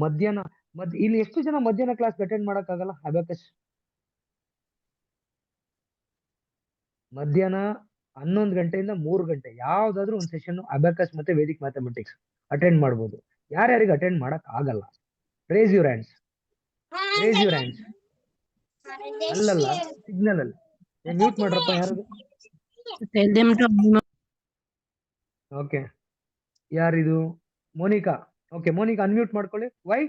ಮಧ್ಯಾಹ್ನ ಇಲ್ಲಿ ಎಷ್ಟು ಜನ ಮಧ್ಯಾಹ್ನ ಕ್ಲಾಸ್ ಅಟೆಂಡ್ ಮಾಡಕ್ಕಾಗಲ್ಲ? ಅಬಾಕಸ್ ಮಧ್ಯಾಹ್ನ 11 ಗಂಟೆಯಿಂದ 3 ಗಂಟೆ ಯಾವ್ದಾದ್ರು ಒಂದು ಸೆಷನ್ ಅಬಾಕಸ್ ಮತ್ತೆ ವೇದಿಕ್ ಮ್ಯಾಥಮೆಟಿಕ್ಸ್ ಅಟೆಂಡ್ ಮಾಡ್ಬೋದು. ಯಾರ್ಯಾರಿಗೆ ಅಟೆಂಡ್ ಮಾಡಕ್ ಆಗಲ್ಲ, raise your hands, raise your hands. ಅಲ್ಲಲ್ಲ, ಸಿಗ್ನಲ್ ಅಲ್ಲಿ ಮ್ಯೂಟ್ ಮಾಡ್ರಪ್ಪ ಯಾರು. ಓಕೆ, ಯಾರಿದು? ಮೋನಿಕಾ. ಓಕೆ, ಮೋನಿಕಾ ಅನ್ಮ್ಯೂಟ್ ಮಾಡ್ಕೊಳ್ಳಿ. Why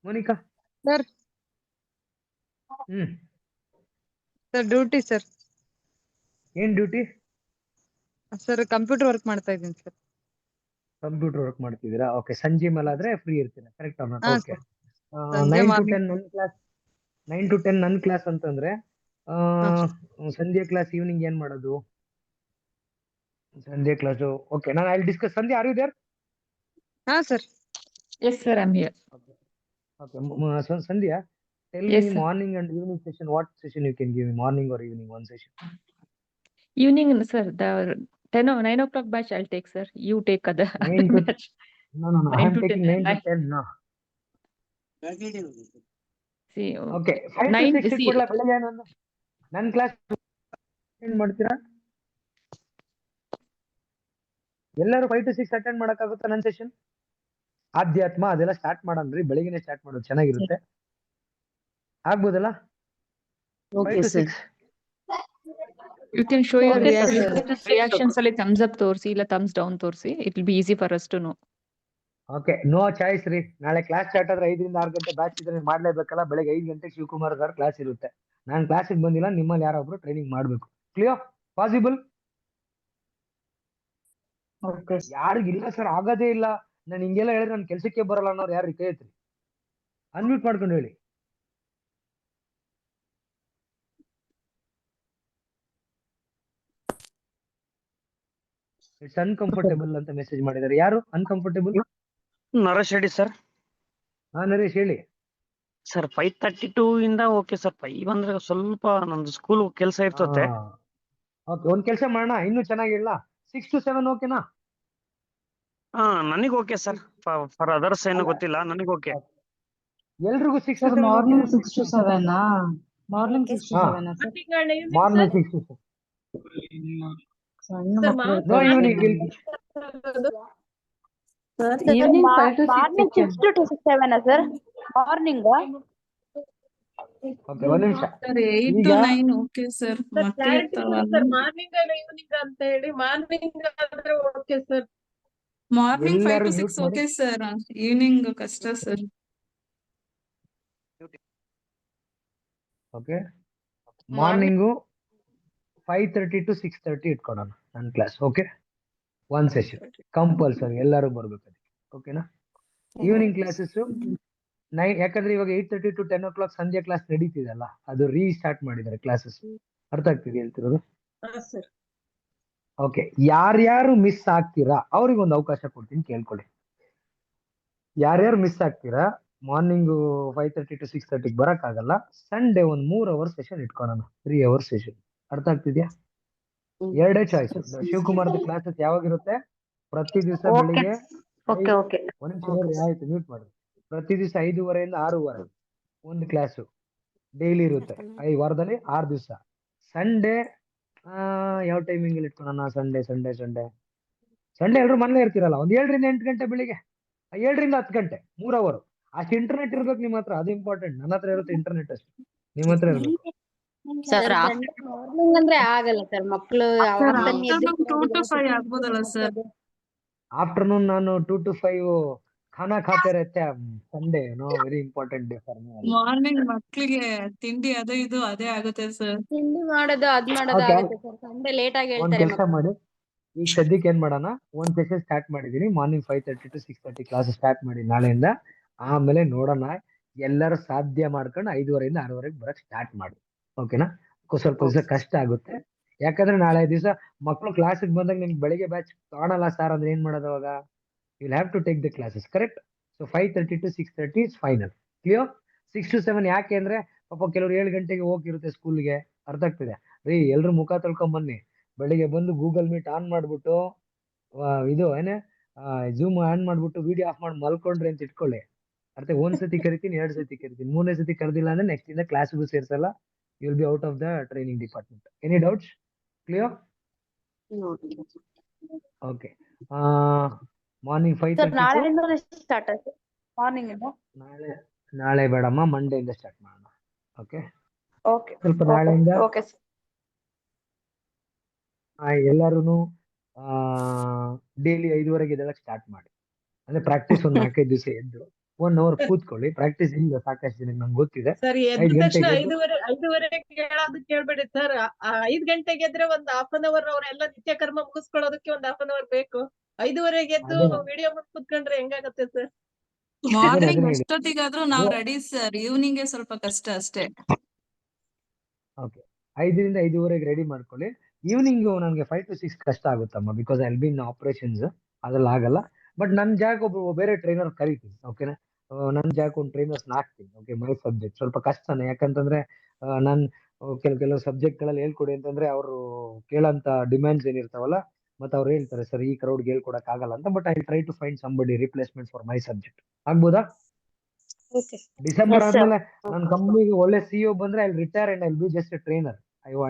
Monica? Sir sir duty sir. ಏನ್ ಡ್ಯೂಟಿ? ಸರ್ ಕಂಪ್ಯೂಟರ್ ವರ್ಕ್ ಮಾಡ್ತಾ ಇದ್ದೀನಿ ಸರ್. ಕಂಪ್ಯೂಟರ್ ವರ್ಕ್ ಮಾಡ್ತಿದ್ದೀರಾ? ಓಕೆ, ಸಂಜೆ ಮೇಲೆ ಆದ್ರೆ ಫ್ರೀ ಇರ್ತೀರಾ, ಕರೆಕ್ಟ್ ಅವ್ನ? ಹಾ ಓಕೆ, ಸರ್. ಸಂಜೆ 9 to ಮಾರ್ನಿಂಗ್ 10 ನನ್ನ ಕ್ಲಾಸ್, 9 to 10 ನನ್ನ ಕ್ಲಾಸ್ ಅಂತಂದ್ರೆ ಸಂಜೆ ಕ್ಲಾಸ್ ಈವ್ನಿಂಗ್ ಏನ್ ಮಾಡೋದು? ಸಂಜೆ ಕ್ಲಾಸು ಓಕೆ, ನಾನು I discuss. Sandhya, are you there? ಹಾ sir. Yes sir, I am here. Okay, Sandhya, tell Yes, me sir. morning and evening session. What session you can give me? Morning or evening, one session. Evening, sir, the 9 o'clock batch I'll take, sir. You take other 9 to batch. no. I 9 am to taking 10. 9 to 10 now. See, Okay, 5 to 9, 6 see, ಇಟ್ಕೊಡ್ಲಾ ಬೆಳಗ್ಗೆ ನಾನು? ನನ್ನ ಕ್ಲಾಸ್ ಅಟೆಂಡ್ ಮಾಡ್ತೀರಾ? ಎಲ್ಲರೂ 5 to 6 ಅಟೆಂಡ್ ಮಾಡಕ್ಕಾಗುತ್ತಾ ನನ್ನ ಸೆಷನ್? ಆಧ್ಯಾತ್ಮ ಅದೆಲ್ಲ ಸ್ಟಾರ್ಟ್ ಮಾಡನ್ರಿ, ಬೆಳಗ್ಗೆನೆ ಸ್ಟಾರ್ಟ್ ಮಾಡೋದು ಚೆನ್ನಾಗಿರುತ್ತೆ. ಆಗ್ಬೋದಲ್ಲ? 5 Okay, to sir. 6. you can show your Okay, sir. reactions ಅಲ್ಲಿ thumbs up ತೋರಿಸಿ ಇಲ್ಲ thumbs down ತೋರಿಸಿ. It will be easy for us to know. Okay, no choice ರೀ. ನಾಳೆ ಕ್ಲಾಸ್ ಸ್ಟಾರ್ಟ್ ಆದ್ರೆ 5 ರಿಂದ 6 ಗಂಟೆ ಬ್ಯಾಚ್ ಇದ್ರೆ ಮಾಡ್ಲೇಬೇಕಲ್ಲ. ಬೆಳಗ್ಗೆ 5 ಗಂಟೆಗೆ ಶಿವಕುಮಾರ್ ಸರ್ ಕ್ಲಾಸ್ ಇರುತ್ತೆ. ನಾನು ಕ್ಲಾಸಿಗೆ ಬಂದಿಲ್ಲ, ನಿಮ್ಮಲ್ಲಿ ಯಾರೊಬ್ರು ಟ್ರೈನಿಂಗ್ ಮಾಡ್ಬೇಕು. ಕ್ಲಿಯರ್? ಪಾಸಿಬಲ್? Okay, sir. ಯಾರಿಗಿಲ್ಲ ಸರ್ ಆಗೋದೇ ಇಲ್ಲ, ನಾನು ಹಿಂಗೆಲ್ಲ ಹೇಳಿದ್ರೆ ನನ್ನ ಕೆಲಸಕ್ಕೆ ಬರಲ್ಲ ಅನ್ನೋರು ಯಾರು ಕೈ ಎತ್ರಿ? ಅನ್ಮ್ಯೂಟ್ ಮಾಡ್ಕೊಂಡು ಹೇಳಿ. ಇಟ್ಸ್ ಅನ್ಕಂಫರ್ಟೇಬಲ್ ಅಂತ ಮೆಸೇಜ್ ಮಾಡಿದ್ದಾರೆ. ಯಾರು ಅನ್ಕಂಫರ್ಟೇಬಲ್? ನರೇಶ್ ರೆಡ್ಡಿ ಸರ್. ಹಾ ನರೇಶ್ ಹೇಳಿ. ಸರ್ 5:32 ಇಂದ ಓಕೆ ಸರ್. 5 ಅಂದ್ರೆ ಸ್ವಲ್ಪ ನಂದು ಸ್ಕೂಲ್ ಕೆಲಸ ಇರ್ತತೆ. ಓಕೆ, ಒಂದ್ ಕೆಲಸ ಮಾಡೋಣ, ಇನ್ನೂ ಚೆನ್ನಾಗಿ ಹೇಳ. 6 to 7 ಓಕೆನಾ? ಹಾ ನನಗೆ ಓಕೆ ಸರ್. ಫಾರ್ ಅದರ್ಸ್ ಏನೋ ಗೊತ್ತಿಲ್ಲ, ನನಗೆ ಓಕೆ. ಎಲ್ರಿಗೂ 6 to Sir, 7 morning okay? 6 to 7, Morning 6 to 7, sir. Morning 6 to 7. ಸಣ್ಣ Sir, ಮಕ್ಕಳು ನೋ ಇರ್ತಾರೆ evening will Sir, evening 5 to 6 Morning okay. 6 to 7, sir. Morning. Okay, ಒಂದ್ ನಿಮಿಷ. Sir 8 to 9 okay sir. ಮಕ್ಕಳು ಇರ್ತಾವಲ್ಲ, ಮಾರ್ನಿಂಗ್ ಅಲ್ಲ ಈವ್ನಿಂಗ್ ಅಂತ ಹೇಳಿ. ಮಾರ್ನಿಂಗ್ ಆದ್ರೆ ಓಕೆ ಸರ್. ಮಾರ್ನಿಂಗ್ 5 ಎಲ್ಲರೂ to 6 mute ಮಾಡಿ. Okay sir. ಈವ್ನಿಂಗ್ ಕಷ್ಟ ಸರ್. ಓಕೆ, ಮಾರ್ನಿಂಗು 5:30 to 6:30 ಇಟ್ಕೊಳೋಣ ನನ್ನ class. Okay, one session compulsory, ಎಲ್ಲರೂ ಬರ್ಬೇಕು ಅದಕ್ಕೆ. ಓಕೆನಾ? ಈವ್ನಿಂಗ್ ಕ್ಲಾಸಸ್ 9, ಯಾಕಂದ್ರೆ ಇವಾಗ 8:30 to 10 o'clock ಸಂಜೆ ಕ್ಲಾಸ್ ನಡೀತಿದೆಲ್ಲ, ಅದು ರೀಸ್ಟಾರ್ಟ್ ಮಾಡಿದ್ದಾರೆ ಕ್ಲಾಸಸ್. ಅರ್ಥ ಆಗ್ತಿದೆ ಹೇಳ್ತಿರೋದು? ಸರ್. ಓಕೆ, ಯಾರ್ಯಾರು ಮಿಸ್ ಆಗ್ತೀರಾ ಅವ್ರಿಗೆ ಒಂದು ಅವಕಾಶ ಕೊಡ್ತೀನಿ, ಕೇಳ್ಕೊಳ್ಳಿ. ಯಾರ್ಯಾರು ಮಿಸ್ ಆಗ್ತೀರಾ, ಮಾರ್ನಿಂಗ್ 5:30 to 6:30 ಬರಕ್ ಆಗಲ್ಲ, ಸಂಡೇ ಒಂದು 3 hours ಸೆಷನ್ ಇಟ್ಕೊಳ್ಳೋಣ, 3 hours ಸೆಷನ್. ಅರ್ಥ ಆಗ್ತಿದ್ಯಾ? ಎರಡೇ ಚಾಯ್ಸ್. ಶಿವಕುಮಾರ್ದ ಕ್ಲಾಸಸ್ ಯಾವಾಗಿರುತ್ತೆ? ಪ್ರತಿ ದಿವಸ Okay. ಬೆಳಿಗ್ಗೆ Okay, okay. ಒಂದ್ ನಿಮಿಷ ನೋಡ್ರಿ, ಆಯ್ತು ಮ್ಯೂಟ್ ಮಾಡ್ರಿ. ಪ್ರತಿ ದಿವಸ 5:30 6:30 ಒಂದು ಕ್ಲಾಸು ಡೈಲಿ ಇರುತ್ತೆ. ವಾರದಲ್ಲಿ 6 ದಿವಸ. ಸಂಡೇ ಯಾವ ಟೈಮಿಂಗ್ ಅಲ್ಲಿ ಇಟ್ಕೊಳ್ಳೋಣ? ಸಂಡೇ ಎಲ್ರು ಮನೇಲೆ ಇರ್ತೀರಲ್ಲ, ಒಂದ್ 7ರಿಂದ 8 ಗಂಟೆ ಬೆಳಿಗ್ಗೆ, 7ರಿಂದ 10 ಗಂಟೆ, 3 ಅವರ್. ಅಷ್ಟು ಇಂಟರ್ನೆಟ್ ಇರ್ಬೇಕು ನಿಮ್ಮ ಹತ್ರ, ಅದು ಇಂಪಾರ್ಟೆಂಟ್. ನನ್ನ ಹತ್ರ ಇರುತ್ತೆ ಇಂಟರ್ನೆಟ್ ಅಷ್ಟು, ನಿಮ್ಮ ಹತ್ರ ಇರ್ಬೇಕು. ಸರ್ ಮಾರ್ನಿಂಗ್ ಅಂದ್ರೆ ಆಗಲ್ಲ ಸರ್, ಮಕ್ಕಳು ಸರ್ ಆಫ್ಟರ್ನೂನ್ 2 to 5 ಆಗ್ಬೋದಲ್ಲ ಸರ್? आफ्टरनून ನಾನು 2 to 5 खाना खाते रहते हैं Sunday, know very important day for me. Morning ಮಕ್ಳಿಗೆ ತಿಂಡಿ ಅದು ಇದು ಅದೇ ಆಗುತ್ತೆ ಸರ್. ತಿಂಡಿ ಮಾಡೋದು ಮಾಡೋದು Okay. ಆಗುತ್ತೆ ಸರ್. ಸಂಡೆ ಲೇಟ್ ಆಗಿ ಒಂದ್ ಹೇಳ್ತಾರೆ ಕೆಲಸ ಮಾಡಿ, ಈಗ ಸದ್ಯಕ್ಕೆ ಏನ್ ಮಾಡೋಣ, ಒಂದ್ ಸೆಷನ್ ಸ್ಟಾರ್ಟ್ ಮಾಡಿದೀನಿ. ಮಾರ್ನಿಂಗ್ 5:30 to 6:30 ಕ್ಲಾಸ್ ಸ್ಟಾರ್ಟ್ ಮಾಡಿ ನಾಳೆಯಿಂದ. ಆಮೇಲೆ ನೋಡೋಣ, ಎಲ್ಲರೂ ಸಾಧ್ಯ ಮಾಡ್ಕೊಂಡು 5:30 ಇಂದ 6:30 ಬರಕ್ ಸ್ಟಾರ್ಟ್ ಮಾಡಿ. ಓಕೆನಾ? ಸ್ವಲ್ಪ ದಿವಸ ಕಷ್ಟ ಆಗುತ್ತೆ, ಯಾಕಂದ್ರೆ ನಾಳೆ ದಿವಸ ಮಕ್ಕಳು ಕ್ಲಾಸಿಗೆ ಬಂದಾಗ ನಿಮ್ಗೆ ಬೆಳಿಗ್ಗೆ ಬ್ಯಾಚ್ ಕಾಣಲ್ಲ ಸರ್ ಅಂದ್ರೆ ಏನ್ ಮಾಡೋದು ಅವಾಗ? Will have to take the classes, correct? So 5:30 to 6:30 is final. Clear? 6 to 7 ಯಾಕೆ ಅಂದ್ರೆ ಪಾಪ ಕೆಲವ್ರು 7 ಗಂಟೆಗೆ ಹೋಗಿರುತ್ತೆ ಸ್ಕೂಲ್ಗೆ. ಅರ್ಥ ಆಗ್ತಿದೆ ರೀ? ಎಲ್ರು ಮುಖ ತೊಳ್ಕೊಂಡ್ ಬನ್ನಿ. ಬೆಳಿಗ್ಗೆ ಬಂದು ಗೂಗಲ್ ಮೀಟ್ ಆನ್ ಮಾಡ್ಬಿಟ್ಟು ಇದು ಏನೇ ಜೂಮ್ ಆನ್ ಮಾಡ್ಬಿಟ್ಟು ವಿಡಿಯೋ ಆಫ್ ಮಾಡಿ ಮಲ್ಕೊಂಡ್ರಿ ಅಂತ ಇಟ್ಕೊಳ್ಳಿ. ಅರ್ಥ? ಒಂದ್ಸತಿ ಕರಿತೀನಿ, 2 ಸತಿ ಕರಿತೀನಿ, 3ನೇ ಸತಿ ಕರೆದಿಲ್ಲ ಅಂದ್ರೆ ನೆಕ್ಸ್ಟ್ ಇಂದ ಕ್ಲಾಸ್ಗೂ ಸೇರ್ಸಲ್ಲ. You will be out of the training department. Any doubts? Clear? Okay. Morning sir 5:30 ನಾಳೆಯಿಂದ ಸ್ಟಾರ್ಟ್ ಆಯ್ತು ಮಾರ್ನಿಂಗ್ ಇಂದ. ನಾಳೆ ಬೇಡಮ್ಮ, ಮಂಡೇ ಇಂದ ಸ್ಟಾರ್ಟ್ ಮಾಡೋಣ. ಓಕೆ, ಓಕೆ ಸ್ವಲ್ಪ ನಾಳೆಯಿಂದ ಓಕೆ ಸರ್. ಎಲ್ಲಾರು ಡೈಲಿ 5:30ಗೆ ಎದ್ದೇಳಕ್ ಸ್ಟಾರ್ಟ್ ಮಾಡಿ. ಅಂದ್ರೆ ಪ್ರಾಕ್ಟೀಸ್ ಒಂದು 4-5 ದಿವಸ ಎದ್ದು 1 hour ಕೂತ್ಕೊಳ್ಳಿ. ಪ್ರಾಕ್ಟೀಸ್ ಇಲ್ಲ ಸಾಕಷ್ಟು ಜನಕ್ಕೆ, ನಂಗೆ ಗೊತ್ತಿದೆ. ಸರ್ 5 ಎದ್ದ ತಕ್ಷಣ ಗಂಟೆಗೆ 5:30 ಕೇಳೋದು ಕೇಳ್ಬೇಡಿ ಸರ್. 5 ಗಂಟೆಗೆ ಎದ್ರೆ ಒಂದ್ half an hour ಅವರೆಲ್ಲ ನಿತ್ಯ ಕರ್ಮ ಮುಗಿಸ್ಕೊಳ್ಳೋದಕ್ಕೆ ಒಂದ್ half an hour ಬೇಕು. 5:30ಗೆ ಎದ್ದು ವಿಡಿಯೋ ಮುಂದೆ ಕುತ್ಕೊಂಡ್ರೆ ಹೆಂಗಾಗತ್ತೆ ಸರ್? ಮಾರ್ನಿಂಗ್ ಅದನ್ನೇ ಎಷ್ಟೊತ್ತಿಗಾದ್ರೂ ನಾವ್ ರೆಡಿ ಸರ್, ಈವ್ನಿಂಗ್ ಸ್ವಲ್ಪ ಕಷ್ಟ ಅಷ್ಟೇ. ಓಕೆ, 5ರಿಂದ 5:30ಗೆ ರೆಡಿ ಮಾಡ್ಕೊಳ್ಳಿ. ಈವ್ನಿಂಗ್ ನನಗೆ 5 to 6 ಕಷ್ಟ ಆಗುತ್ತಮ್ಮ, because I will be in operations, ಅದ್ರಲ್ಲಿ ಆಗಲ್ಲ. ಬಟ್ ನನ್ನ ಜಾಗ ಒಬ್ರು ಬೇರೆ ಟ್ರೈನರ್ ಕರಿತೀನಿ. ಓಕೆನಾ? ನನ್ನ ಜಾಗ ಒಂದು ಟ್ರೈನರ್ಸ್ ಹಾಕ್ತೀನಿ. ಓಕೆ, ಮೈ ಸಬ್ಜೆಕ್ಟ್ ಸ್ವಲ್ಪ ಕಷ್ಟನೇ, ಯಾಕಂತಂದ್ರೆ ನಾನು ಕೆಲವು ಸಬ್ಜೆಕ್ಟ್ ಗಳಲ್ಲಿ ಹೇಳ್ಕೊಡಿ ಅಂತಂದ್ರೆ ಅವರು ಕೇಳಂತ ಡಿಮ್ಯಾಂಡ್ಸ್ ಏನಿರ್ತಾವಲ್ಲ, ಮತ್ತೆ ಅವ್ರು ಹೇಳ್ತಾರೆ ಸರ್ ಈ ಕ್ರೌಡ್ಗೆ ಹೇಳ್ಕೊಡಕ್ ಆಗಲ್ಲ ಅಂತ. But I try to find somebody replacement for my subject. ಆಗ್ಬೋದಾ? ಡಿಸೆಂಬರ್ ಆದ್ಮೇಲೆ ನನ್ನ ಕಂಪ್ನಿಗೆ ಒಳ್ಳೆ ಸಿಇಒ ಬಂದ್ರೆ I retire and I be just a trainer.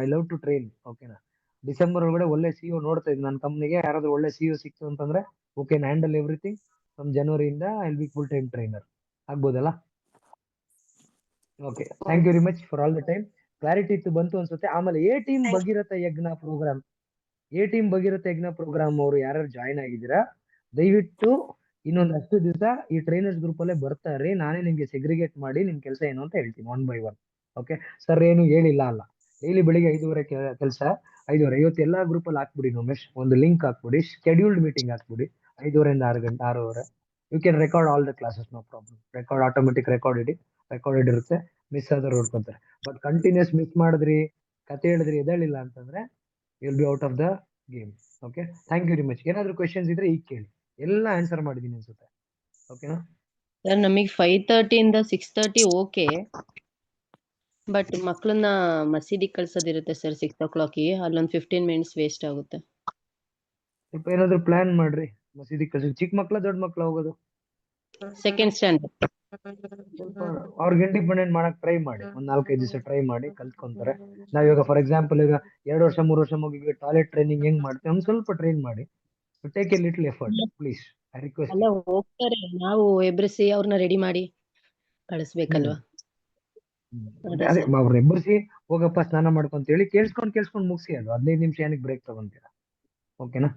I love to train. ಓಕೆನಾ? ಡಿಸೆಂಬರ್ ಒಳಗಡೆ ಒಳ್ಳೆ ಸಿಇಒ ನೋಡ್ತಾ ಇದ್ದೀನಿ ನನ್ನ ಕಂಪ್ನಿಗೆ. ಯಾರಾದ್ರೂ ಒಳ್ಳೆ ಸಿಇಒ ಸಿಕ್ತು ಅಂತಂದ್ರೆ ಓಕೆ, ಹ್ಯಾಂಡಲ್ ಎವ್ರಿಥಿಂಗ್ ಫ್ರಮ್ ಜನವರಿಯಿಂದ I be full time trainer. ಆಗ್ಬೋದಲ್ಲ? Okay, thank you very much for all the time. Clarity ಇತ್ತು, ಬಂತು ಅನ್ಸುತ್ತೆ. ಆಮೇಲೆ ಎ ಟೀಮ್ ಭಗೀರಥ ಯಜ್ಞ ಪ್ರೋಗ್ರಾಮ್ ಅವರು ಯಾರ್ಯಾರು ಜಾಯ್ನ್ ಆಗಿದ್ದೀರಾ, ದಯವಿಟ್ಟು ಇನ್ನೊಂದು 10 ದಿವಸ ಈ ಟ್ರೈನರ್ಸ್ ಗ್ರೂಪ್ ಅಲ್ಲೇ ಬರ್ತಾರೆ. ನಾನೇ ನಿಮ್ಗೆ ಸೆಗ್ರಿಗೇಟ್ ಮಾಡಿ ನಿಮ್ ಕೆಲಸ ಏನು ಅಂತ ಹೇಳ್ತೀನಿ 1 by 1. ಓಕೆ ಸರ್, ಏನು ಹೇಳಿಲ್ಲ ಅಲ್ಲ. ಡೈಲಿ ಬೆಳಿಗ್ಗೆ 5:30 ಕೆಲಸ, 5:30. ಇವತ್ತು ಎಲ್ಲಾ ಗ್ರೂಪ್ ಅಲ್ಲಿ ಹಾಕ್ಬಿಡಿ ಉಮೇಶ್, ಒಂದು ಲಿಂಕ್ ಹಾಕ್ಬಿಡಿ, ಶೆಡ್ಯೂಲ್ಡ್ ಮೀಟಿಂಗ್ ಹಾಕ್ಬಿಡಿ. 5:30 6 ಗಂಟೆ 6:30. You can record all the classes, no problem. Record automatic recorded ಇರುತ್ತೆ. ಮಿಸ್ ಆದ್ರೆ ನೋಡ್ಕೊಂತಾರೆ. ಬಟ್ ಕಂಟಿನ್ಯೂಸ್ ಮಿಸ್ ಮಾಡಿದ್ರಿ, ಕತೆ ಹೇಳಿದ್ರಿ, ಎದ್ದೇಳಿಲ್ಲ ಅಂತಂದ್ರೆ you will be out of the game. Okay, thank you very much. ಏನಾದ್ರು ಕ್ವೆಶನ್ಸ್ ಇದ್ರೆ ಈಗ ಕೇಳಿ, ಎಲ್ಲ ಆನ್ಸರ್ ಮಾಡಿದೀನಿ ಅನ್ಸುತ್ತೆ. ಓಕೆನಾ ಸರ್? ನಮಗೆ 5:30 ಇಂದ 6:30 ಓಕೆ, ಬಟ್ ಮಕ್ಕಳನ್ನ ಮಸೀದಿಗೆ ಕಳ್ಸೋದಿರುತ್ತೆ ಸರ್ 6 o'clock. ಅಲ್ಲೊಂದು 15 minutes ವೇಸ್ಟ್ ಆಗುತ್ತೆ. ಸ್ವಲ್ಪ ಏನಾದ್ರು ಪ್ಲಾನ್ ಮಾಡ್ರಿ ಮಸೀದಿ ಕಳ್ಸಿ. ಚಿಕ್ಕ ಮಕ್ಳ ದೊಡ್ಡ ಮಕ್ಳ ಹೋಗೋದು? Second standard. ಸ್ವಲ್ಪ ಅವ್ರಿಗೆ ಇಂಡಿಪೆಂಡೆಂಟ್ ಮಾಡಕ್ ಟ್ರೈ ಮಾಡಿ. ಒಂದ್ 4-5 ದಿವಸ ಟ್ರೈ ಮಾಡಿ, ಕಲ್ತ್ಕೊಂತಾರೆ. ನಾವಿವಾಗ ಫಾರ್ ಎಕ್ಸಾಂಪಲ್ ಈಗ 2 ವರ್ಷ 3 ವರ್ಷ ಮಗುವಿಗೆ ಟಾಯ್ಲೆಟ್ ಟ್ರೈನಿಂಗ್ ಹೆಂಗ್ ಮಾಡ್ತೀವಿ ಒಂದ್ ಸ್ವಲ್ಪ ಟ್ರೈನ್ ಮಾಡಿ. Take A little effort please, I request. ಅಲ್ಲ ಹೋಗ್ತಾರೆ, ನಾವು ಎಬ್ರಿಸಿ ಅವ್ರನ್ನ ರೆಡಿ ಮಾಡಿ ಕಳಿಸ್ಬೇಕಲ್ವಾ? ಅದೇ ಅವ್ರ ಎಬ್ಬರಿಸಿ ಹೋಗಪ್ಪ ಸ್ನಾನ ಮಾಡ್ಕೊಂತ ಹೇಳಿ ಕೇಳಿಸ್ಕೊಂಡ್ ಮುಗಿಸಿ. ಅದು 15 ನಿಮಿಷ ಏನಕ್ಕೆ ಬ್ರೇಕ್ ತಗೊಂತೀರಾ? ಓಕೆನಾ?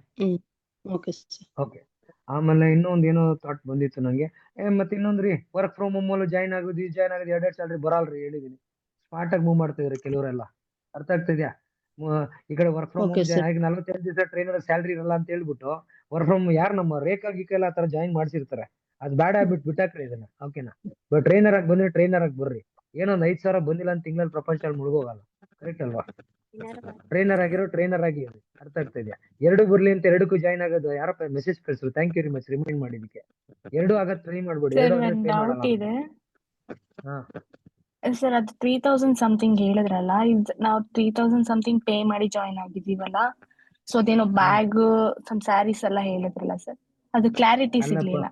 ಓಕೆ. ಆಮೇಲೆ ಇನ್ನೊಂದ್ ಏನೋ ಥಾಟ್ ಬಂದಿತ್ತು ನಂಗೆ. ಮತ್ತೆ ಇನ್ನೊಂದ್ರಿ, ವರ್ಕ್ ಫ್ರಮ್ ಹೋಮ್ ಅಲ್ಲೂ ಜಾಯ್ನ್ ಆಗೋದು 2 ಸ್ಯಾಲರಿ ಬರಲ್ರಿ, ಹೇಳಿದೀನಿ. ಸ್ಮಾರ್ಟ್ ಆಗಿ ಮೂವ್ ಮಾಡ್ತಿದಾರೆ ಕೆಲವರೆಲ್ಲ. ಅರ್ಥ ಆಗ್ತಿದ್ಯಾ? ಈ ಕಡೆ ವರ್ಕ್ ಫ್ರಮ್ ಹೋಮ್ 42 ದಿವಸ ಟ್ರೈನರ್ ಸ್ಯಾಲರಿ ಇರಲ್ಲ ಅಂತ ಹೇಳ್ಬಿಟ್ಟು ವರ್ಕ್ ಫ್ರಮ್ ಯಾರು ನಮ್ಮ ರೇಖಾ ಗೀಕೆಲ್ಲ ಆತರ ಜಾಯಿನ್ ಮಾಡ್ಸಿರ್ತಾರೆ. ಅದು ಬ್ಯಾಡ್ ಹ್ಯಾಬಿಟ್, ಬಿಟ್ಟಾಕ್ರಿ ಇದನ್ನ. ಓಕೆನಾ? ಬಟ್ ಟ್ರೈನರ್ ಆಗಿ ಬಂದ್ರೆ ಟ್ರೈನರ್ ಆಗಿ ಬರ್ರಿ. ಏನೊಂದ್ 5,000 ಬಂದಿಲ್ಲ ಅಂತ ತಿಂಗಳಲ್ಲಿ ಪ್ರಪಂಚದಲ್ಲಿ ಮುಳುಗೋಗಲ್ಲ. ಕರೆಕ್ಟ್ ಅಲ್ವಾ? ಟ್ರೈನರ್ ಆಗಿರೋ ಟ್ರೈನರ್ ಆಗಿ. ಅರ್ಥ ಆಗ್ತಾ ಇದೆಯಾ? 2 ಬರ್ಲಿ ಅಂತ 2ಕ್ಕೂ ಜಾಯ್ನ್ ಆಗೋದು ಯಾರಪ್ಪ ಮೆಸೇಜ್ ಕಳ್ಸಿದ್ರು? Thank you very much remind ಮಾಡಿದಕ್ಕೆ. 2 ಆಗದ್ ಟ್ರೈ ಮಾಡ್ಬೇಡಿ. 2 ಡೌಟ್ ಇದೆ. ಸರ್ ಅದು 3000 ಸಮಥಿಂಗ್ ಹೇಳಿದ್ರಲ್ಲ, ನಾವು 3000 ಸಮಥಿಂಗ್ ಪೇ ಮಾಡಿ ಜಾಯಿನ್ ಆಗಿದೀವಲ್ಲ, ಸೊ ಅದೇನೋ ಬ್ಯಾಗ್ ಸಮ್ ಸ್ಯಾರೀಸ್ ಎಲ್ಲ ಹೇಳಿದ್ರಲ್ಲ ಸರ್, ಅದು ಕ್ಲಾರಿಟಿ ಅಲ್ಲಪ್ಪ ಸಿಗ್ಲಿಲ್ಲ.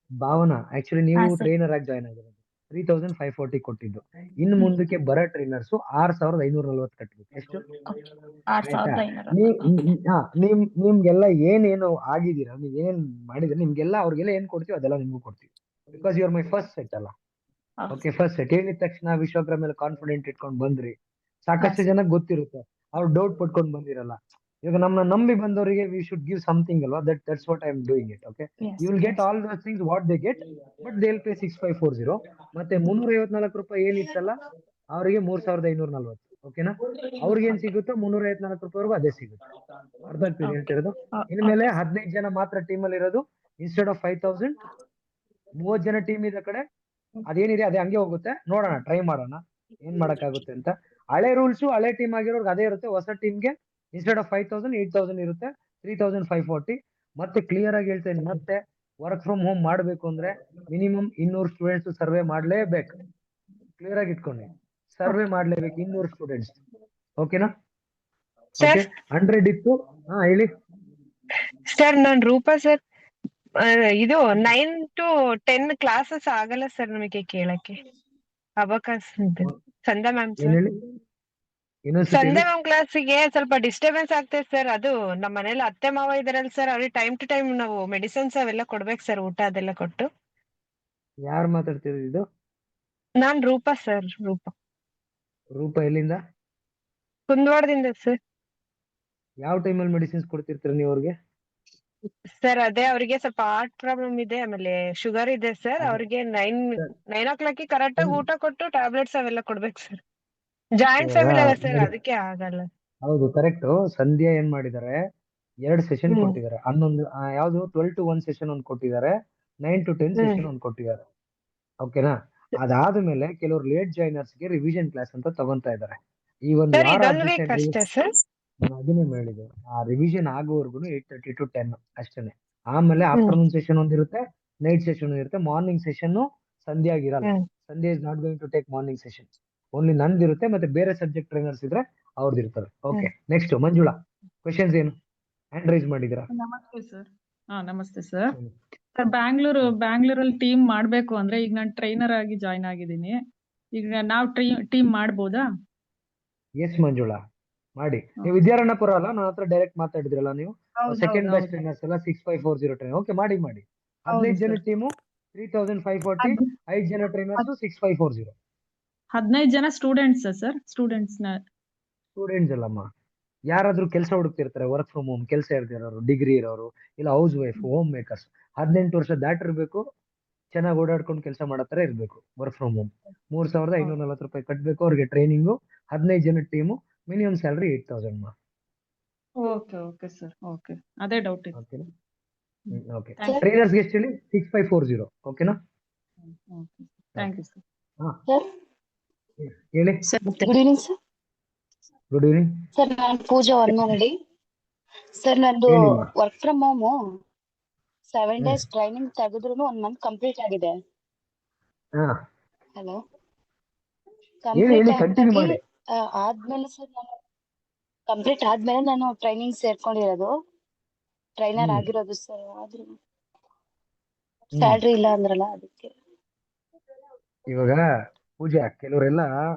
ಭಾವನಾ, ಆಕ್ಚುಲಿ ನೀವು ಹಾ ಸರ್. ಟ್ರೈನರ್ ಆಗಿ ಜಾಯ್ನ್ ಆಗಿರೋದು 3540 ಕೊಟ್ಟಿದ್ದು. ಇನ್ನು ಮುಂದಕ್ಕೆ ಬರೋ ಟ್ರೈನರ್ಸ್ 6540 ಕಟ್ಬೇಕು. ಎಷ್ಟು? ಆಯ್ತಾ? 6500. ನಿಮ್ಗೆಲ್ಲ ಏನೇನು ಆಗಿದ್ದೀರಾ, ನೀವ್ ಏನ್ ಮಾಡಿದ್ರೆ ನಿಮ್ಗೆಲ್ಲ ಅವ್ರಿಗೆಲ್ಲ ಏನ್ ಕೊಡ್ತೀವಿ ಅದೆಲ್ಲ ನಿಮ್ಗೂ ಕೊಡ್ತೀವಿ. Because you are my first set ಅಲ್ಲ. ಓಕೆ, ಫಸ್ಟ್ ಸೆಟ್ ಹೇಳಿದ ತಕ್ಷಣ ವಿಶ್ವಗ್ರ ಮೇಲೆ ಕಾನ್ಫಿಡೆಂಟ್ ಇಟ್ಕೊಂಡು ಬಂದ್ರಿ. ಸಾಕಷ್ಟು ಜನ ಗೊತ್ತಿರುತ್ತೆ, ಅವ್ರು ಡೌಟ್ ಪಟ್ಕೊಂಡು ಬಂದಿರಲ್ಲ. ಇವಾಗ ನಮ್ಮನ್ನ ನಂಬಿ ಬಂದವರಿಗೆ ವಿ ಶುಡ್ ಗಿವ್ ಸಮಥಿಂಗ್ ಅಲ್ವಾ. That's what I am doing it. Okay, you will get all those things what they get, but they will pay 6540. ಮತ್ತೆ 354 ರೂಪಾಯಿ ಏನಿತ್ತಲ್ಲ ಅವರಿಗೆ 3540. ಓಕೆನಾ? ಅವ್ರಿಗೆ ಏನ್ ಸಿಗುತ್ತೋ 354 ರೂಪಾಯಿವರೆಗೂ ಅದೇ ಸಿಗುತ್ತೆ. ಅರ್ಥ ಆಗ್ತಿದೆ ಹೇಳ್ತಿರೋದು? ಇನ್ಮೇಲೆ 15 ಜನ ಮಾತ್ರ ಟೀಮ್ ಅಲ್ಲಿ ಇರೋದು. ಇನ್ಸ್ಟೆಡ್ ಆಫ್ 5000 30 ಜನ ಟೀಮ್ ಇದ್ದ ಕಡೆ ಅದೇನಿದೆ ಅದೇ ಹಂಗೆ ಹೋಗುತ್ತೆ. ನೋಡೋಣ, ಟ್ರೈ ಮಾಡೋಣ ಏನ್ ಮಾಡಕ್ಕಾಗುತ್ತೆ ಅಂತ. ಹಳೆ ರೂಲ್ಸ್ ಹಳೆ ಟೀಮ್ ಆಗಿರೋರ್ಗೆ ಅದೇ ಇರುತ್ತೆ. ಹೊಸ ಟೀಮ್ಗೆ ಇನ್ಸ್ಟೆಡ್ ಆಫ್ 5000 8000 ಇರುತ್ತೆ, 3540. ಮತ್ತೆ ಕ್ಲಿಯರ್ ಆಗಿ ಹೇಳ್ತೇನೆ, ಮತ್ತೆ ವರ್ಕ್ ಫ್ರಮ್ ಹೋಮ್ ಮಾಡ್ಬೇಕು ಅಂದ್ರೆ ಮಿನಿಮಮ್ 200 ಸ್ಟೂಡೆಂಟ್ಸ್ ಸರ್ವೆ ಮಾಡ್ಲೇಬೇಕು. ಕ್ಲಿಯರ್ ಆಗಿ ಇಟ್ಕೊಂಡು ಸರ್ವೆ ಮಾಡ್ಲೇಬೇಕು 200 ಸ್ಟೂಡೆಂಟ್ಸ್. ಓಕೆನಾ? ಓಕೆ, 100 ಇತ್ತು. ಹಾ ಹೇಳಿ ಸರ್. ನಾನ್ ರೂಪಾ ಸರ್. ಇದು 9 to 10 ಕ್ಲಾಸಸ್ ಆಗಲ್ಲ ಸರ್ ನಮಗೆ ಕೇಳಕ್ಕೆ. ಅಬಕಾಸ್ ಸಂಧ್ಯಾ ಮ್ಯಾಮ್ ಏನ್ ಸರ್. ಹೇಳಿ, ಇನ್ನೊಂದ್ಸತಿ ಸಂಧ್ಯಾ ಹೇಳಿ. ಮ್ಯಾಮ್ ಕ್ಲಾಸಿಗೆ ಸ್ವಲ್ಪ ಡಿಸ್ಟರ್ಬೆನ್ಸ್ ಆಗ್ತದೆ ಸರ್. ಅದು ನಮ್ಮ ಮನೇಲಿ ಅತ್ತೆ ಮಾವ ಇದಾರಲ್ಲ ಸರ್, ಅವ್ರಿಗೆ ಟೈಮ್ ಟು ಟೈಮ್ ನಾವು ಮೆಡಿಸಿನ್ಸ್ ಅವೆಲ್ಲ ಕೊಡ್ಬೇಕು ಸರ್, ಊಟ ಅದೆಲ್ಲ ಕೊಟ್ಟು. ಯಾರು ಮಾತಾಡ್ತಿರೋದು ಇದು? ನಾನ್ ರೂಪಾ ಸರ್. ರೂಪ ಎಲ್ಲಿಂದ? ಕುಂದವಾಡದಿಂದ ಸರ್. ಯಾವ ಟೈಮಲ್ಲಿ ಮೆಡಿಸಿನ್ಸ್ ಕೊಡ್ತಿರ್ತೀರ ನೀವು ಅವ್ರಿಗೆ? ಸರ್ ಅದೇ ಅವ್ರಿಗೆ ಸ್ವಲ್ಪ ಹಾರ್ಟ್ ಪ್ರಾಬ್ಲಮ್ ಇದೆ, ಆಮೇಲೆ ಶುಗರ್ ಇದೆ ಸರ್. ಅವ್ರಿಗೆ 9 o'clock ಕರೆಕ್ಟ್ ಆಗಿ ಊಟ ಕೊಟ್ಟು ಟ್ಯಾಬ್ಲೆಟ್ಸ್ ಅವೆಲ್ಲ ಕೊಡ್ಬೇಕು ಸರ್. ಜಾಯಿಂಟ್ ಫ್ಯಾಮಿಲಿ ಅಲ್ಲ ಸರ್, ಅದಕ್ಕೆ ಆಗಲ್ಲ. ಹೌದು, ಕರೆಕ್ಟ್. ಸಂಧ್ಯಾ ಏನ್ ಮಾಡಿದ್ದಾರೆ, 2 ಸೆಷನ್ ಕೊಟ್ಟಿದ್ದಾರೆ. 11 ಯಾವ್ದು 12 to 1 ಸೆಷನ್ ಒಂದು ಕೊಟ್ಟಿದ್ದಾರೆ, 9 to 10 ಸೆಷನ್ ಒಂದು ಕೊಟ್ಟಿದ್ದಾರೆ. ಓಕೆನಾ? ಅದಾದ್ಮೇಲೆ ಕೆಲವರು ಲೇಟ್ ಜಾಯ್ನರ್ಸ್ ಗೆ ರಿವಿಷನ್ ಕ್ಲಾಸ್ ಅಂತ ತಗೊಂತಾ ಇದ್ದಾರೆ. ಈ ಒಂದು ಸರ್ ವಾರ ಇದೊಂದು ವೀಕ್ ಅಷ್ಟೇ ಸರ್. ನಾನು ಅದನ್ನೇ ಹೇಳಿದೆ, ಆ ರಿವಿಷನ್ ಆಗೋವರೆಗೂ 8:30 to 10 ಅಷ್ಟೇನೆ. ಆಮೇಲೆ ಆಫ್ಟರ್ನೂನ್ ಸೆಷನ್ ಒಂದಿರುತ್ತೆ, ನೈಟ್ ಸೆಷನ್ ಇರುತ್ತೆ. ಮಾರ್ನಿಂಗ್ ಸೆಷನ್ ಸಂಧ್ಯಾ ಆಗಿರಲ್ಲ. Sandhya is not going to take morning session. Only ನಂದಿರುತ್ತೆ, ಮತ್ತೆ ಬೇರೆ ಸಬ್ಜೆಕ್ಟ್ ಟ್ರೈನರ್ಸ್ ಇದ್ರೆ ಅವ್ರದ್ದು ಇರ್ತದೆ. ಓಕೆ, ನೆಕ್ಸ್ಟ್ ಮಂಜುಳಾ, ಕ್ವೆಶನ್ಸ್ ಏನು? ಹ್ಯಾಂಡ್ ರೈಸ್ ಮಾಡಿದ್ದೀರಾ? ನಮಸ್ತೆ ಸರ್. ನಮಸ್ತೆ ಸರ್. ಸರ್ ಬ್ಯಾಂಗ್ಳೂರಲ್ಲಿ ಟೀಮ್ ಮಾಡ್ಬೇಕು ಅಂದ್ರೆ, ಈಗ ನಾನು ಟ್ರೈನರ್ ಆಗಿ ಜಾಯ್ನ್ ಆಗಿದ್ದೀನಿ. ಈಗ ನಾವು ಟೀಮ್ ಮಾಡ್ಬೋದಾ? ಎಸ್ ಮಂಜುಳಾ, ಮಾಡಿ. ನೀವು ವಿದ್ಯಾರಣ್ಯಪುರ ಅಲ್ಲ, ನನ್ನ ಹತ್ರ ಡೈರೆಕ್ಟ್ ಮಾತಾಡಿದ್ರಲ್ಲ ನೀವು. ಸೆಕೆಂಡ್ ಬ್ಯಾಚ್ ಟ್ರೈನರ್ಸ್ ಎಲ್ಲ 6540 ಟ್ರೈನ್. ಓಕೆ, ಮಾಡಿ 15 ಜನ ಟೀಮು 3540, 5 ಜನ ಟ್ರೈನರ್ಸ್ 6540. 15 ಜನ ಸ್ಟೂಡೆಂಟ್ಸ್ ಸರ್. ಸ್ಟೂಡೆಂಟ್ಸ್ ಅಲ್ಲಮ್ಮ, ಯಾರಾದ್ರೂ ಕೆಲಸ ಹುಡುಕ್ತಿರ್ತಾರೆ, ವರ್ಕ್ ಫ್ರಮ್ ಹೋಮ್ ಕೆಲಸ ಇರ್ತಿರೋರು, ಡಿಗ್ರಿ ಇರೋರು, ಇಲ್ಲ ಹೌಸ್ ವೈಫ್, ಹೋಮ್ ಮೇಕರ್ಸ್. 18 ವರ್ಷ ದಾಟಿರ್ಬೇಕು, ಚೆನ್ನಾಗಿ ಓಡಾಡ್ಕೊಂಡು ಕೆಲಸ ಮಾಡೋ ತರ ಇರ್ಬೇಕು. ವರ್ಕ್ ಫ್ರಮ್ ಹೋಮ್ 3540 ರೂಪಾಯಿ ಕಟ್ಬೇಕು ಅವ್ರಿಗೆ ಟ್ರೈನಿಂಗು. 15 ಜನ team, minimum salary 8000. Okay sir. Okay, ಅದೇ ಡೌಟ್ ಇತ್ತು. ಓಕೆ, ಟ್ರೈನರ್ಸ್ ಗೆ ಎಷ್ಟು ಹೇಳಿ? 6540. ಓಕೆನಾ? Thank you sir. ಹೇಳಿ. Good evening sir. Good evening sir. ನಾನು ಪೂಜಾ ವರ್ಮನಹಳ್ಳಿ ಸರ್. ನಂದು work from home 7 days training ತೆಗೆದ್ರು 1 month ಕಂಪ್ಲೀಟ್ ಆಗಿದೆ. ಹಲೋ, ಕಂಪ್ಲೀಟ್ ಆದ್ಮೇಲೆ ಸರ್, ನಾನು ಕಂಪ್ಲೀಟ್ ಆದ್ಮೇಲೆ ನಾನು ಟ್ರೈನಿಂಗ್ ಸೇರ್ಕೊಂಡಿರೋದು, ಟ್ರೈನರ್ ಆಗಿರೋದು ಸರ್. ಆದ್ರೂ ಸ್ಯಾಲ್ರಿ ಇಲ್ಲ ಅಂದ್ರಲ್ಲ, ಅದಕ್ಕೆ. ಇವಾಗ ಪೂಜಾ, ಕೆಲವರೆಲ್ಲ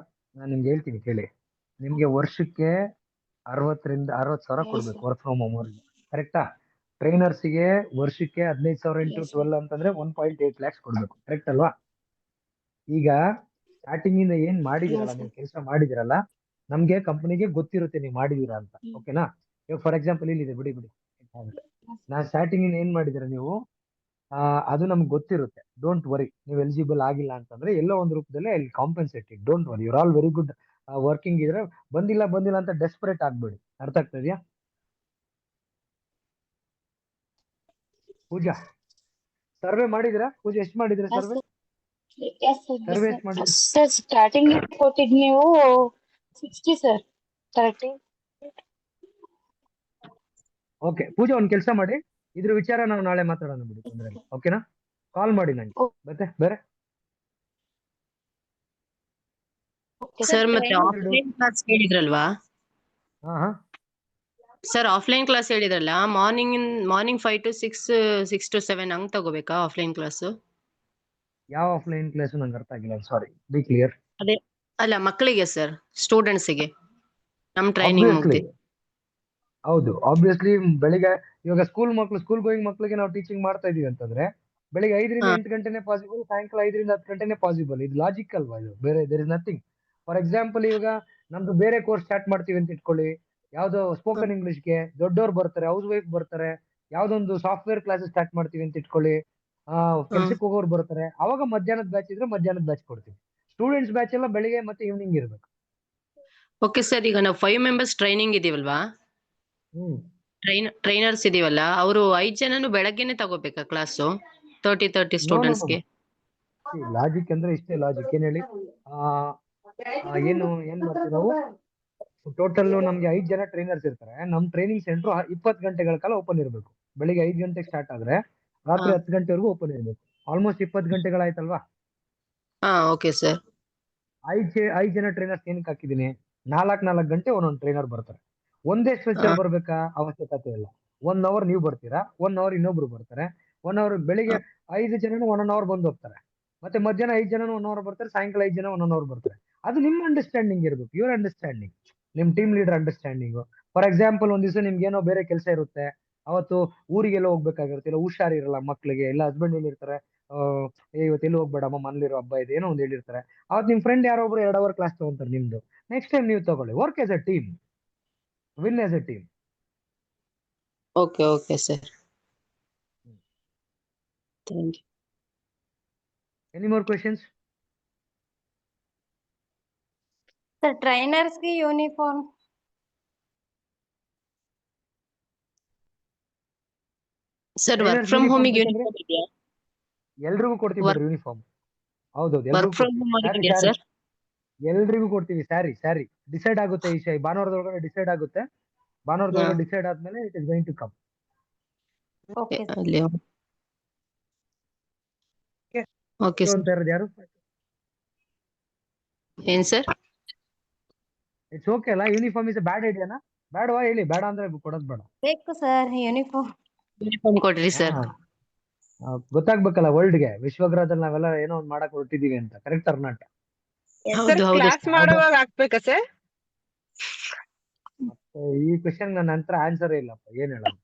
ನಾನು ನಿಮ್ಗೆ ಹೇಳ್ತೀನಿ ಕೇಳಿ. ನಿಮ್ಗೆ ವರ್ಷಕ್ಕೆ 60,000 to 60,000 ಕೊಡ್ಬೇಕು ವರ್ಕ್ ಫ್ರಮ್ ಹೋಮ್ ಅವ್ರಿಗೆ. ಕರೆಕ್ಟಾ? ಟ್ರೈನರ್ಸ್ಗೆ ವರ್ಷಕ್ಕೆ 15,000 into 12 ಅಂತಂದ್ರೆ 1.8 lakhs ಕೊಡ್ಬೇಕು. ಕರೆಕ್ಟ್ ಅಲ್ವಾ? ಈಗ ಸ್ಟಾರ್ಟಿಂಗ್ ಇಂದ ಏನ್ ಮಾಡಿದಿರಲ್ಲ, ನೀವು ಕೆಲಸ ಮಾಡಿದಿರಲ್ಲ, ನಮ್ಗೆ ಕಂಪನಿಗೆ ಗೊತ್ತಿರುತ್ತೆ ನೀವು ಮಾಡಿದೀರಾ ಅಂತ. ಓಕೆನಾ? ಇವಾಗ ಫಾರ್ ಎಕ್ಸಾಂಪಲ್ ಇಲ್ಲಿದೆ, ಬಿಡಿ ನಾನು ಸ್ಟಾರ್ಟಿಂಗ್ ಇಂದ ಏನ್ ಮಾಡಿದಿರ ನೀವು, ಅದು ನಮ್ಗೆ ಗೊತ್ತಿರುತ್ತೆ. Don't worry. ನೀವು ಎಲಿಜಿಬಲ್ ಆಗಿಲ್ಲ ಅಂತಂದ್ರೆ ಎಲ್ಲೋ ಒಂದು ರೂಪದಲ್ಲಿ I will compensate it. Don't worry, you're all very good working ಇದ್ರೆ. ಬಂದಿಲ್ಲ ಅಂತ ಡೆಸ್ಪರೇಟ್ ಆಗ್ಬೇಡಿ. ಅರ್ಥ ಆಗ್ತಾ ಇದೆಯಾ ಪೂಜಾ? ಸರ್ವೆ ಮಾಡಿದಿರಾ ಪೂಜಾ? ಎಷ್ಟು ಮಾಡಿದಿರಾ ಸರ್ವೆ? ಸರ್ ಸ್ಟಾರ್ಟಿಂಗ್ ಕೊಟ್ಟಿದ್ ನೀವು 60 ಸರ್. ಕರೆಕ್ಟ್. ಓಕೆ ಪೂಜಾ, ಒಂದ್ ಕೆಲಸ ಮಾಡಿ, ಇದ್ರ ವಿಚಾರ ನಾವು ನಾಳೆ ಮಾತಾಡೋಣ ಬಿಡಿ, ತೊಂದ್ರೆ ಇಲ್ಲ. ಓಕೆನಾ? ಕಾಲ್ ಮಾಡಿ ನಂಗೆ. ಮತ್ತೆ ಬೇರೆ Okay, ಸರ್ ಮತ್ತೆ training- ಆಫ್ಲೈನ್ ಕ್ಲಾಸ್ ಹೇಳಿದ್ರಲ್ವಾ ಹಾ ಹಾ ಸರ್ ಆಫ್ಲೈನ್ ಕ್ಲಾಸ್ ಹೇಳಿದ್ರಲ್ಲ ಮಾರ್ನಿಂಗ್ 5 to 6 6 to 7 ಹಂಗ್ ತಗೋಬೇಕಾ ಆಫ್ಲೈನ್ ಕ್ಲಾಸ್? ಯಾವ ಆಫ್ಲೈನ್ ಕ್ಲಾಸ್ ನಂಗೆ ಅರ್ಥ ಆಗಿಲ್ಲ, ಸಾರಿ, ಬಿ ಕ್ಲಿಯರ್. ಅದೇ ಅಲ್ಲ ಮಕ್ಕಳಿಗೆ ಸರ್, ಸ್ಟೂಡೆಂಟ್ಸಿಗೆ ನಮ್ ಟ್ರೈನಿಂಗ್ ಆಬ್ವಿಯಸ್ಲಿ ಮುಗ್ದಿ. ಹೌದು, ಆಬ್ವಿಯಸ್ಲಿ ಬೆಳಿಗ್ಗೆ ಇವಾಗ ಸ್ಕೂಲ್ ಗೋಯಿಂಗ್ ಮಕ್ಳಿಗೆ ನಾವು ಟೀಚಿಂಗ್ ಮಾಡ್ತಾ ಇದೀವಿ ಅಂತಂದ್ರೆ ಬೆಳಿಗ್ಗೆ 5ರಿಂದ ಹಾ. 8 ಗಂಟೆನೆ ಪಾಸಿಬಲ್, ಸಾಯಂಕಾಲ 5ರಿಂದ 10 ಗಂಟೆನೆ ಪಾಸಿಬಲ್. ಇದು ಲಾಜಿಕ್ ಅಲ್ವಾ? ಇದು ಬೇರೆ there is nothing. For example, ಇವಾಗ ನಮ್ದು ಬೇರೆ ಕೋರ್ಸ್ ಸ್ಟಾರ್ಟ್ ಮಾಡ್ತೀವಿ ಅಂತ ಇಟ್ಕೊಳ್ಳಿ, ಯಾವ್ದೋ ಸ್ಪೋಕನ್ ಇಂಗ್ಲಿಷ್ಗೆ ದೊಡ್ಡವ್ರು ಬರ್ತಾರೆ, ಹೌಸ್ ವೈಫ್ ಬರ್ತಾರೆ, ಯಾವ್ದೊಂದು ಸಾಫ್ಟ್ವೇರ್ ಕ್ಲಾಸ್ ಸ್ಟಾರ್ಟ್ ಮಾಡ್ತೀವಿ ಅಂತ ಇಟ್ಕೊಳ್ಳಿ, ಕೆಲ್ಸಕ್ಕೆ ಹೋಗೋರು ಬರ್ತಾರೆ, ಅವಾಗ ಮಧ್ಯಾಹ್ನದ ಬ್ಯಾಚ್ ಇದ್ರೆ ಮಧ್ಯಾಹ್ನದ ಬ್ಯಾಚ್ ಕೊಡ್ತೀವಿ. ಸ್ಟೂಡೆಂಟ್ಸ್ ಬ್ಯಾಚ್ ಎಲ್ಲ ಬೆಳಿಗ್ಗೆ ಮತ್ತೆ ಈವ್ನಿಂಗ್ ಇರ್ಬೇಕು. ಓಕೆ ಸರ್, ಈಗ ನಾವು 5 ಮೆಂಬರ್ಸ್ ಟ್ರೈನಿಂಗ್ ಇದೀವಲ್ವಾ, ಟ್ರೈನರ್ಸ್ ಇದೀವಲ್ಲ, ಅವರು 5 ಜನನು ಬೆಳಗ್ಗೆನೆ ತಗೋಬೇಕಾ ಕ್ಲಾಸು 30 ಸ್ಟೂಡೆಂಟ್ಸ್ಗೆ? ಲಾಜಿಕ್ ಅಂದ್ರೆ ಇಷ್ಟೇ ಲಾಜಿಕ್. ಏನ್ ಹೇಳಿ, ಏನ್ ಮಾಡ್ತೀವಿ ನಾವು, ಟೋಟಲ್ ನಮ್ಗೆ 5 ಜನ ಟ್ರೈನರ್ಸ್ ಇರ್ತಾರೆ. ನಮ್ ಟ್ರೈನಿಂಗ್ ಸೆಂಟರ್ 20 ಗಂಟೆಗಳ ಕಾಲ ಓಪನ್ ಇರಬೇಕು. ಬೆಳಿಗ್ಗೆ 5 ಗಂಟೆಗೆ ಸ್ಟಾರ್ಟ್ ಆದ್ರೆ ರಾತ್ರಿ 10 ಗಂಟೆವರೆಗೂ ಓಪನ್ ಇರಬೇಕು. ಆಲ್ಮೋಸ್ಟ್ 20 ಗಂಟೆಗಳಾಯ್ತಲ್ವಾ? ಹಾ ಓಕೆ ಸರ್. 5 ಜನ ಟ್ರೈನರ್ಸ್ ಏನಕ್ಕೆ ಹಾಕಿದೀನಿ, 4 ಗಂಟೆ ಒಂದೊಂದು ಟ್ರೈನರ್ ಬರ್ತಾರೆ. ಒಂದೇ ಸ್ಟ್ರೆಚರ್ ಬರ್ಬೇಕಾ ಅವಶ್ಯಕತೆ ಇಲ್ಲ. 1 ಅವರ್ ನೀವು ಬರ್ತೀರಾ, 1 ಅವರ್ ಇನ್ನೊಬ್ರು ಬರ್ತಾರೆ. 1 ಅವರ್ ಬೆಳಿಗ್ಗೆ 5 ಜನನು 1 ಅವರ್ ಬಂದು ಹೋಗ್ತಾರೆ. ಮತ್ತೆ ಮಧ್ಯಾಹ್ನ 5 ಜನನು 1 ಅವರ್ ಬರ್ತಾರೆ, ಸಾಯಂಕಾಲ 5 ಜನ 1 ಅವರ್ ಬರ್ತಾರೆ. ಅದು ನಿಮ್ಮ ಅಂಡರ್ಸ್ಟ್ಯಾಂಡಿಂಗ್ ಇರಬೇಕು, ಯುವರ್ ಅಂಡರ್ಸ್ಟ್ಯಾಂಡಿಂಗ್, ನಿಮ್ team leader understanding. For example, ಒಂದ್ ದಿವಸ ನಿಮ್ಗೆ ಏನೋ ಬೇರೆ ಕೆಲಸ ಇರುತ್ತೆ, ಅವತ್ತು ಊರಿಗೆಲ್ಲ ಹೋಗ್ಬೇಕಾಗಿರುತ್ತೆ, ಇಲ್ಲ ಹುಷಾರಿರಲ್ಲ ಮಕ್ಳಿಗೆ, ಇಲ್ಲ ಹಸ್ಬೆಂಡ್ ಹೇಳಿರ್ತಾರೆ, ಇವತ್ತು ಎಲ್ಲಿ ಹೋಗ್ಬೇಡಮ್ಮ ಮನೇಲಿರೋ ಹಬ್ಬ ಇದೆ, ಏನೋ ಒಂದು ಹೇಳಿರ್ತಾರೆ. ಅವತ್ತು ನಿಮ್ ಫ್ರೆಂಡ್ ಯಾರೋ ಒಬ್ರು 2 ಅವರ್ ಕ್ಲಾಸ್ ತಗೊಂತಾರೆ ನಿಮ್ದು. ನೆಕ್ಸ್ಟ್ ಟೈಮ್ ನೀವು ತಗೊಳ್ಳಿ. Work as a team, win as a team. Okay okay sir, thank you. Any more questions? Sir ಟ್ರೈನರ್ಸ್ಗೆ ಯೂನಿಫಾರ್ಮ್ ಸರ್ ವರ್ಕ್ ಫ್ರಮ್ ಹೋಮಿಗೆ ಯೂನಿಫಾರ್ಮ್ ಇದೆಯಾ? ಎಲ್ರಿಗೂ ಕೊಡ್ತೀವಿ ಬಿಡ್ರಿ ಯೂನಿಫಾರ್ಮ್. ಹೌದೌದು, ವರ್ಕ್ ಫ್ರಮ್ ಹೋಮ್ ಇದೆಯಾ ಸರ್? ಎಲ್ರಿಗೂ ಕೊಡ್ತೀವಿ. ಸ್ಯಾರಿ ಡಿಸೈಡ್ ಆಗುತ್ತೆ ಈ ಭಾನುವಾರದೊಳಗಡೆ ಡಿಸೈಡ್ ಆಗುತ್ತೆ. ಭಾನುವಾರದೊಳಗಡೆ ಡಿಸೈಡ್ ಆದ್ಮೇಲೆ it is going to come. Okay sir. ಯಾರು ಏನ್ ಸರ್? ಇಟ್ಸ್ ಓಕೆ ಅಲ್ಲ? ಯೂನಿಫಾರ್ಮ್ ಇಸ್ ಬ್ಯಾಡ್ ಐಡಿಯಾನಾ? ಬೇಡವಾ ಹೇಳಿ, ಬೇಡ ಅಂದ್ರೆ ಕೊಡೋದ್ ಬೇಡ. ಬೇಕು ಸರ್ ಯೂನಿಫಾರ್ಮ್ ಕೊಡ್ರಿ ಸರ್. ಗೊತ್ತಾಗ್ಬೇಕಲ್ಲ ವರ್ಲ್ಡ್ಗೆ, ವಿಶ್ವಗ್ರಹದಲ್ಲಿ ನಾವೆಲ್ಲ ಏನೋ ಒಂದ್ ಮಾಡಕ್ ಹೊರಟಿದೀವಿ ಅಂತ. Correct or not? Sir class ಮಾಡುವಾಗ ಹಾಕ್ಬೇಕಾ ಸರ್? ಈ ಕ್ವೆಶನ್ ನನ್ನ ಹತ್ರ ಆನ್ಸರ್ ಇಲ್ಲಪ್ಪ, ಏನ್ ಹೇಳೋದು?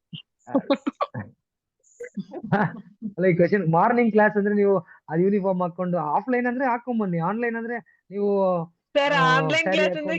ಅಲ್ಲ, ಈ ಕ್ವೆಶನ್ ಮಾರ್ನಿಂಗ್ ಕ್ಲಾಸ್ ಅಂದ್ರೆ ನೀವು ಅದು ಯೂನಿಫಾರ್ಮ್ ಹಾಕೊಂಡು, ಆಫ್ಲೈನ್ ಅಂದ್ರೆ ಹಾಕೊಂಡ್ ಬನ್ನಿ, ಆನ್ಲೈನ್ ಅಂದ್ರೆ ನೀವು ಸರ್ ಆನ್ಲೈನ್ ಕ್ಲಾಸ್ ಅಂದ್ರೆ